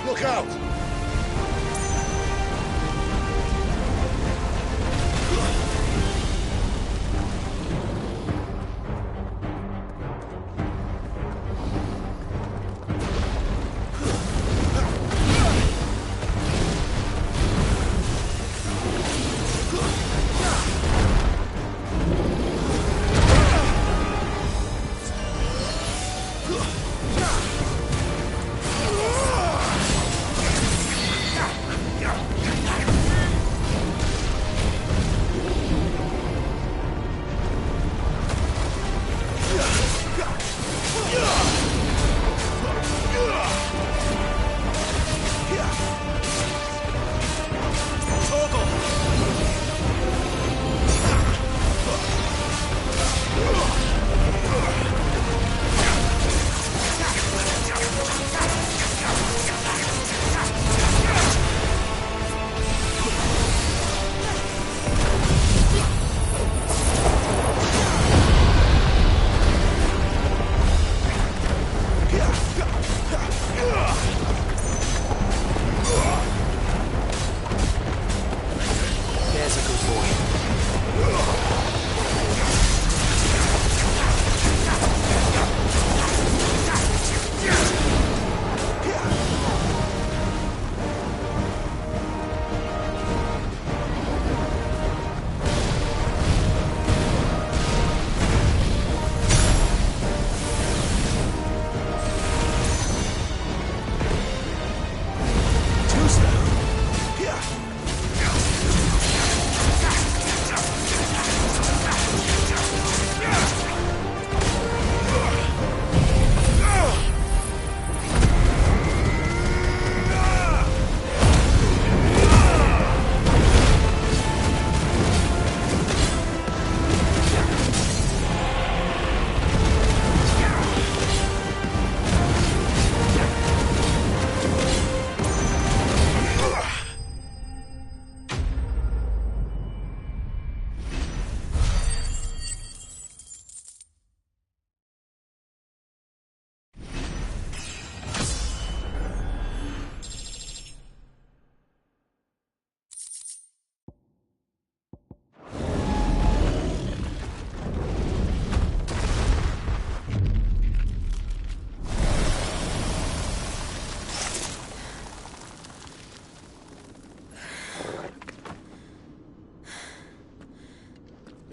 Look out!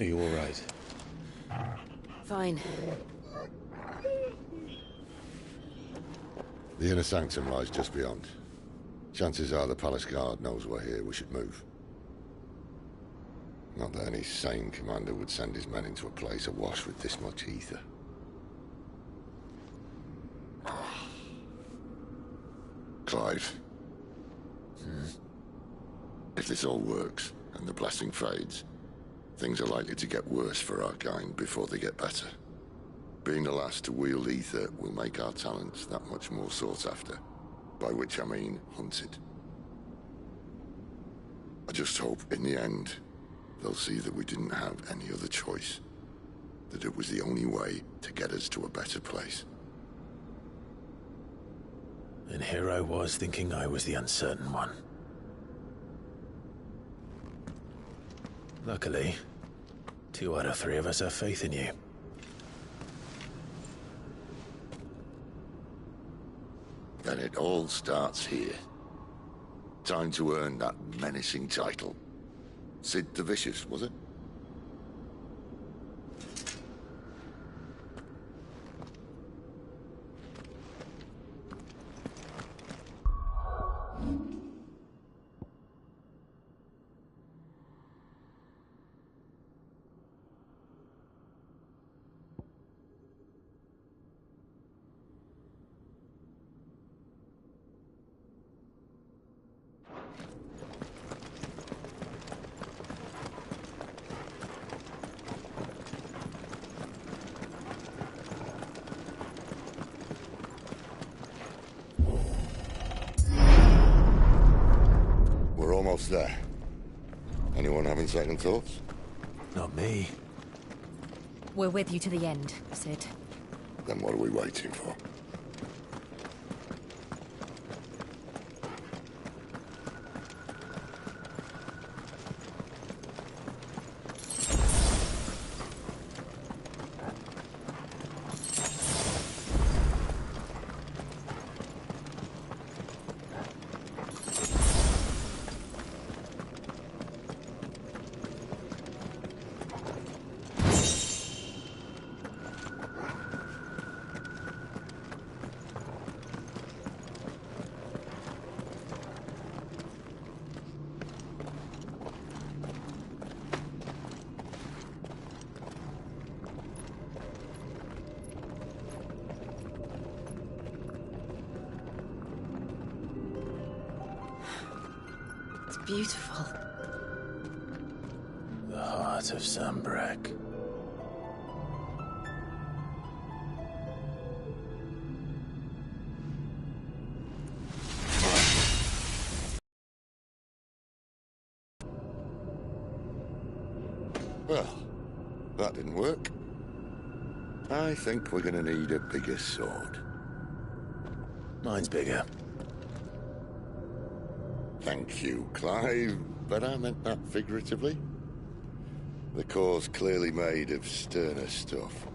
Are you all right? Fine. The inner sanctum lies just beyond. Chances are the palace guard knows we're here. We should move. Not that any sane commander would send his men into a place awash with this much ether. Clive. If this all works, and the blessing fades, things are likely to get worse for our kind before they get better. Being the last to wield ether will make our talents that much more sought after. By which I mean hunted. I just hope, in the end, they'll see that we didn't have any other choice. That it was the only way to get us to a better place. And here I was thinking I was the uncertain one. Luckily, 2 out of 3 of us have faith in you. Then it all starts here. Time to earn that menacing title. Sid the Vicious, was it? Almost there. Anyone having second thoughts? Not me. We're with you to the end, Sid. Then what are we waiting for? Beautiful. The heart of Sambrek. Well, that didn't work. I think we're gonna need a bigger sword. Mine's bigger. Thank you, Clive, but I meant that figuratively. The core's clearly made of sterner stuff.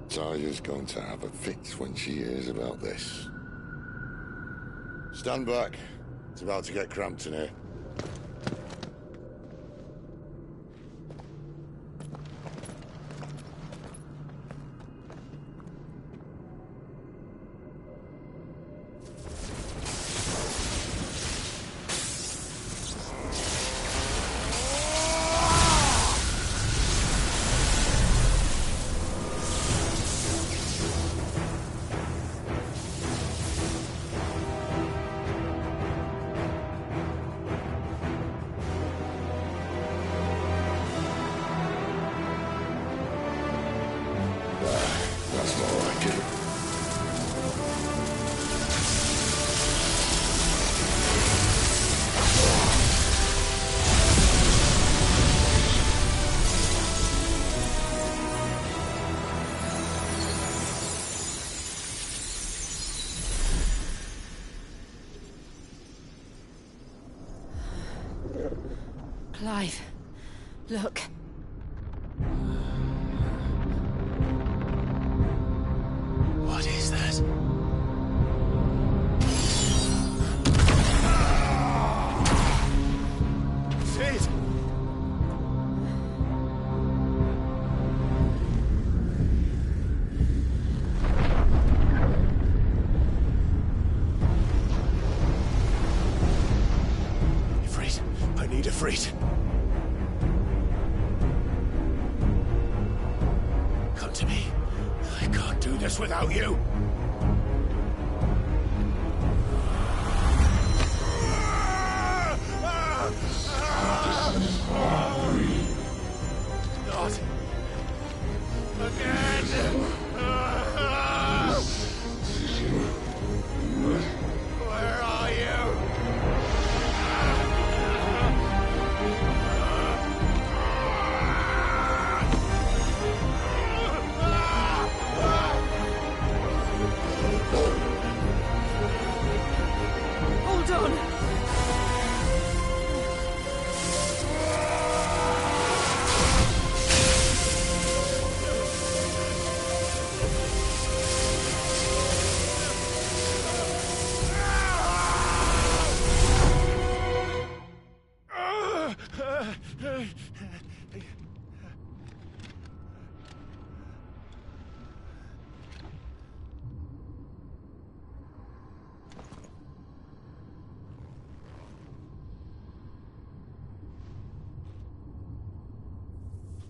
Taya's going to have a fit when she hears about this. Stand back. It's about to get cramped in here. That's more like it. Clive, look. What is that? Sid! Ifrit, I need Ifrit. Come to me. I can't do this without you.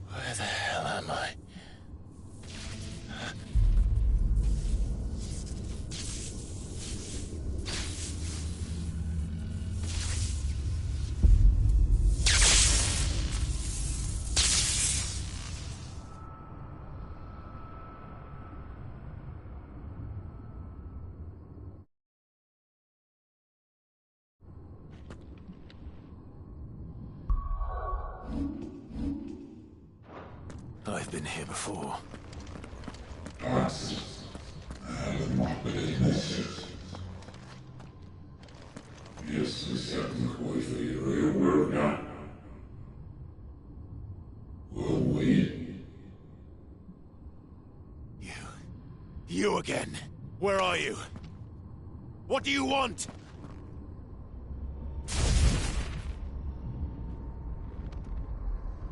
Where the hell am I? I've been here before. Если всяких войфей верна. Will we? You again. Where are you? What do you want?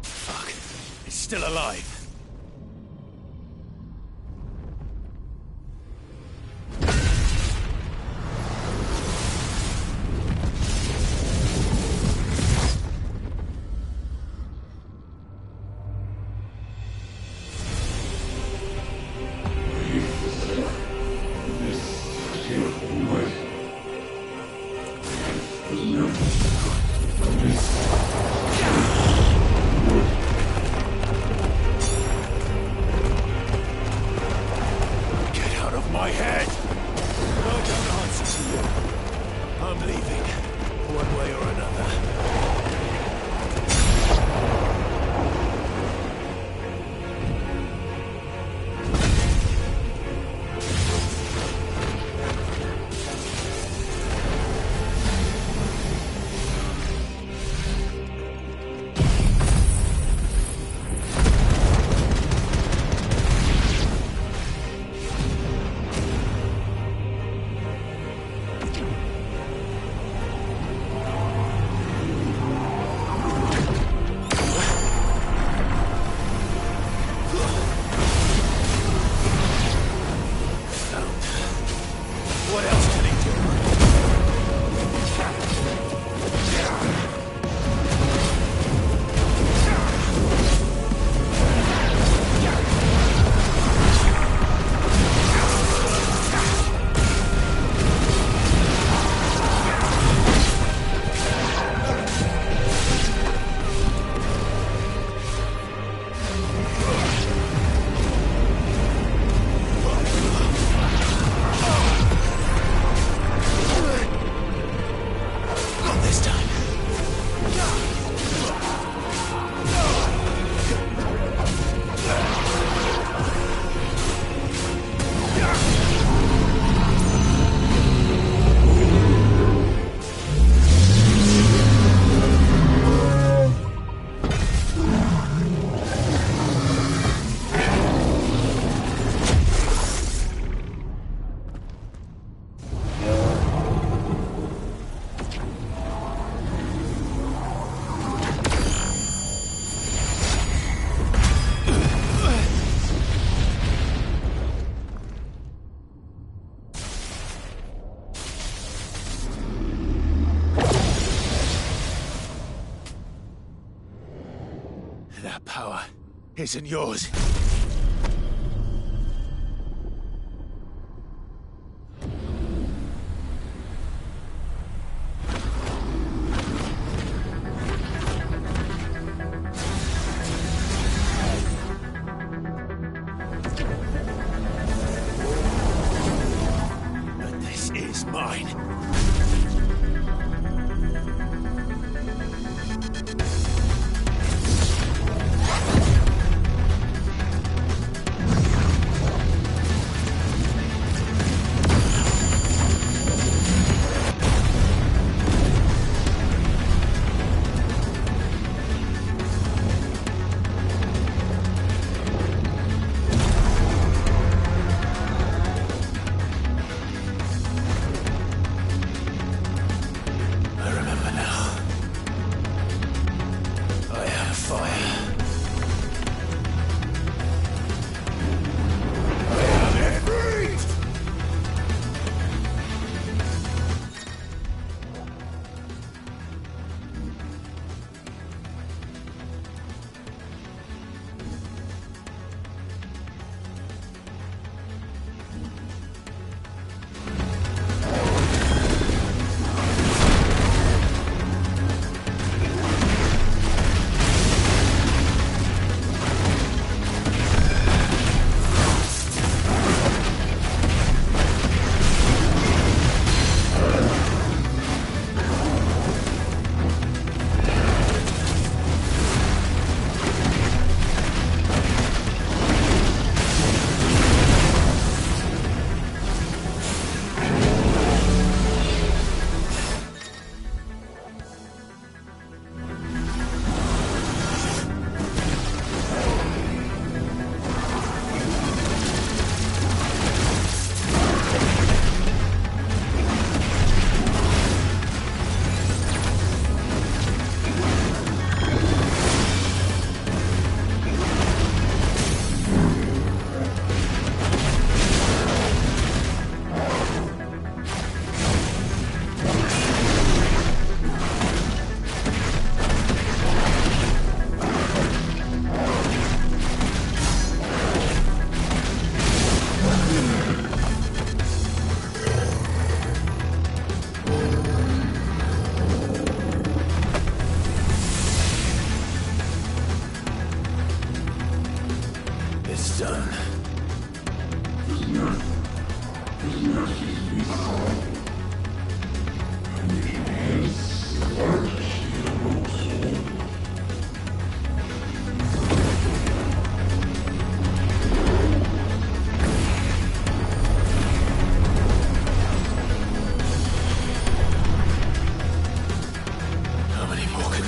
Fuck. It's still alive. That power isn't yours. But this is mine.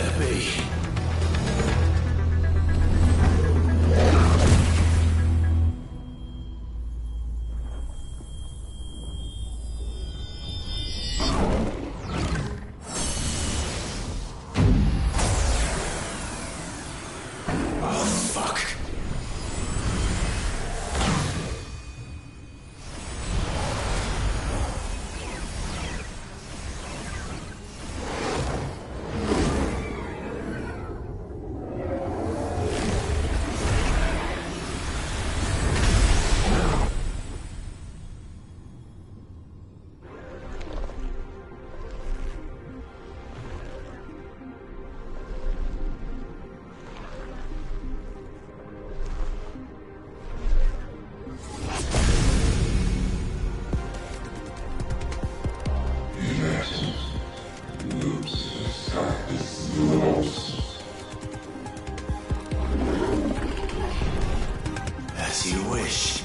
there be? As you wish.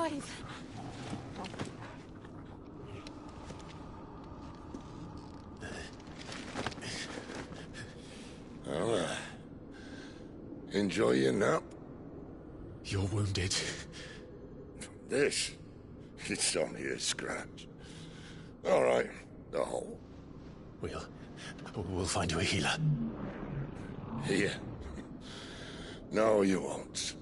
alive. Well, enjoy your nap. You're wounded. This? It's only a scratch. All right, the hole. We'll find you a healer. Here? No, you won't.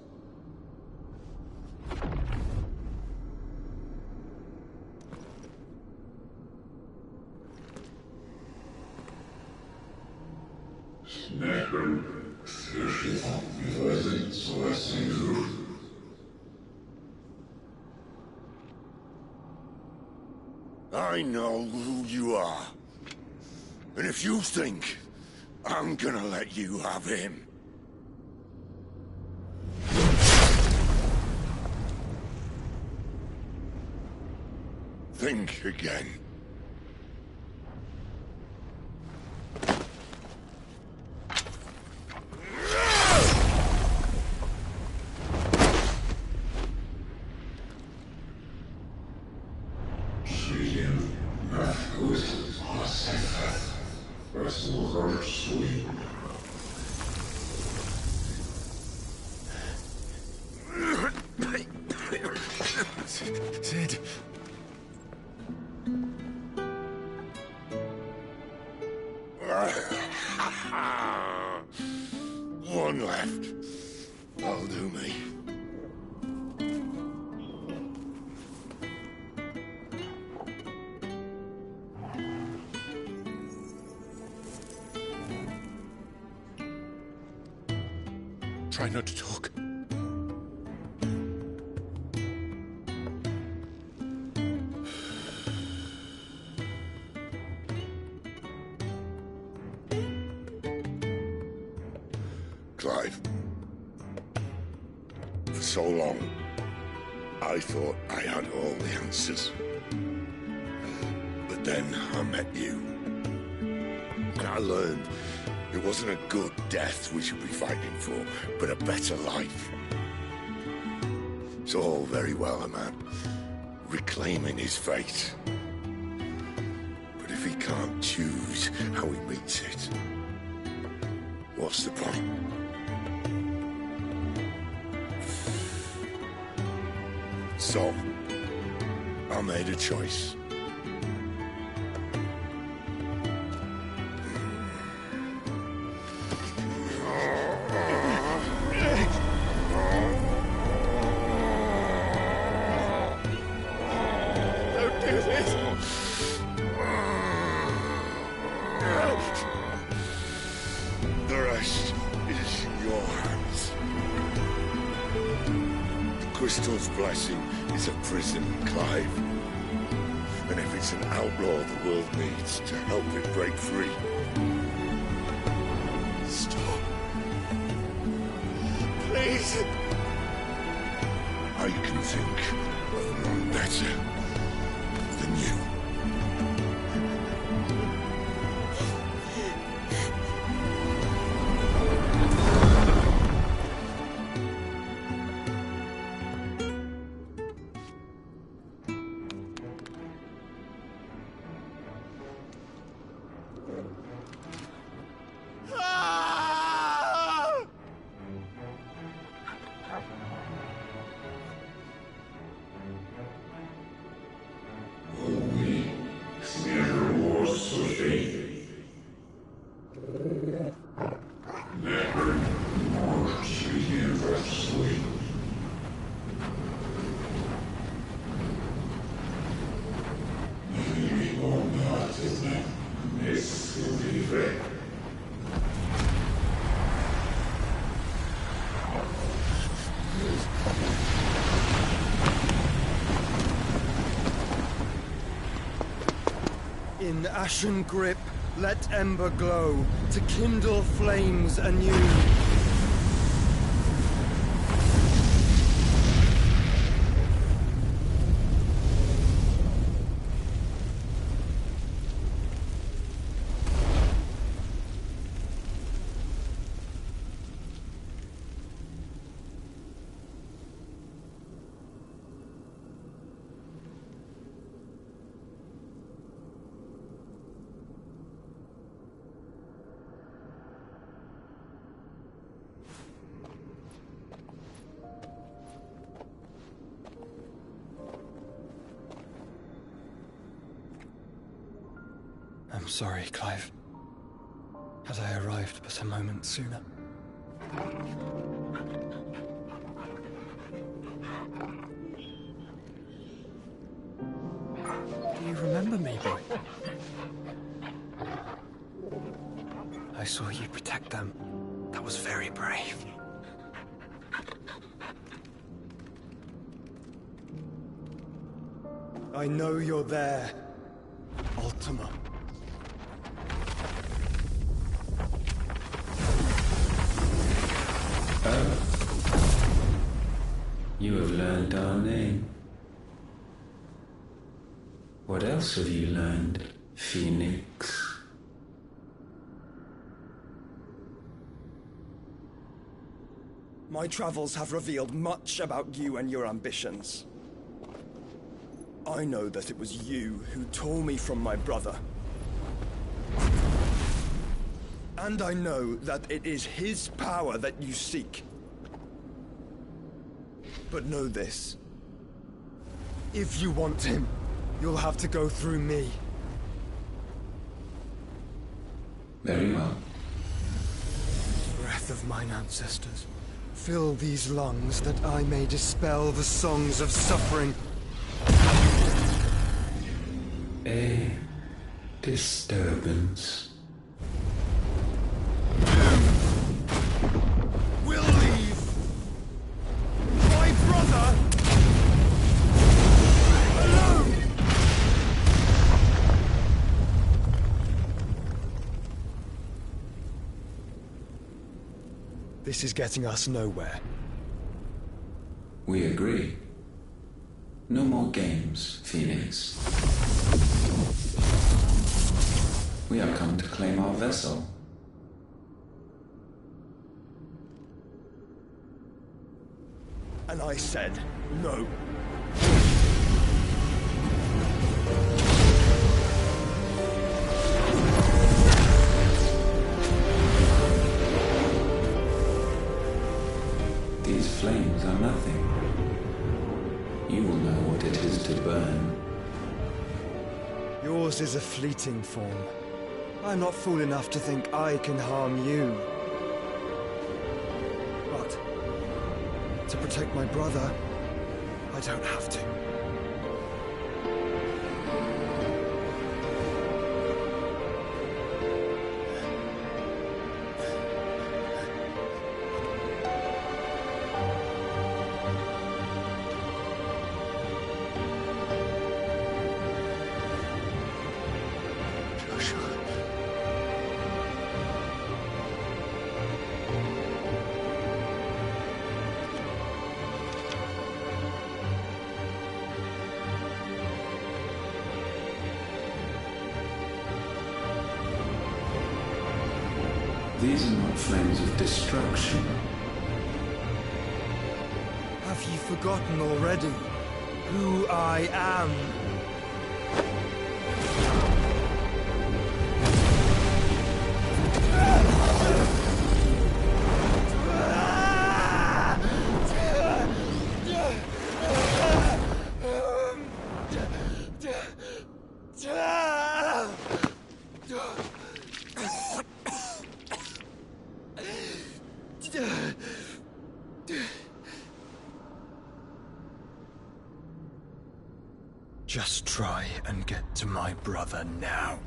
Snapper, chcesz je wyrazić z własnej duszy? I know who you are. And if you think I'm gonna let you have him... think again. Sid. One left. That'll do me. Try not to talk. Clive. For so long, I thought I had all the answers. But then I met you. And I learned it wasn't a good death we should be fighting for, but a better life. It's all very well, a man reclaiming his fate. But if he can't choose how he meets it, what's the point? So, I made a choice. Don't do this! The rest is in your hands. The Crystal's blessing is a prison, Clive. And if it's an outlaw the world needs to help it break free... Stop. Please. I can think of none better than you. In ashen grip, let ember glow, to kindle flames anew. I'm sorry, Clive. Had I arrived but a moment sooner. Do you remember me, boy? I saw you protect them. That was very brave. I know you're there, Ultima. You have learned our name. What else have you learned, Phoenix? My travels have revealed much about you and your ambitions. I know that it was you who tore me from my brother. And I know that it is his power that you seek. But know this. If you want him, you'll have to go through me. Very well. Breath of mine ancestors, fill these lungs that I may dispel the songs of suffering. A disturbance. We'll leave. My brother alone. This is getting us nowhere. We agree. No more games, Phoenix. We have come to claim our vessel. And I said no. These flames are nothing. You will know what it is to burn. Yours is a fleeting form. I'm not fool enough to think I can harm you. But to protect my brother, I don't have to. These are not flames of destruction. Have you forgotten already who I am? Just try and get to my brother now.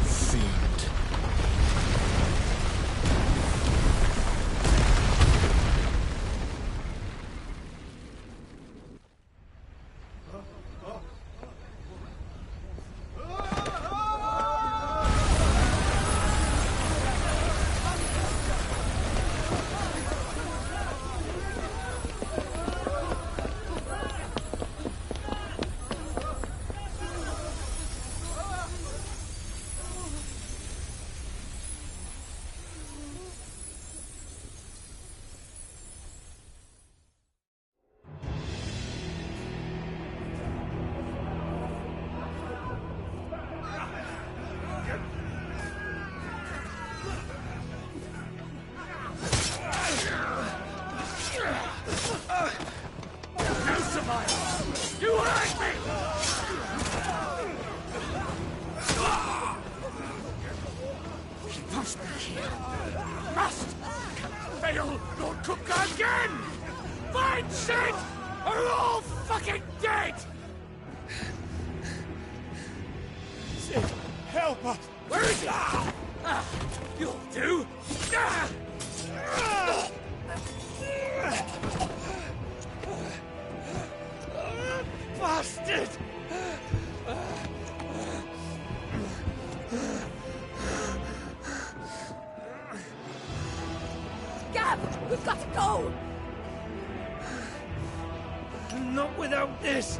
Fiend. You'll cook again! Find Sid! Or you're all fucking dead! Sid, help us! Where is he? You'll do! Bastard! Gab, we've got to go! Not without this!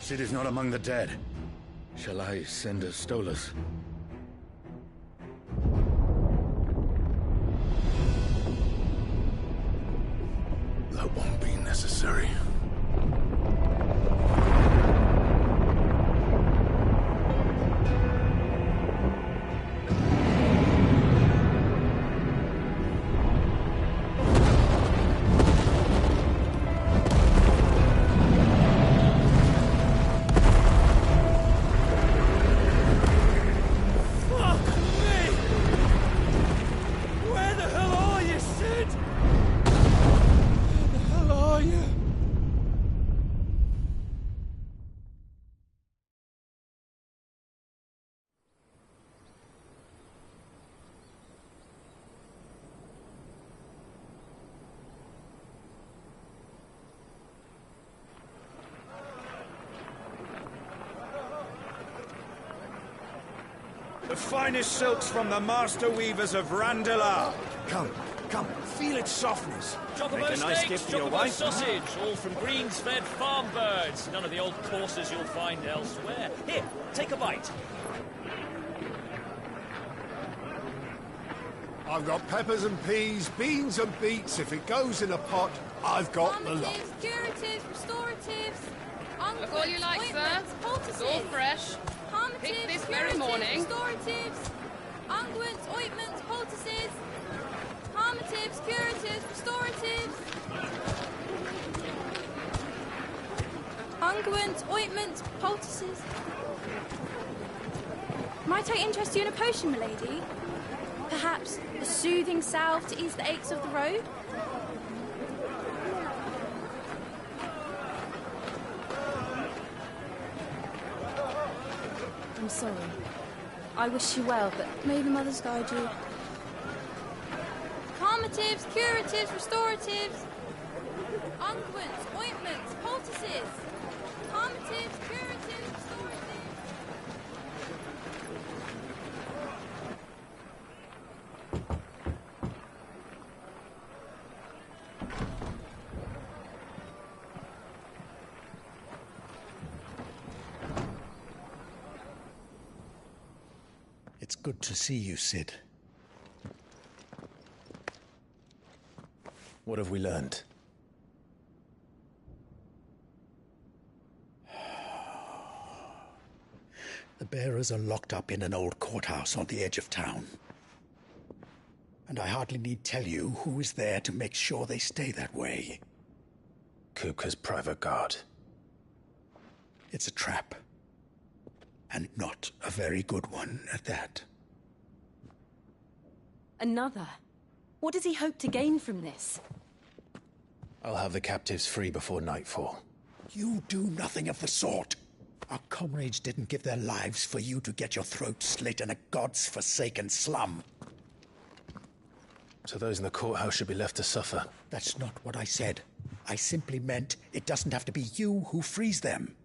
Sid is not among the dead. Shall I send a Stolas? That won't be necessary. The finest silks from the master weavers of Randalar. Come, feel its softness. Chocobo Make a nice steaks, gift for your chocobo wife. sausage, all from greens-fed farm birds. None of the old courses you'll find elsewhere. Here, take a bite. I've got peppers and peas, beans and beets. If it goes in a pot, I've got the lot. Curatives, restoratives, Look all you like, sir. It's all fresh. Picked this very morning. Restoratives, unguents, ointments, poultices, harmatives, curatives, restoratives, unguents, ointments, poultices. Might I interest you in a potion, milady? Perhaps a soothing salve to ease the aches of the road? I'm sorry. I wish you well, but may the mothers guide you. Calmatives, curatives, restoratives, unguents, ointments, poultices, calmatives, curatives, restoratives. It's good to see you, Sid. What have we learned? The bearers are locked up in an old courthouse on the edge of town. And I hardly need tell you who is there to make sure they stay that way. Kupka's private guard. It's a trap. And not a very good one at that. Another? What does he hope to gain from this? I'll have the captives free before nightfall. You do nothing of the sort. Our comrades didn't give their lives for you to get your throat slit in a god's forsaken slum. So those in the courthouse should be left to suffer. That's not what I said. I simply meant it doesn't have to be you who frees them.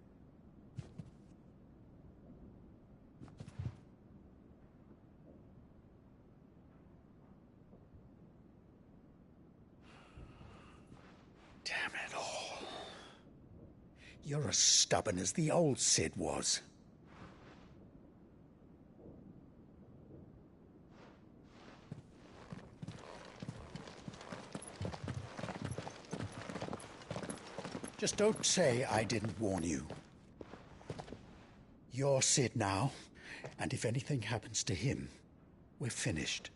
Damn it all. You're as stubborn as the old Sid was. Just don't say I didn't warn you. You're Sid now, and if anything happens to him, we're finished.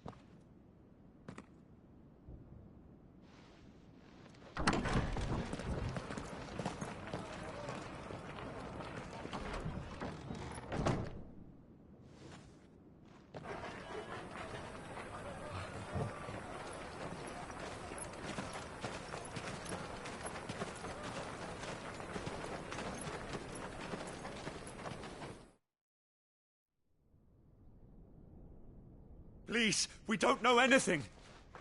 Please, we don't know anything.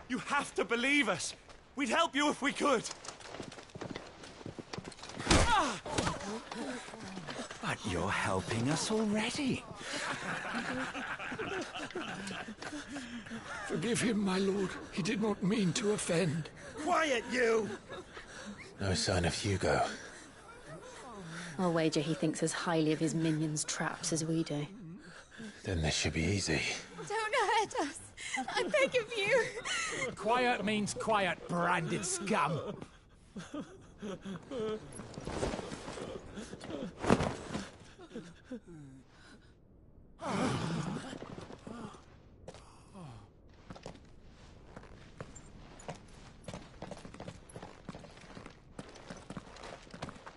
You have to believe us. We'd help you if we could. But you're helping us already. Forgive him, my lord. He did not mean to offend. Quiet, you! No sign of Hugo. I'll wager he thinks as highly of his minions' traps as we do. Then this should be easy. Don't hurt us. I beg of you. Quiet means quiet, branded scum.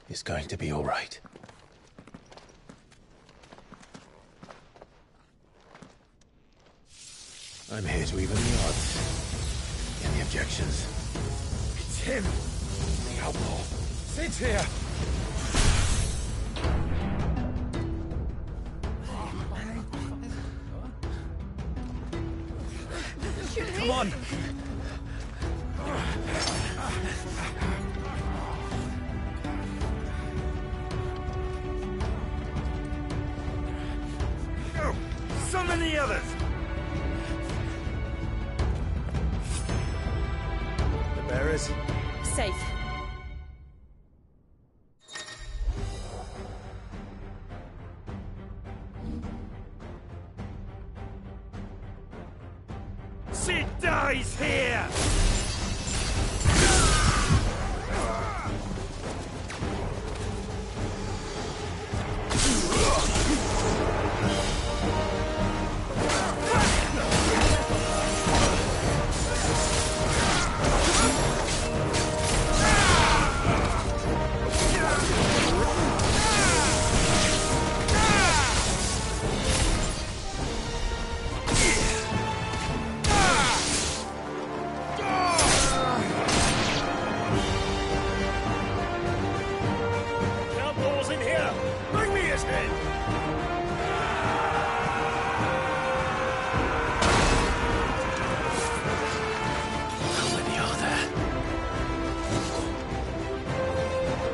It's going to be all right. I'm here to even the odds. Any objections? It's him! The outlaw. Sit here! Come on! Go! Summon the others! The bearers? Safe. Sid dies here! Outlaws in here! Bring me his head! How many are there?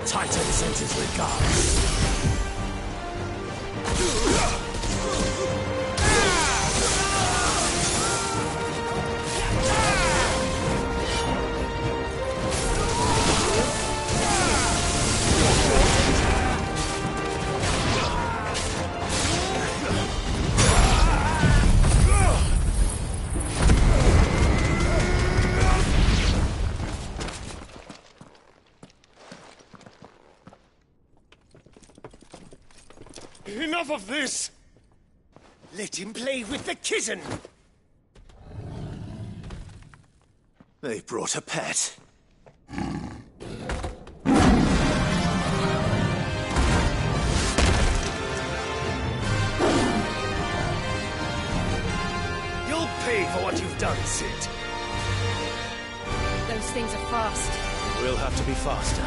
Titan sends his regards. Enough of this! Let him play with the kitten! They brought a pet. You'll pay for what you've done, Sid. Those things are fast. We'll have to be faster.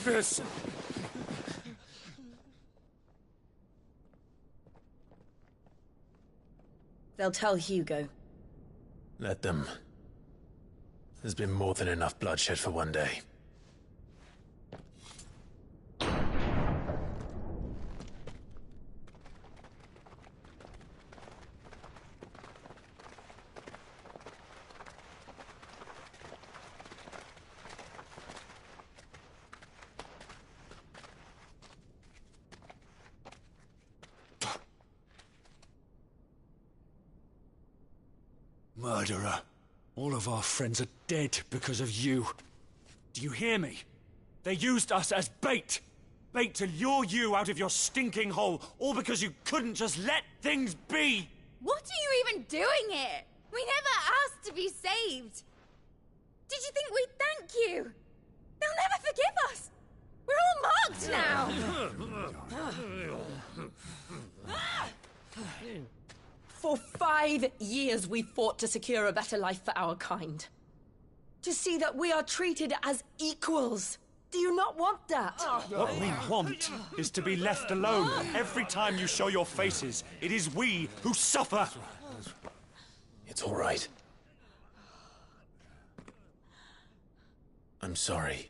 of this! They'll tell Hugo. Let them. There's been more than enough bloodshed for one day. Murderer. All of our friends are dead because of you. Do you hear me? They used us as bait. Bait to lure you out of your stinking hole, all because you couldn't just let things be. What are you even doing here? We never asked to be saved. Did you think we'd thank you? They'll never forgive us. We're all marked now. For 5 years we fought to secure a better life for our kind. To see that we are treated as equals. Do you not want that? What we want is to be left alone. Every time you show your faces, it is we who suffer. It's all right. I'm sorry.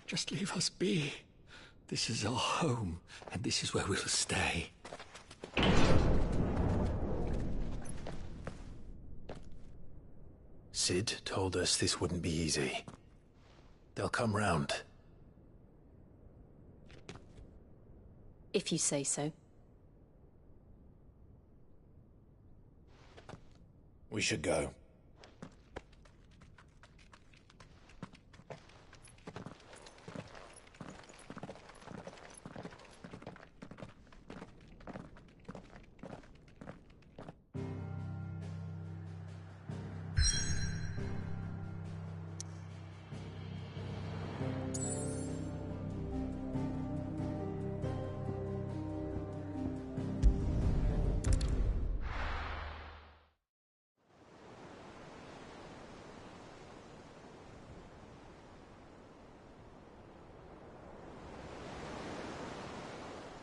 Just leave us be. This is our home, and this is where we'll stay. Sid told us this wouldn't be easy. They'll come round. If you say so. We should go.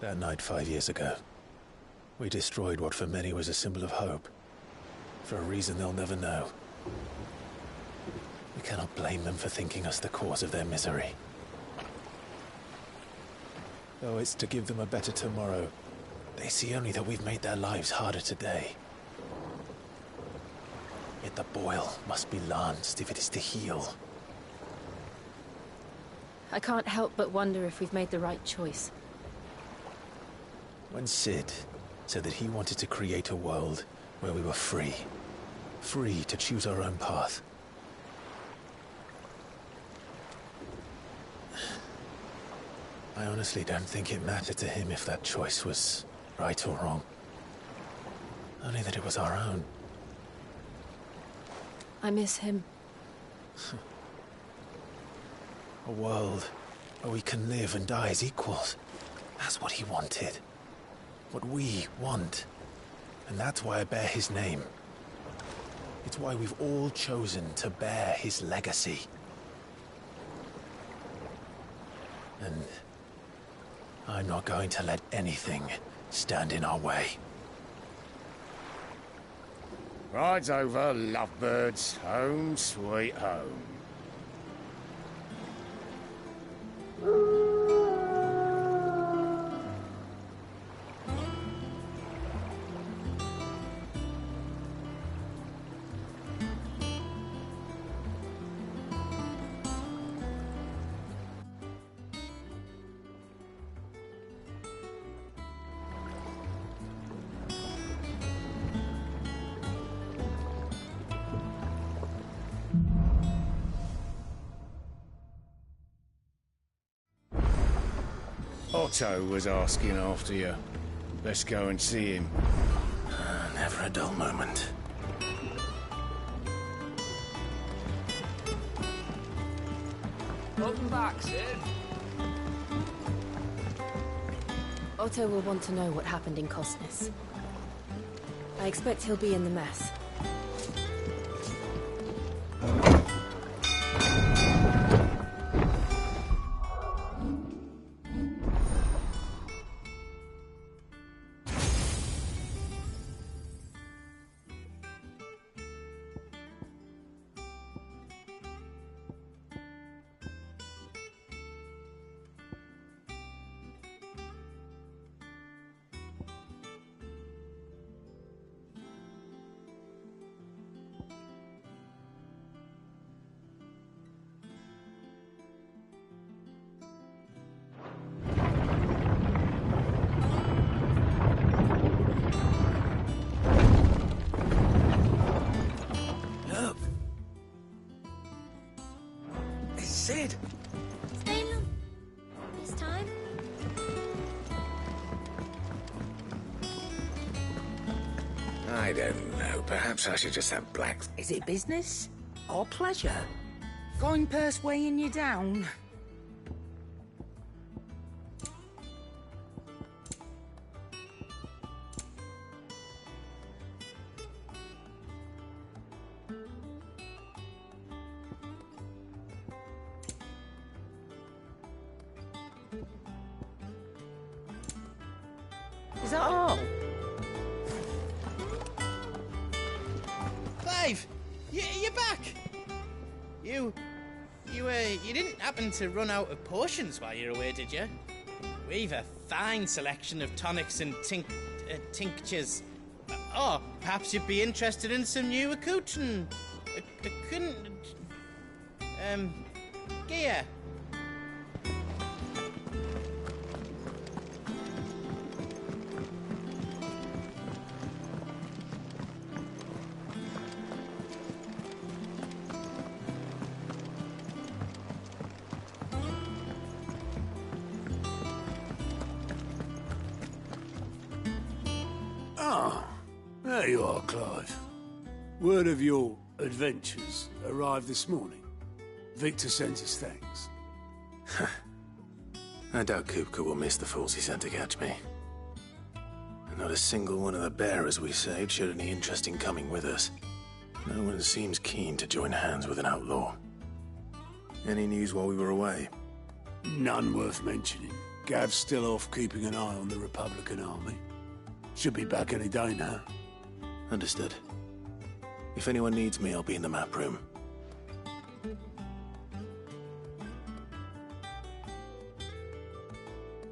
That night 5 years ago, we destroyed what for many was a symbol of hope. For a reason they'll never know. We cannot blame them for thinking us the cause of their misery. Though it's to give them a better tomorrow, they see only that we've made their lives harder today. Yet the boil must be lanced if it is to heal. I can't help but wonder if we've made the right choice. When Sid said that he wanted to create a world where we were free. Free to choose our own path. I honestly don't think it mattered to him if that choice was right or wrong. Only that it was our own. I miss him. A world where we can live and die as equals. That's what he wanted. What we want. And that's why I bear his name. It's why we've all chosen to bear his legacy. And I'm not going to let anything stand in our way. Rides over, lovebirds. Home, sweet home. Otto was asking after you. Let's go and see him. Never a dull moment. Welcome back, Sid. Otto will want to know what happened in Cosnes. I expect he'll be in the mess. Sid! Stay long. This time? I don't know. Perhaps I should just have black... Is it business? Or pleasure? Going purse weighing you down? Is that all? Clive! You're back! You didn't happen to run out of potions while you're away, did you? We've a fine selection of tonics and tinctures. Oh, perhaps you'd be interested in some new accoutrement. Gear. There you are, Clive. Word of your adventures arrived this morning. Victor sends his thanks. I doubt Kupka will miss the fools he sent to catch me. And not a single one of the bearers we saved showed any interest in coming with us. No one seems keen to join hands with an outlaw. Any news while we were away? None worth mentioning. Gav's still off keeping an eye on the Republican army. Should be back any day now. Understood. If anyone needs me, I'll be in the map room.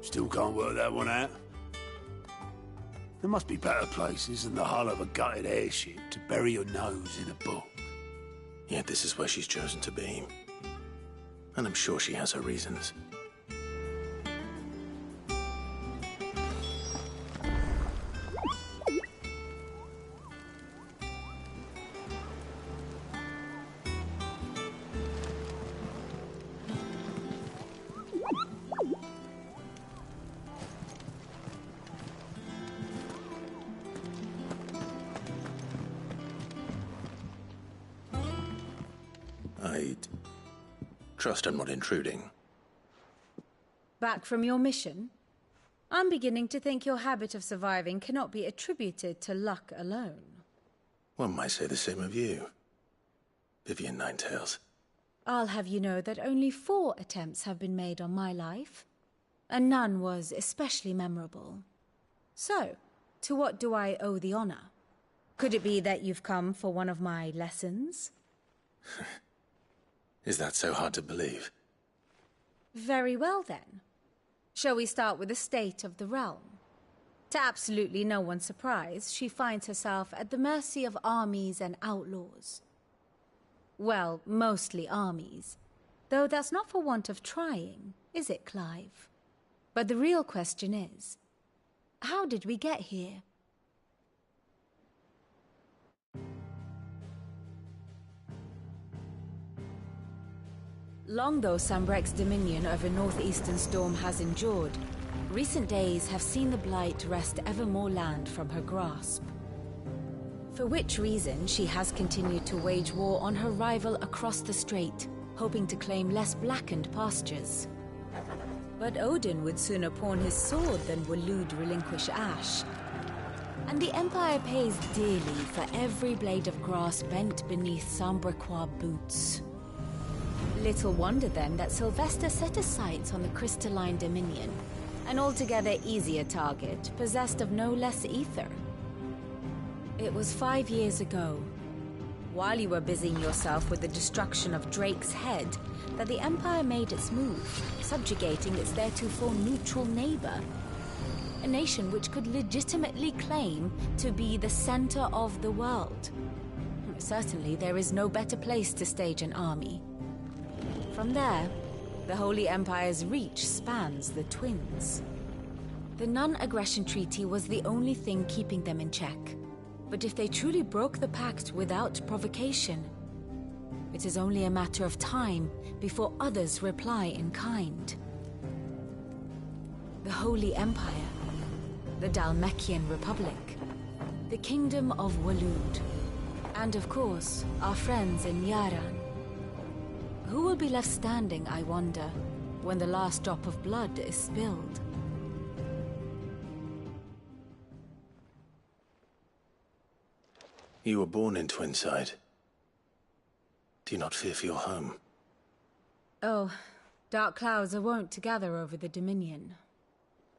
Still can't work that one out. There must be better places than the hull of a gutted airship to bury your nose in a book. Yet this is where she's chosen to be. And I'm sure she has her reasons. I trust I'm not intruding. Back from your mission? I'm beginning to think your habit of surviving cannot be attributed to luck alone. One might say the same of you, Vivian Ninetails. I'll have you know that only 4 attempts have been made on my life, and none was especially memorable. So, to what do I owe the honor? Could it be that you've come for one of my lessons? Is that so hard to believe? Very well, then. Shall we start with the state of the realm? To absolutely no one's surprise, she finds herself at the mercy of armies and outlaws. Well, mostly armies. Though that's not for want of trying, is it, Clive? But the real question is, how did we get here? Long though Sambrek's dominion over northeastern Storm has endured, recent days have seen the Blight wrest ever more land from her grasp. For which reason she has continued to wage war on her rival across the strait, hoping to claim less blackened pastures. But Odin would sooner pawn his sword than Waloed relinquish Ash. And the Empire pays dearly for every blade of grass bent beneath Sambrequois boots. Little wonder then that Sylvester set his sights on the crystalline Dominion, an altogether easier target, possessed of no less ether. It was 5 years ago, while you were busying yourself with the destruction of Drake's head, that the Empire made its move, subjugating its theretofore neutral neighbor. A nation which could legitimately claim to be the center of the world. Certainly, there is no better place to stage an army. From there, the Holy Empire's reach spans the Twins. The non-aggression treaty was the only thing keeping them in check. But if they truly broke the pact without provocation, it is only a matter of time before others reply in kind. The Holy Empire, the Dhalmekian Republic, the Kingdom of Waloed, and of course, our friends in Yaran. Who will be left standing, I wonder, when the last drop of blood is spilled? You were born in Twinside. Do you not fear for your home? Oh, dark clouds are wont to gather over the Dominion.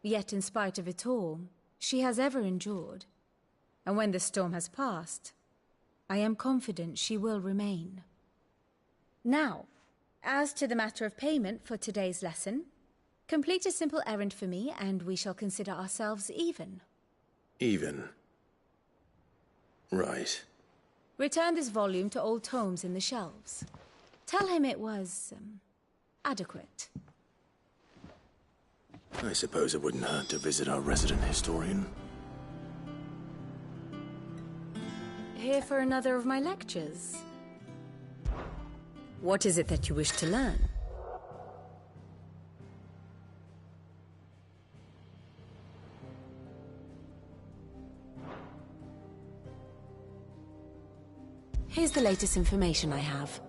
Yet in spite of it all, she has ever endured. And when the storm has passed, I am confident she will remain. Now, as to the matter of payment for today's lesson, complete a simple errand for me and we shall consider ourselves even. Even? Right. Return this volume to old tomes in the shelves. Tell him it was, adequate. I suppose it wouldn't hurt to visit our resident historian. Here for another of my lectures. What is it that you wish to learn? Here's the latest information I have.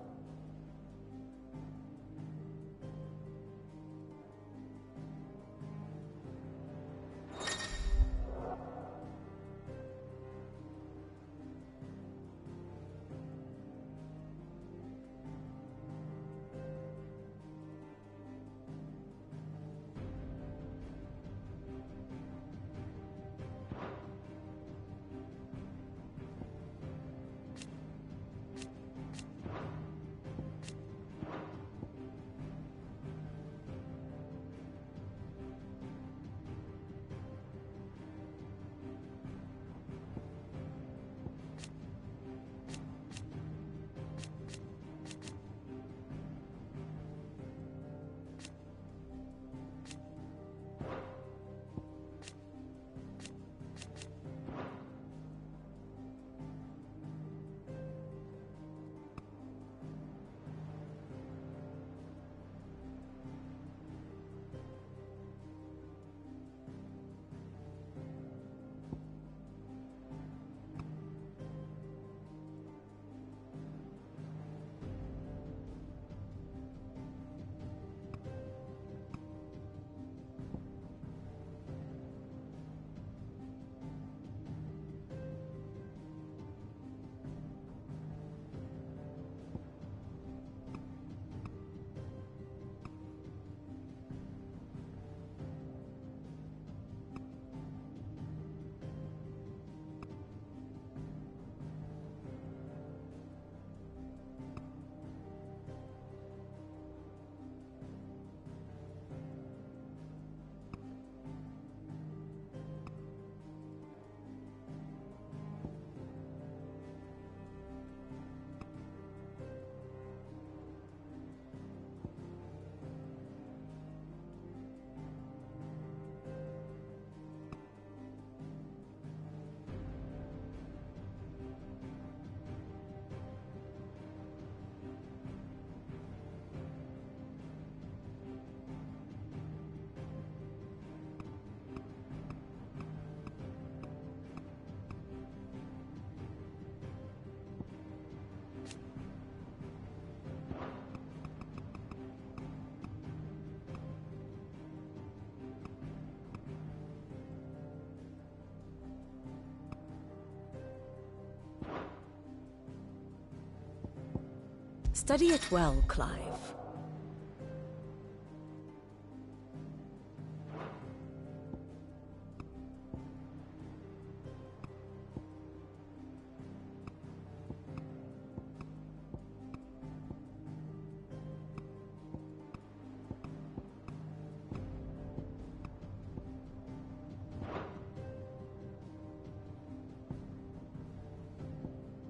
Study it well, Clive.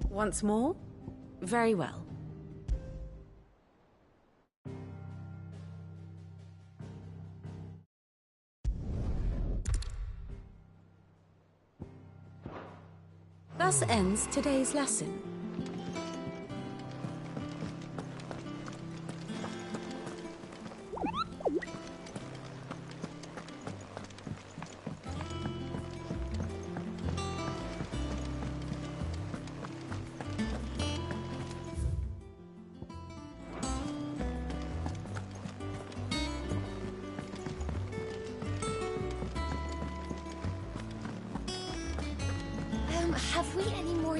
Once more? Very well. Thus ends today's lesson. Have we any more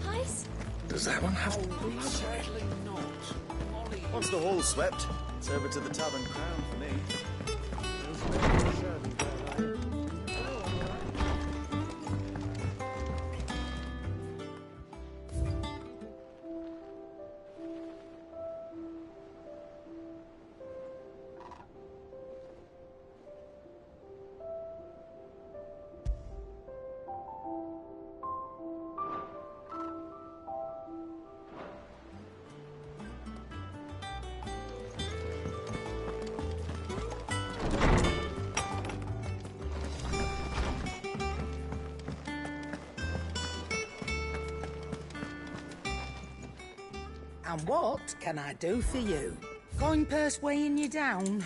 Pies? Does that one have... Sadly not. Once the hall's swept, it's over to the Tub and Crown for me. And what can I do for you? Coin purse weighing you down?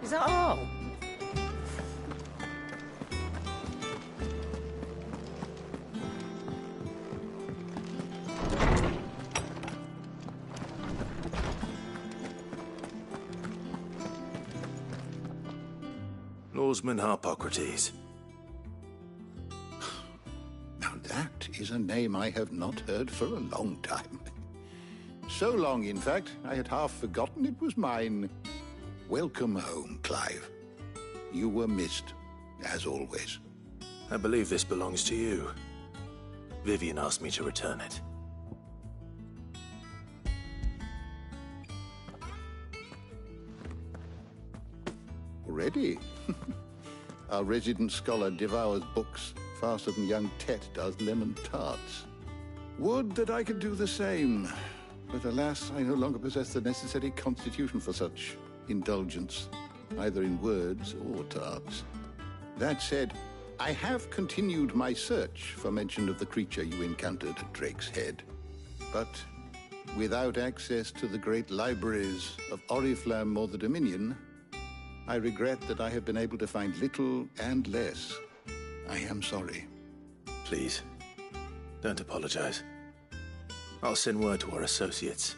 Is that all? Lawsman Harpocrates. That is a name I have not heard for a long time. So long, in fact, I had half forgotten it was mine. Welcome home, Clive. You were missed, as always. I believe this belongs to you. Vivian asked me to return it. Already? Our resident scholar devours books faster than young Tet does lemon tarts. Would that I could do the same. But alas, I no longer possess the necessary constitution for such indulgence, either in words or tarts. That said, I have continued my search for mention of the creature you encountered at Drake's Head. But without access to the great libraries of Oriflamme or the Dominion, I regret that I have been able to find little and less. I am sorry. Please, don't apologize. I'll send word to our associates.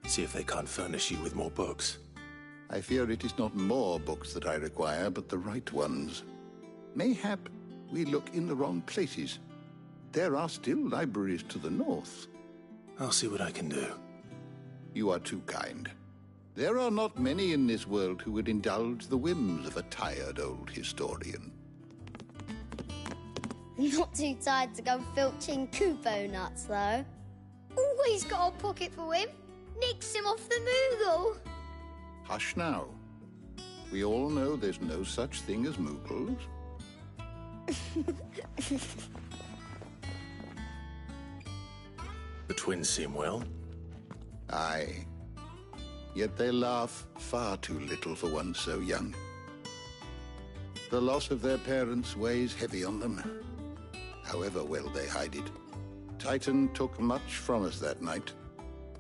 See if they can't furnish you with more books. I fear it is not more books that I require, but the right ones. Mayhap we look in the wrong places. There are still libraries to the north. I'll see what I can do. You are too kind. There are not many in this world who would indulge the whims of a tired old historian. Not too tired to go filching Kupo nuts, though. Always got a pocket for him. Nicks him off the Moogle. Hush now. We all know there's no such thing as Moogles. The twins seem well. Aye. Yet they laugh far too little for one so young. The loss of their parents weighs heavy on them, however well they hide it. Titan took much from us that night,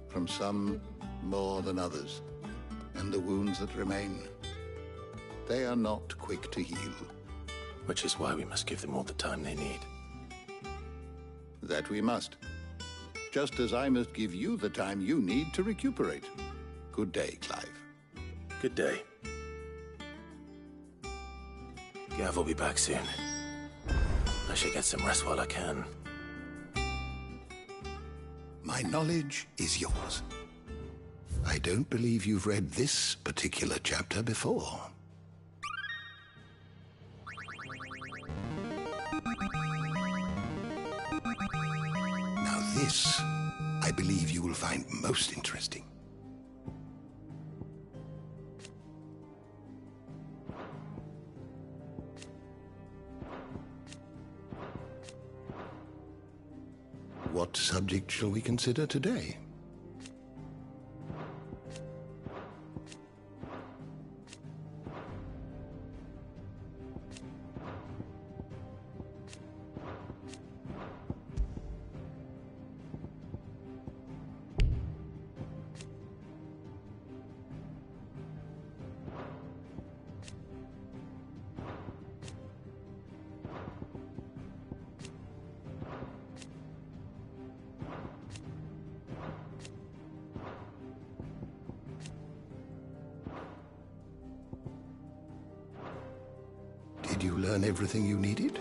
from some more than others, and the wounds that remain, they are not quick to heal. Which is why we must give them all the time they need. That we must. Just as I must give you the time you need to recuperate. Good day, Clive. Good day. Gav will be back soon. I should get some rest while I can. My knowledge is yours. I don't believe you've read this particular chapter before. Now this, I believe you will find most interesting. What subject shall we consider today? Did you learn everything you needed?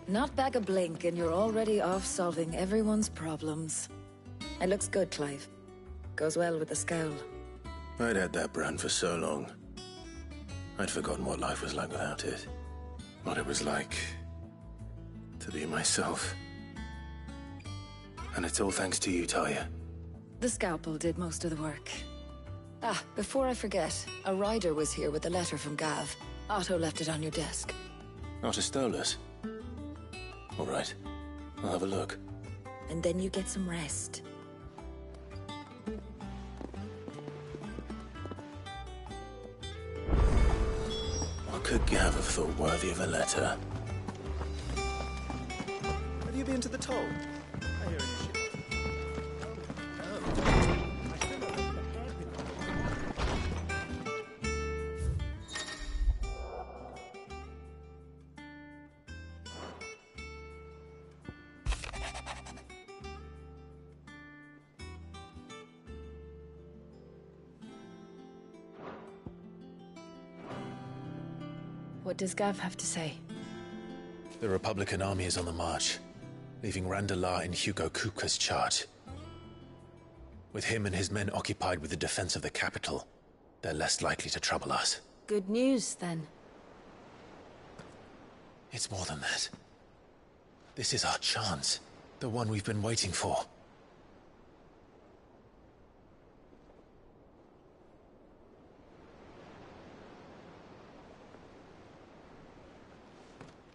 Not back a blink and you're already off solving everyone's problems. It looks good, Clive. Goes well with the scowl. I'd had that brand for so long. I'd forgotten what life was like without it. What it was like to be myself. And it's all thanks to you, Talia. The scalpel did most of the work. Ah, before I forget, a rider was here with a letter from Gav. Otto left it on your desk. Otto stole us. All right, I'll have a look. And then you get some rest. What could Gav have thought worthy of a letter? Have you been to the toll? I hear an issue. What does Gav have to say? The Republican army is on the march, leaving Randalar in Hugo Kupka's charge. With him and his men occupied with the defense of the capital, they're less likely to trouble us. Good news, then. It's more than that. This is our chance, the one we've been waiting for.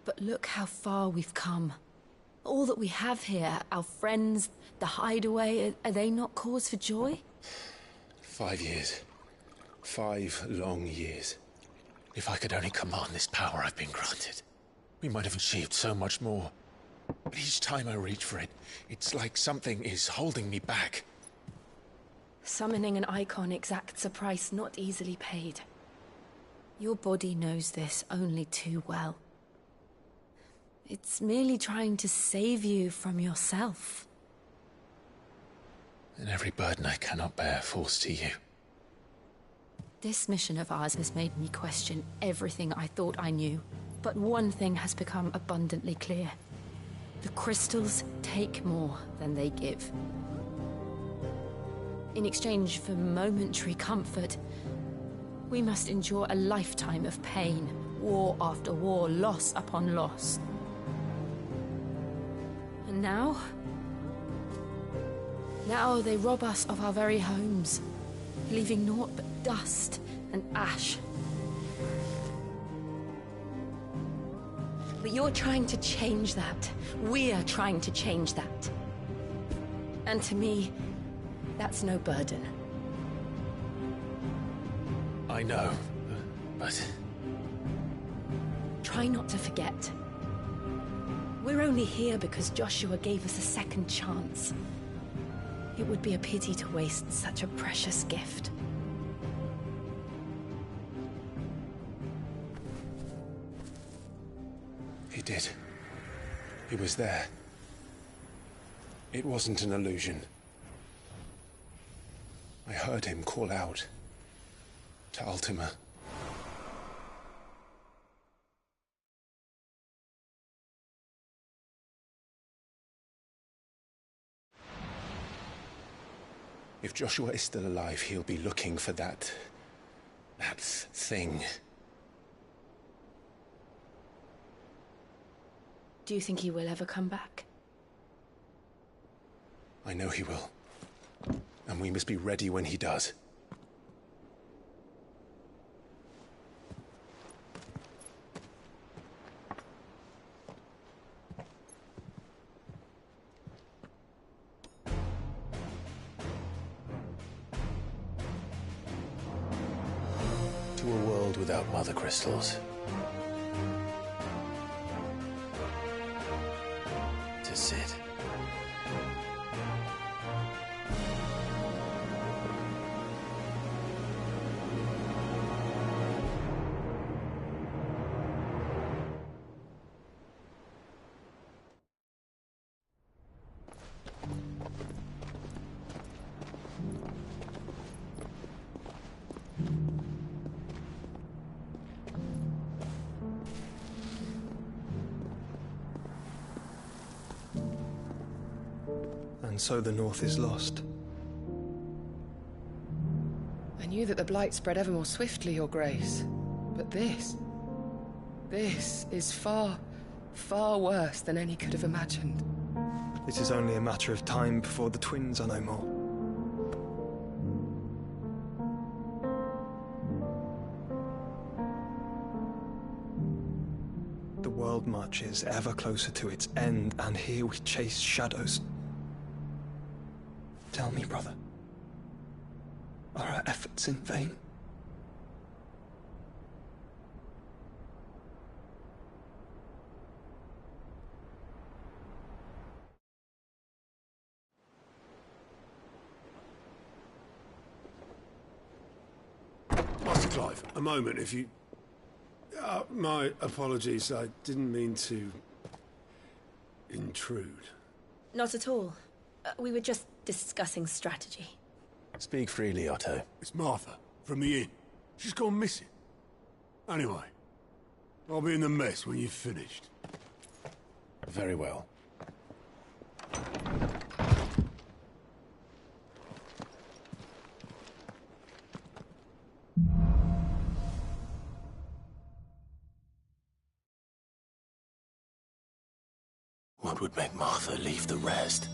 But look how far we've come. All that we have here, our friends, the hideaway, are they not cause for joy? 5 years. 5 long years. If I could only command this power I've been granted, we might have achieved so much more. But each time I reach for it, it's like something is holding me back. Summoning an icon exacts a price not easily paid. Your body knows this only too well. It's merely trying to save you from yourself. And every burden I cannot bear falls to you. This mission of ours has made me question everything I thought I knew. But one thing has become abundantly clear. The crystals take more than they give. In exchange for momentary comfort, we must endure a lifetime of pain, war after war, loss upon loss. And now they rob us of our very homes, leaving naught but dust and ash. But you're trying to change that. We're trying to change that. And to me, that's no burden. I know, but... Try not to forget. We're only here because Joshua gave us a second chance. It would be a pity to waste such a precious gift. did. He was there. It wasn't an illusion. I heard him call out to Ultima. If Joshua is still alive, he'll be looking for that thing. Do you think he will ever come back? I know he will. And we must be ready when he does. To a world without mother crystals. To Sid. And so the North is lost. I knew that the Blight spread ever more swiftly, Your Grace. But this is far, far worse than any could have imagined. It is only a matter of time before the twins are no more. The world marches ever closer to its end, and here we chase shadows. Tell me, brother, are our efforts in vain? Master Clive, a moment, if you... my apologies, I didn't mean to... intrude. Not at all. We were just discussing strategy. Speak freely, Otto. It's Martha, from the inn. She's gone missing. Anyway, I'll be in the mess when you've finished. Very well. What would make Martha leave the rest?